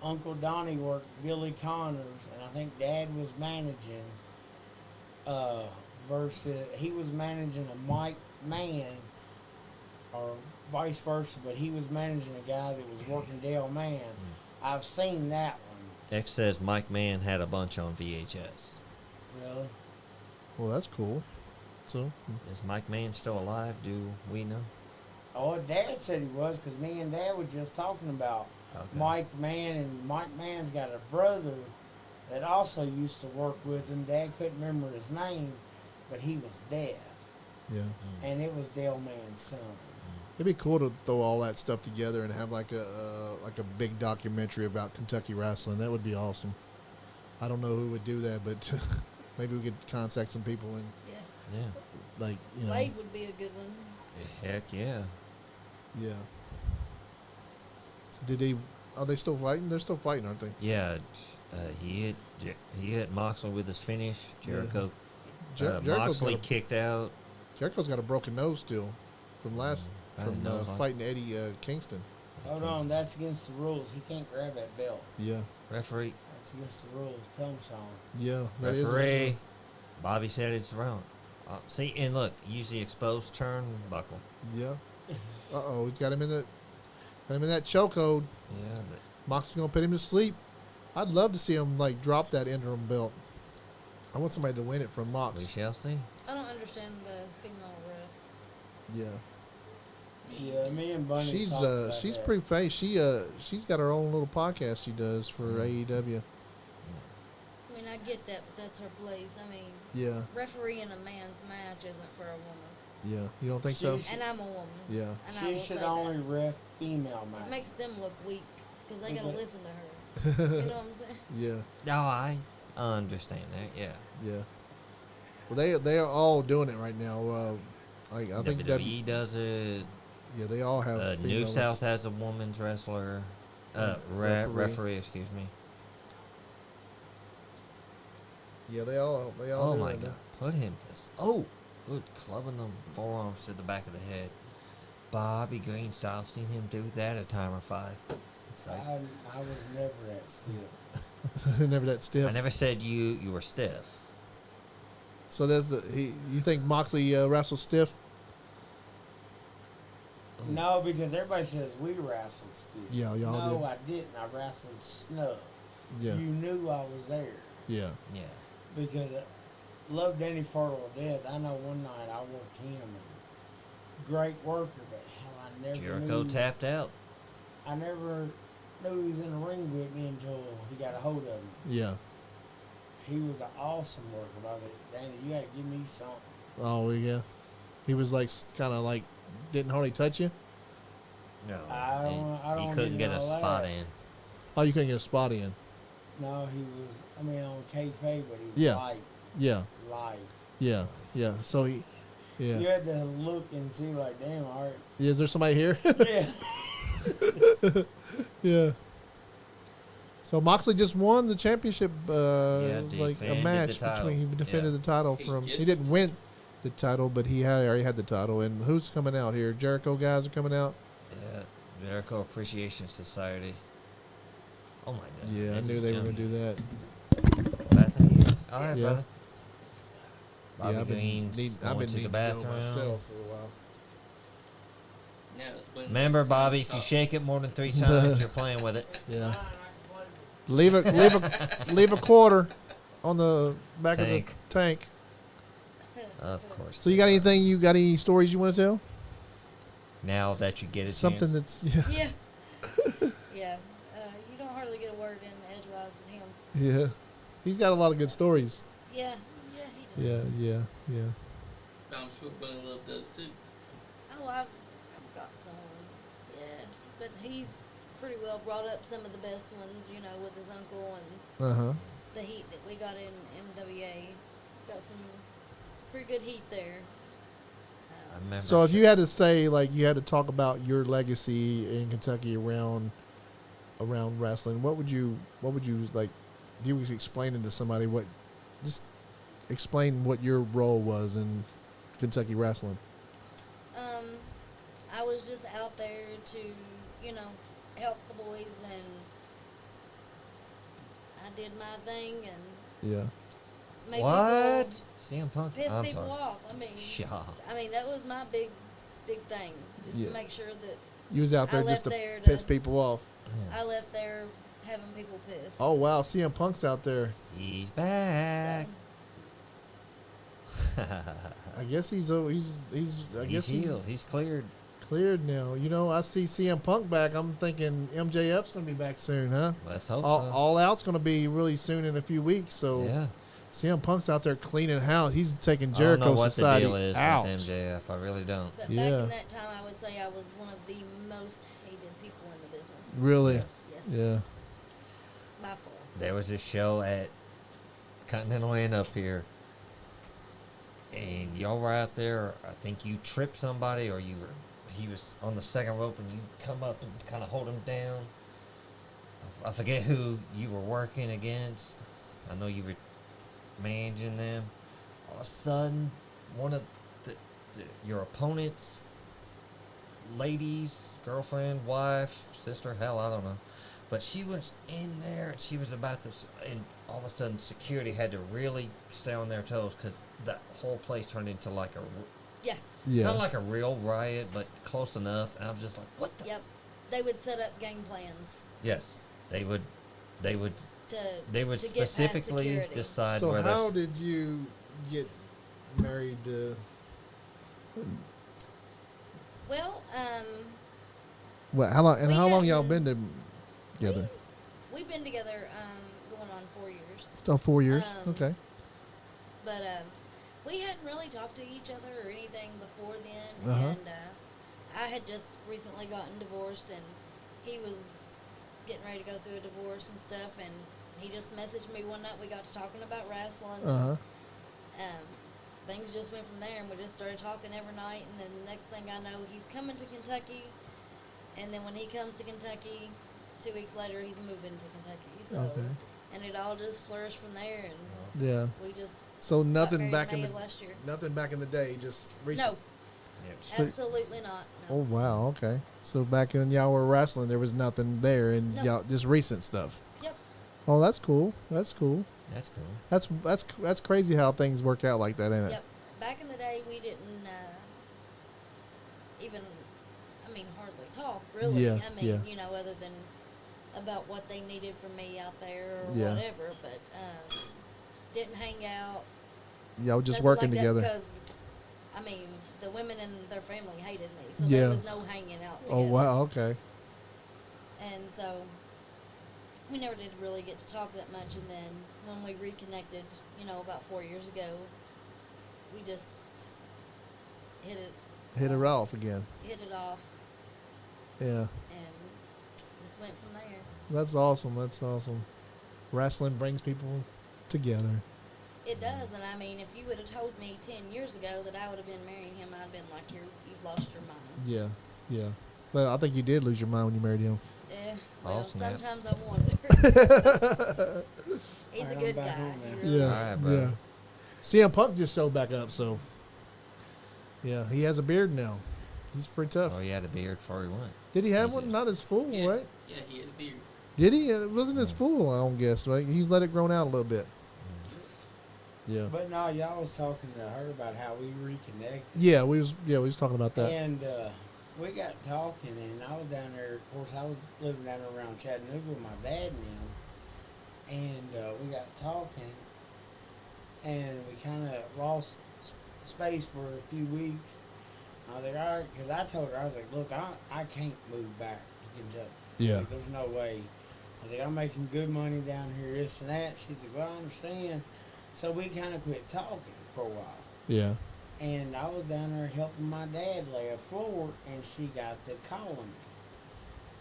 Uncle Donnie worked Billy Connors, and I think Dad was managing. Versus he was managing a Mike Mann, or vice versa, but he was managing a guy that was working Dale Mann. I've seen that one. X says Mike Mann had a bunch on VHS. Really? Well, that's cool. So, Is Mike Mann still alive? Do we know? Oh, Dad said he was, because me and Dad were just talking about Okay. Mike Mann, and Mike Mann's got a brother that also used to work with him. Dad couldn't remember his name, but he was deaf, yeah. and it was Dale Mann's son. It'd be cool to throw all that stuff together and have like a big documentary about Kentucky wrestling. That would be awesome. I don't know who would do that, but maybe we could contact some people and Yeah. Yeah. like Blade would be a good one. Heck yeah. yeah. So did he? Are they still fighting? They're still fighting, aren't they? Yeah. He hit Moxley with his finish. Jericho. Jericho's Moxley got a- kicked out. Jericho's got a broken nose still from last I didn't from know it was on. fighting Eddie Kingston. Hold on, that's against the rules. He can't grab that belt. Yeah, Referee. That's against the rules. Tell him, Sean. yeah. That is Referee. Bobby said it's wrong. See, and look, use the exposed turnbuckle. Yeah. Uh-oh, he's got him in that chokehold. Yeah, but Moxley gonna put him to sleep. I'd love to see him like drop that interim belt. I want somebody to win it from we Mox. shall see. I don't understand the female ref. Yeah. Yeah, me and Bunny. She's talked about she's that. pretty famous. She's got her own little podcast she does for AEW. I mean, I get that, but that's her place. I mean, Yeah. refereeing a man's match isn't for a woman. Yeah. You don't think so? She- And I'm a woman. Yeah. And I She will should say only that. ref female It matches. makes them look weak because they gotta Okay. listen to her. You know what I'm saying? Yeah. No, I understand that. Yeah. Yeah. Well, they are all doing it right now. I think WWE that does it. yeah, they all have. New females. South has a woman's wrestler. Referee, excuse me. Yeah, they all. Oh do my it now. God! Put him this. Oh, good, clubbing them forearms to the back of the head. Bobby Green style. I've seen him do that at Timer 5. It's like, I was never that stiff. Never that stiff. I never said you were stiff. So there's you think Moxley wrestles stiff? No, because everybody says we wrestled stiff. Yeah, y'all No, did. I didn't. I wrestled snug. Yeah. You knew I was there Yeah. Yeah. because I loved Danny Fartle to death. I know one night I worked him. And great worker, but hell, I never Jericho knew. tapped out. I never knew he was in the ring with me until he got a hold of me. Yeah. He was an awesome worker. But I was like, Danny, you got to give me something. Oh yeah. He was like kind of like didn't hardly touch you. No. I don't He couldn't even get a know spot that. in. Oh, you couldn't get a spot in. No, he was. I mean, on kayfabe, but he was Yeah. light. Yeah. Yeah. Yeah. So he. Yeah. You had to look and see, like, damn, all right. Is there somebody here? Yeah. Yeah. So Moxley just won the championship, like a defended match the title. between. He defended Yeah. the title He from. just- He didn't win the title, but he already had the title. And who's coming out here? Jericho guys are coming out. Yeah. Jericho Appreciation Society. Oh my God. Yeah, I knew they were gonna do that. All right, Yeah. brother. Bobby Yeah, I've been Green's needing going to the to go bathroom. myself for a while. Now it's been Remember, Bobby, if you shake it more than 3 times, you're playing with it. Yeah. Leave a quarter on the back of the tank. Of course. So you got anything? You got any stories you want to tell? Now that you get it, Something that's yeah. Yeah. Yeah. You don't hardly get a word in edgewise with him. Yeah. He's got a lot of good stories. Yeah. Yeah, he does. Yeah. I'm sure Bunny Love does too. Oh, I've got some. Yeah. But he's pretty well brought up some of the best ones, you know, with his uncle and Uh-huh. the heat that we got in MWA. Got some pretty good heat there. I remember. So if you had to say, like, you had to talk about your legacy in Kentucky around wrestling, what would you like? If you was explaining to somebody just explain what your role was in Kentucky wrestling. I was just out there to, you know, help the boys, and I did my thing and Yeah. made what? people CM Punk? piss I'm people sorry. off. I mean, that was my big thing, is Yeah. to make sure that You was out there I just to left there piss to- people off. I left there having people pissed. Oh wow, CM Punk's out there. He's back. I guess he's He's healed. He's cleared. cleared now. You know, I see CM Punk back. I'm thinking MJF's going to be back soon, huh? Let's hope All, so. all Out's going to be really soon in a few weeks. So Yeah. CM Punk's out there cleaning house. He's taking I don't Jericho know what Society the deal is out. with MJF. I really don't. But Yeah. back in that time, I would say I was one of the most hated people in the business. Really? Yes. Yes. Yeah. By far. There was this show at Continental Inn up here, and y'all were out there. I think you tripped somebody, or he was on the second rope, and you come up and kind of hold him down. I forget who you were working against. I know you were managing them. All of a sudden, one of your opponent's ladies, girlfriend, wife, sister, hell, I don't know. But she was in there, and she was about to, and all of a sudden, security had to really stay on their toes, because that whole place turned into like Yeah. Yeah. not like a real riot, but close enough. And I'm just like, what the? Yep. They would set up game plans Yes, they would to to get past specifically security. decide So where how that's. did you get married to? Well, What? How long? And We how long y'all hadn't- been together? we've been together going on 4 years. Oh, 4 years. um, Okay. But we hadn't really talked to each other or anything before then. Uh-huh. And I had just recently gotten divorced, and he was getting ready to go through a divorce and stuff. And he just messaged me one night. We got to talking about wrestling. Uh huh. Things just went from there, and we just started talking every night. And then the next thing I know, he's coming to Kentucky. And then when he comes to Kentucky, 2 weeks later, he's moving to Kentucky. So, Okay. and it all just flourished from there. And Yeah. we just So got nothing married back in May the of last year. nothing back in the day, just recent. No, So- absolutely not. Oh No. wow. Okay. So back when y'all were wrestling, there was nothing there, and No. y'all just recent stuff. Yep. Oh, that's cool. That's cool. That's cool. That's crazy how things work out like that, ain't it? Yep. Back in the day, we didn't even, hardly talk, really. Yeah, yeah. Other than about what they needed from me out there or Yeah. whatever. But didn't hang out. Y'all just nothing working like that together. Because, the women and their family hated me. So Yeah. there was no hanging out together. Oh wow. Okay. And so we never did really get to talk that much. And then when we reconnected, about 4 years ago, we just hit Hit her off again. it off, Yeah. and just went from there. That's awesome. That's awesome. Wrestling brings people together. It does, and if you would have told me 10 years ago that I would have been marrying him, I'd have been like, you've lost your mind. Yeah. Yeah. But I think you did lose your mind when you married him. Yeah, Oh, well, snap. sometimes I wonder. He's a Alright, good I'm back guy. on He now. really Yeah. is. Alright, bro. Yeah. CM Punk just showed back up, so yeah, he has a beard now. He's pretty tough. Oh, he had a beard before he went. Did he have He's one? a- Not as full, Yeah. right? Yeah, he had a beard. Did he? It wasn't as full, I don't guess, right? He let it grow out a little bit. Yeah. But no, y'all was talking to her about how we reconnected. Yeah, we was talking about that. And we got talking, and I was down there. Of course, I was living down there around Chattanooga with my dad and them. And we got talking, and we kind of lost space for a few weeks. I was like, all right, because I told her, I was like, look, I can't move back to Kentucky. Yeah. Like, there's no way. I was like, I'm making good money down here, this and that. She's like, well, I understand. So we kind of quit talking for a while. Yeah. And I was down there helping my dad lay a floor, and she got to calling me.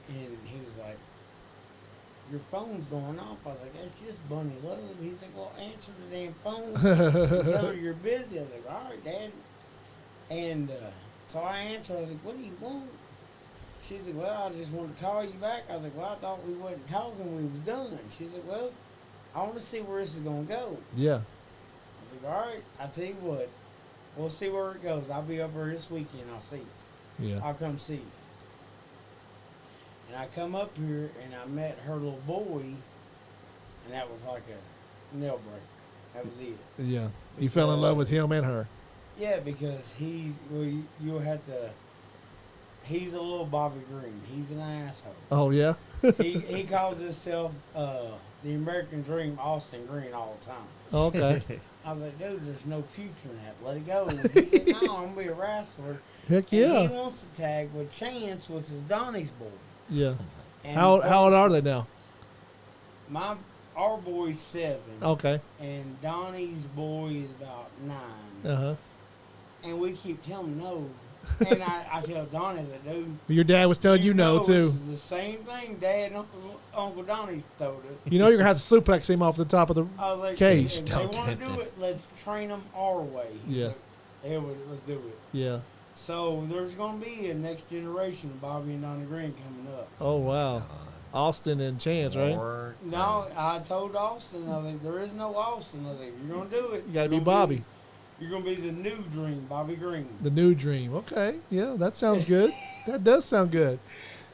And he was like, your phone's going off. I was like, that's just Bunny Love. He's like, well, answer the damn phone. Tell her you're busy. I was like, all right, Dad. And so I answered. I was like, what do you want? She's like, well, I just wanted to call you back. I was like, well, I thought we wasn't talking. We was done. She's like, well, I want to see where this is going to go. Yeah. I was like, all right, I'll tell you what. We'll see where it goes. I'll be up there this weekend. I'll see you. Yeah. I'll come see you. And I come up here and I met her little boy, and that was like a nail breaker. That was it. Yeah. You fell in love with him and her. Yeah, because you'll have to. He's a little Bobby Green. He's an asshole. Oh yeah. he calls himself the American Dream, Austin Green, all the time. Okay. I was like, dude, there's no future in that. Let it go. He said, no, I'm gonna be a wrestler. Heck And yeah. he wants to tag with Chance, which is Donnie's boy. Yeah. And How old are they now? Our boy's 7. Okay. And Donnie's boy is about 9. Uh-huh. And we keep telling him no. And I tell Donnie, I said, dude. Your dad was telling you no, know too. This is the same thing Dad and Uncle Donnie told us. You know you're going to have to suplex him off the top of the I was like, cage. if they Don't want to tempt do him. it, let's train them our way. Yeah. Like, yeah, let's do it. Yeah. So there's going to be a next generation of Bobby and Donnie Green coming up. Oh, wow. Austin and Chance, right? Lord. No, I told Austin, I was like, there is no Austin. I was like, if you're going to do it, You got to be you're gonna Bobby. You're going to be the new Dream, Bobby Green. The new dream. Okay. Yeah, that sounds good. That does sound good.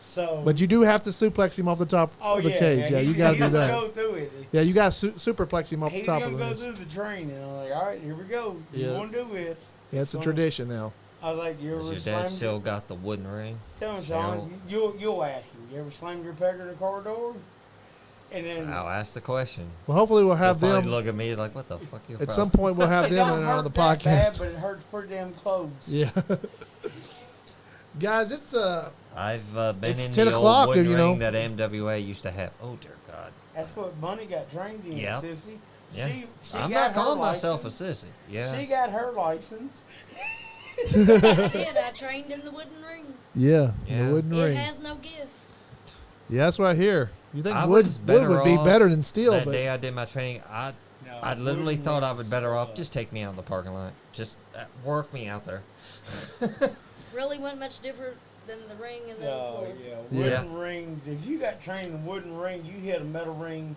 So, But you do have to suplex him off the top of the cage. Yeah, you got to do He's that. going to go through it. Yeah, you got to superplex him off the He's top going of to go the through the training. I'm like, all right, here we go. You Yeah. want to do this? Yeah, it's a Gonna- tradition now. I was like, you ever Does your slammed dad still got the wooden ring? Tell him, Sean, you'll ask him. You ever slammed your pecker in the corridor? And then I'll ask the question. Well, hopefully we'll have He'll probably them. look at me like, what the fuck you At some point, we'll have it them don't on hurt the that bad, podcast. but it hurts pretty damn close. Yeah. Guys, it's I've been It's in 10 the o'clock, old wooden you know. ring that MWA used to have. Oh, dear God. That's what Bunny got trained in, Yep. sissy. Yeah. She I'm got not calling her myself a license. sissy. Yeah. She got her license. I did. I trained in the wooden ring. yeah, Yeah. the wooden It ring. has no gift. Yeah, that's what I hear. You think I wood was would better be off better than steel? That But day I did my training, I No, literally wooden thought I rings would better off suck. just take me out in the parking lot. Just work me out there. Really wasn't much different than the ring and the Oh, floor. yeah. Yeah. Wooden rings. If you got trained in wooden ring, you hit a metal ring,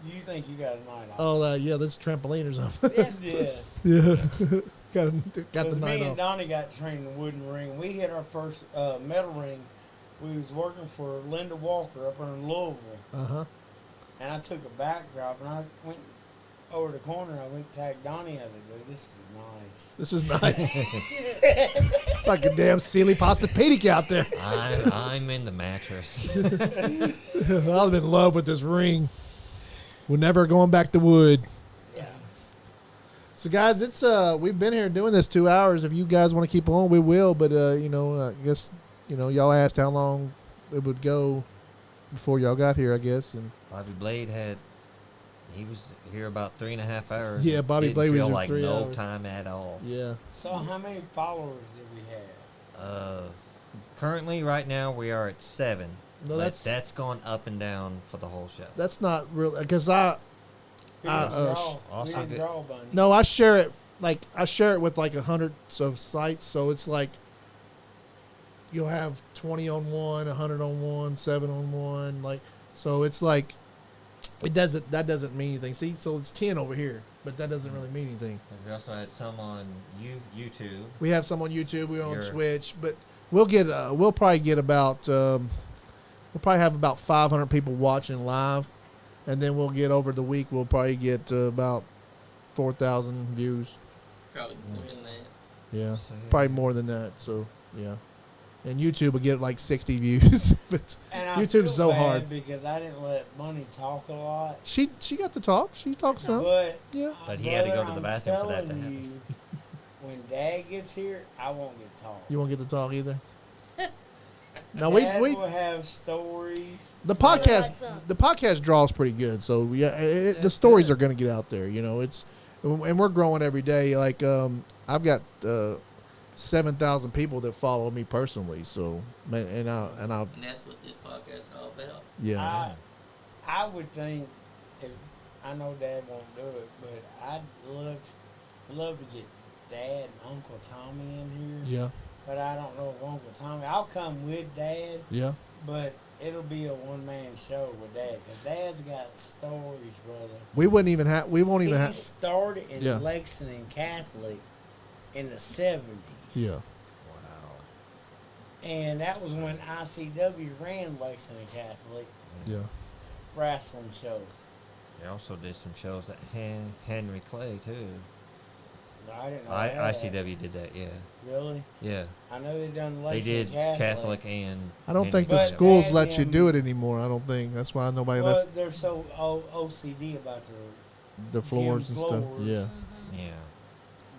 you think you got a night off. oh, yeah, that's trampoline or something. Yeah. Yes. Yeah, got the Because night me and off. Donnie got trained in wooden ring. We hit our first metal ring. We was working for Linda Walker up in Louisville. Uh-huh. And I took a backdrop and I went over the corner. I went to tag Donnie. I was like, dude, this is nice. This is nice. It's like a damn Sealy Posturepedic out there. I'm in the mattress. I'm in love with this ring. We're never going back to wood. Yeah. So, guys, it's we've been here doing this 2 hours. If you guys want to keep on, we will. But I guess y'all asked how long it would go before y'all got here. I guess. And Bobby Blade he was here about 3.5 hours. Yeah, It Bobby didn't Blade was feel here like 3 no hours. time at all. yeah, So how many followers did we have? Currently, right now, we are at 7. No, but that's- that's gone up and down for the whole show. that's not real because I We Uh, didn't uh, draw. also We didn't good. draw Bunny. no, I share it with like 100 of sites, so it's like you'll have 20 on one, 100 on one, 7 on one, like so it's like that doesn't mean anything. See, so it's 10 over here, but that doesn't really mean anything. We also had some on YouTube. We have some on YouTube, we're on Your- Twitch, but we'll probably get about we'll probably have about 500 people watching live, and then we'll get over the week. We'll probably get about 4,000 views. Probably more than that. Yeah, So, yeah. probably more than that. So yeah, and YouTube will get like 60 views. But And I YouTube's feel so bad hard. because I didn't let Bunny talk a lot. she got to talk. She talks some. But Yeah. But he had to go brother, to the I'm bathroom for that to telling happen. you, when Dad gets here, I won't get to talk. You won't get to talk either. No, Dad we will have stories. the Like podcast some. the podcast draws pretty good. So yeah, the stories are going to get out there. It's and we're growing every day. Like I've got 7,000 people that follow me personally. So, man, and And that's what this podcast is all about. yeah, I would think, if I know Dad won't do it, but I'd love to get Dad and Uncle Tommy in here. yeah, But I don't know if Uncle Tommy. I'll come with Dad, yeah. but it'll be a one-man show with Dad, because Dad's got stories, brother. We wouldn't even have. We won't even He have. started in Yeah. Lexington Catholic in the 70s. Yeah, Wow. And that was when ICW ran Lexington Catholic yeah, wrestling shows. They also did some shows at Henry Clay too. I didn't know that. ICW did that, yeah. Really? Yeah. I know they done They Lexington did Catholic and I don't think the But schools Dad let you and- do it anymore. I don't think that's why nobody Well, lets they're so OCD about their the floors gym and stuff. floors. Yeah, Mm-hmm. yeah.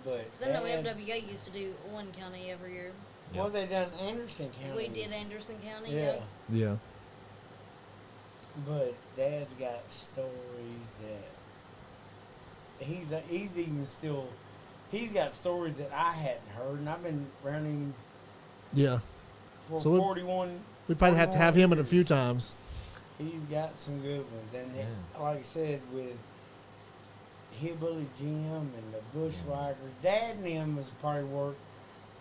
but Because I know Dad- FWA used to do one county every year. Well, they done Anderson County. We did Anderson County. Yeah. yeah, But Dad's got stories that he's even still. He's got stories that I hadn't heard, and I've been around him yeah. for So we- 41. We probably have to have him in a few times. He's got some good ones, and Yeah. like I said, with Hillbilly Jim and the Bushwhackers, Dad and him has probably worked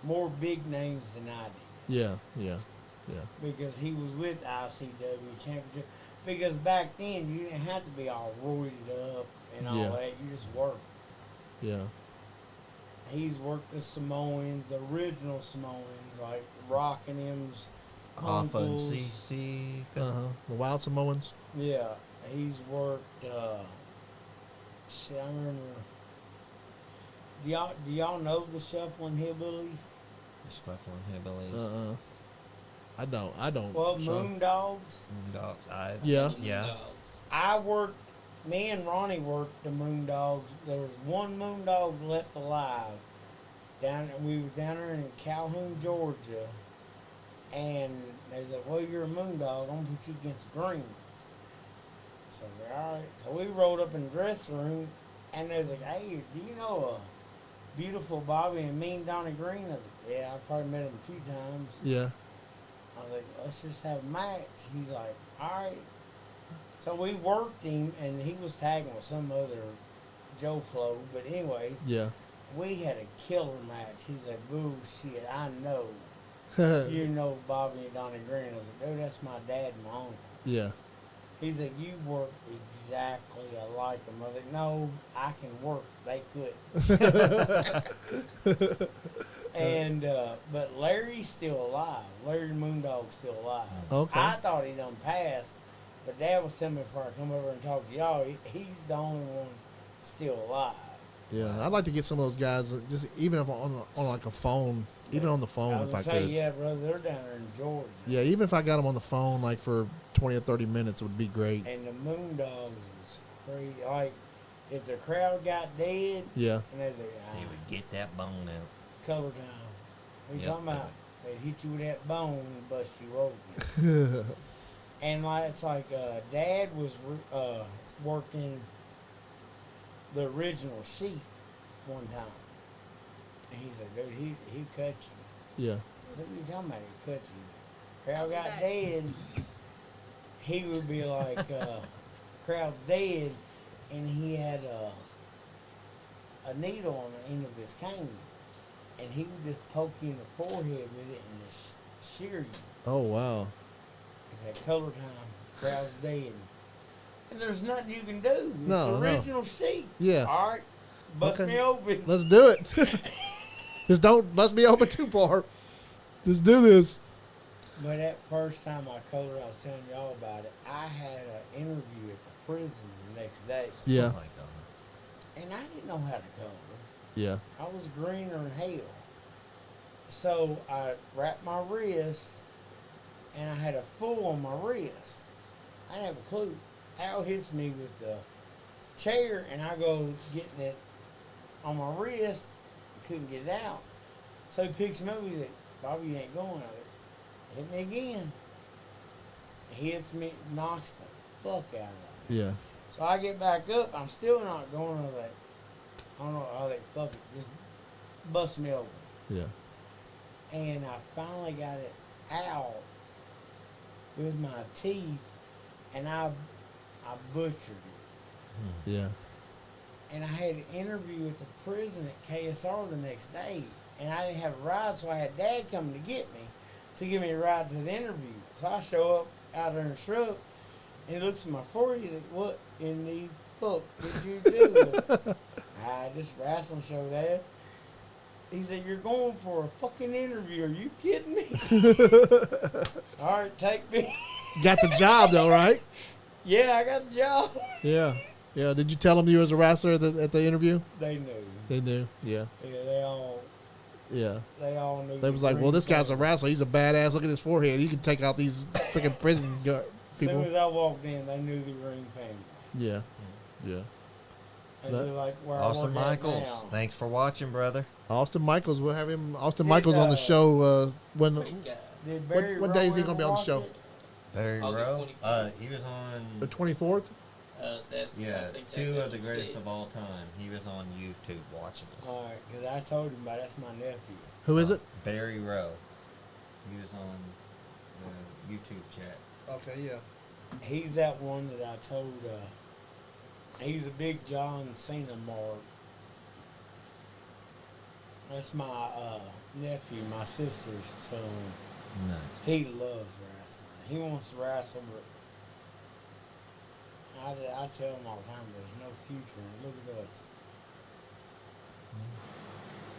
more big names than I did, Yeah, yeah, yeah, because he was with ICW Championship. Because back then you didn't have to be all roided up and all Yeah. that. You just worked. yeah. He's worked the Samoans, the original Samoans, like Rock and him's Alpha and uncles. CC. The Wild Samoans. Yeah, he's worked. Shit, I remember. Do y'all know the Shuffling Hillbillies? Scuffling Hillbillies. I don't. Well, Sean. Moondogs. Dog. Yeah. The Yeah. Moondogs. I worked. Me and Ronnie worked the Moondogs. There was one Moondog left alive. We was down there in Calhoun, Georgia, and they said, "Well, you're a Moondog. I'm gonna put you against the Greens." So I said, all right. So we rolled up in the dressing room, and they was like, "Hey, do you know a beautiful Bobby and Mean Donnie Green?" I was like, "Yeah, I probably met him a few times." Yeah, I was like, "Let's just have a match." He's like, "All right." So we worked him, and he was tagging with some other Joe Flo. But anyways, yeah. we had a killer match. He's like, "Bullshit, I know. You know Bobby and Donnie Green." I was like, "Dude, that's my dad and my uncle." Yeah, He's like, "You work exactly alike them." I was like, "No, I can work. They couldn't." And but Larry's still alive. Larry Moondog's still alive. Okay. I thought he done passed, but Dad was telling me before I come over and talk to y'all, he's the only one still alive. yeah. I'd like to get some of those guys, just even if on like a phone, even on the I phone was if gonna I say, could. yeah, brother, they're down there in Georgia. Yeah, even if I got them on the phone like for 20 or 30 minutes, it would be great. And the Moondogs was crazy. Like, if the crowd got dead, Yeah, and there's a He would get that bone out. color time. What you Yep. talking about? They'd hit you with that bone and bust you open. And like it's like Dad was working the original sheep one time, and he said, "Dude, he cut you." yeah, I said, "What you talking about? He cut you." Crowd got dead. He would be like, "Crowd's dead," and he had a needle on the end of his cane, and he would just poke you in the forehead with it and just shear you. Oh wow. He said, "Color time, crowd's dead." And there's nothing you can do. It's No, no. original sheep. Yeah. All right, bust Okay. me open. Let's do it. Just don't bust me open too far. Let's do this. But that first time I colored, I was telling y'all about it. I had an interview at the prison the next day, Yeah, Oh my God. and I didn't know how to color. yeah, I was greener than hell. So I wrapped my wrist, and I had a full on my wrist. I didn't have a clue. Al hits me with the chair, and I go getting it on my wrist. Couldn't get it out. So he picks me up. He's like, "Bobby, you ain't going." I was like, "Hit me again." He hits me, knocks the fuck out of me. yeah, So I get back up. I'm still not going. I was like, I don't know. I was like, "Fuck it, just bust me open." yeah. and I finally got it out with my teeth, and I butchered it. Yeah. And I had an interview at the prison at KSR the next day, and I didn't have a ride, so I had Dad coming to get me to give me a ride to the interview. So I show up out there in the truck, and he looks at my forehead. He's like, "What in the fuck did you do?" This wrestling show, Dad. He said, "You're going for a fucking interview. Are you kidding me?" All right, take me. Got the job though, right? Yeah, I got the job. Yeah. Yeah. Did you tell them you was a wrestler at the interview? They knew. They knew. Yeah. Yeah, they all knew. They was like, well, this guy's a wrestler. He's a badass. Look at his forehead. He can take out these freaking prison As soon people. as I walked in, they knew the Ring family. Yeah. Yeah. They That- was like where Austin I work Michaels, At now. thanks for watching, brother. Austin Michaels. We'll have him. Austin Did, Michaels on the show. Great When guy. Did Barry what day is he Rowe gonna be ever on the watch show? it? Barry August Rowe. 24th. He was the on. 24th. That, Yeah, I think that two was of the what greatest said. of all time. He was on YouTube watching us. All right, because I told him about that's my nephew. Who is it? Barry Rowe. He was on the YouTube chat. Okay. Yeah. He's that one that I told. He's a big John Cena mark. That's my nephew, my sister's son. Nice. He loves wrestling. He wants to wrestle, but I tell him all the time, there's no future in it. Look at us.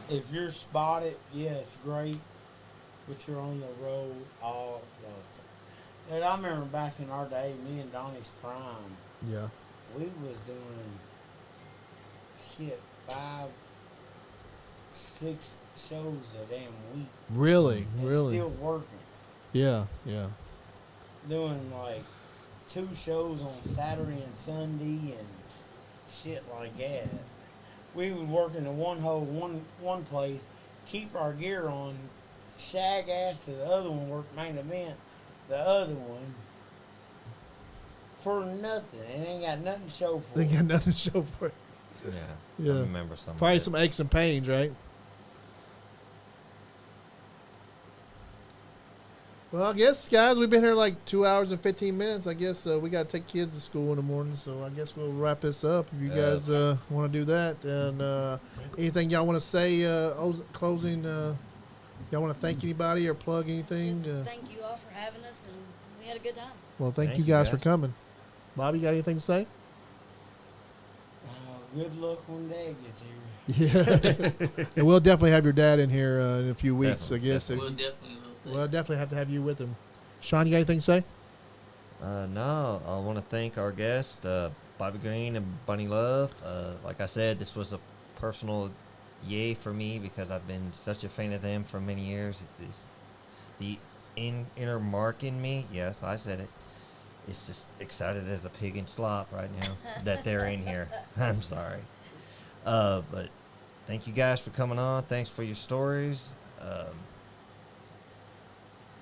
If you're spotted, yeah, it's great, but you're on the road all the time. And I remember back in our day, me and Donnie's prime, Yeah. we was doing shit 5, 6 shows a damn week. Really. And Really. still working. Yeah. Yeah. Doing like 2 shows on Saturday and Sunday and shit like that. We would work in the one place, keep our gear on, shag ass to the other one, work main event, the other one, for nothing. It ain't got nothing to show for They it. got nothing to show for it. Yeah. Yeah. I remember some. Probably of it. some aches and pains, right? Well, I guess, guys, we've been here like 2 hours and 15 minutes. I guess we got to take kids to school in the morning, so I guess we'll wrap this up if you guys want to do that. And anything y'all want to say, closing, y'all want to thank anybody or plug anything? Just thank you all for having us, and we had a good time. Well, thank Thank you you, guys for guys. coming. Bobby, got anything to say? Good luck when Dad gets here. Yeah. And we'll definitely have your dad in here in a few weeks, Definitely, I guess. We'll definitely look We'll definitely have to have you with him. Sean, you got anything to say? No, I want to thank our guests, Bobby Green and Bunny Love. Like I said, this was a personal yay for me because I've been such a fan of them for many years. The inner mark in me, yes, I said it. It's just excited as a pig in slop right now that they're in here. I'm sorry. But thank you guys for coming on. Thanks for your stories.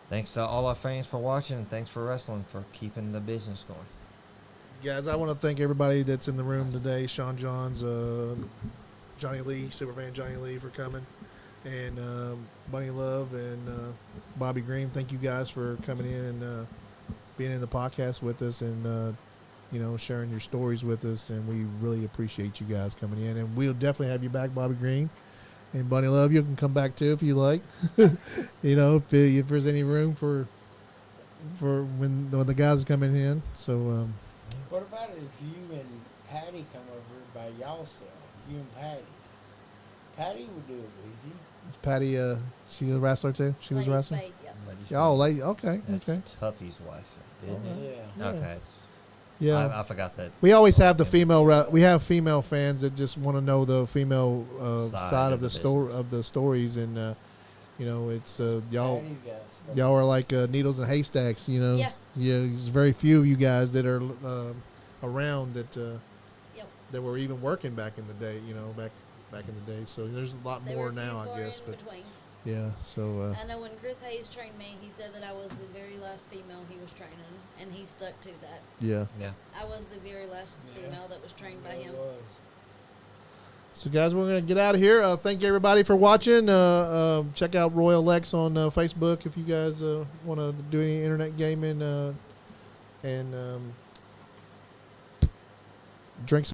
Thanks to all our fans for watching, and thanks for wrestling for keeping the business going. Guys, I want to thank everybody that's in the room today. Sean Johns, Johnny Lee, Superfan Johnny Lee for coming, and Bunny Love and Bobby Green. Thank you guys for coming in and being in the podcast with us and, sharing your stories with us. And we really appreciate you guys coming in. And we'll definitely have you back, Bobby Green. And Bunny Love, you can come back too if you like. If there's any room for when the guys are coming in. So What about if you and Patty come over by y'allself? You and Patty. Patty would do it with you. Patty, she a wrestler too. She was a Ladies wrestler. Spade, yep. Oh, lady. Okay, That's okay. Tuffy's wife, isn't it? Yeah. Okay. Yeah. I forgot that. We always have the female. We have female fans that just want to know the female side of the story of the stories, and it's y'all. Patty's got stuff. Y'all are like needles in haystacks. Yeah. There's very few of you guys that are around that Yep. that were even working back in the day. Back in the day. So there's a lot They more were now, few I far guess. in But between. yeah. So I know when Chris Hayes trained me, he said that I was the very last female he was training, and he stuck to that. yeah. Yeah. I was the very last Yeah. female that was trained by Yeah, it him. was. So, guys, we're going to get out of here. Thank you, everybody, for watching. Check out Royal X on Facebook if you guys want to do any internet gaming and drink some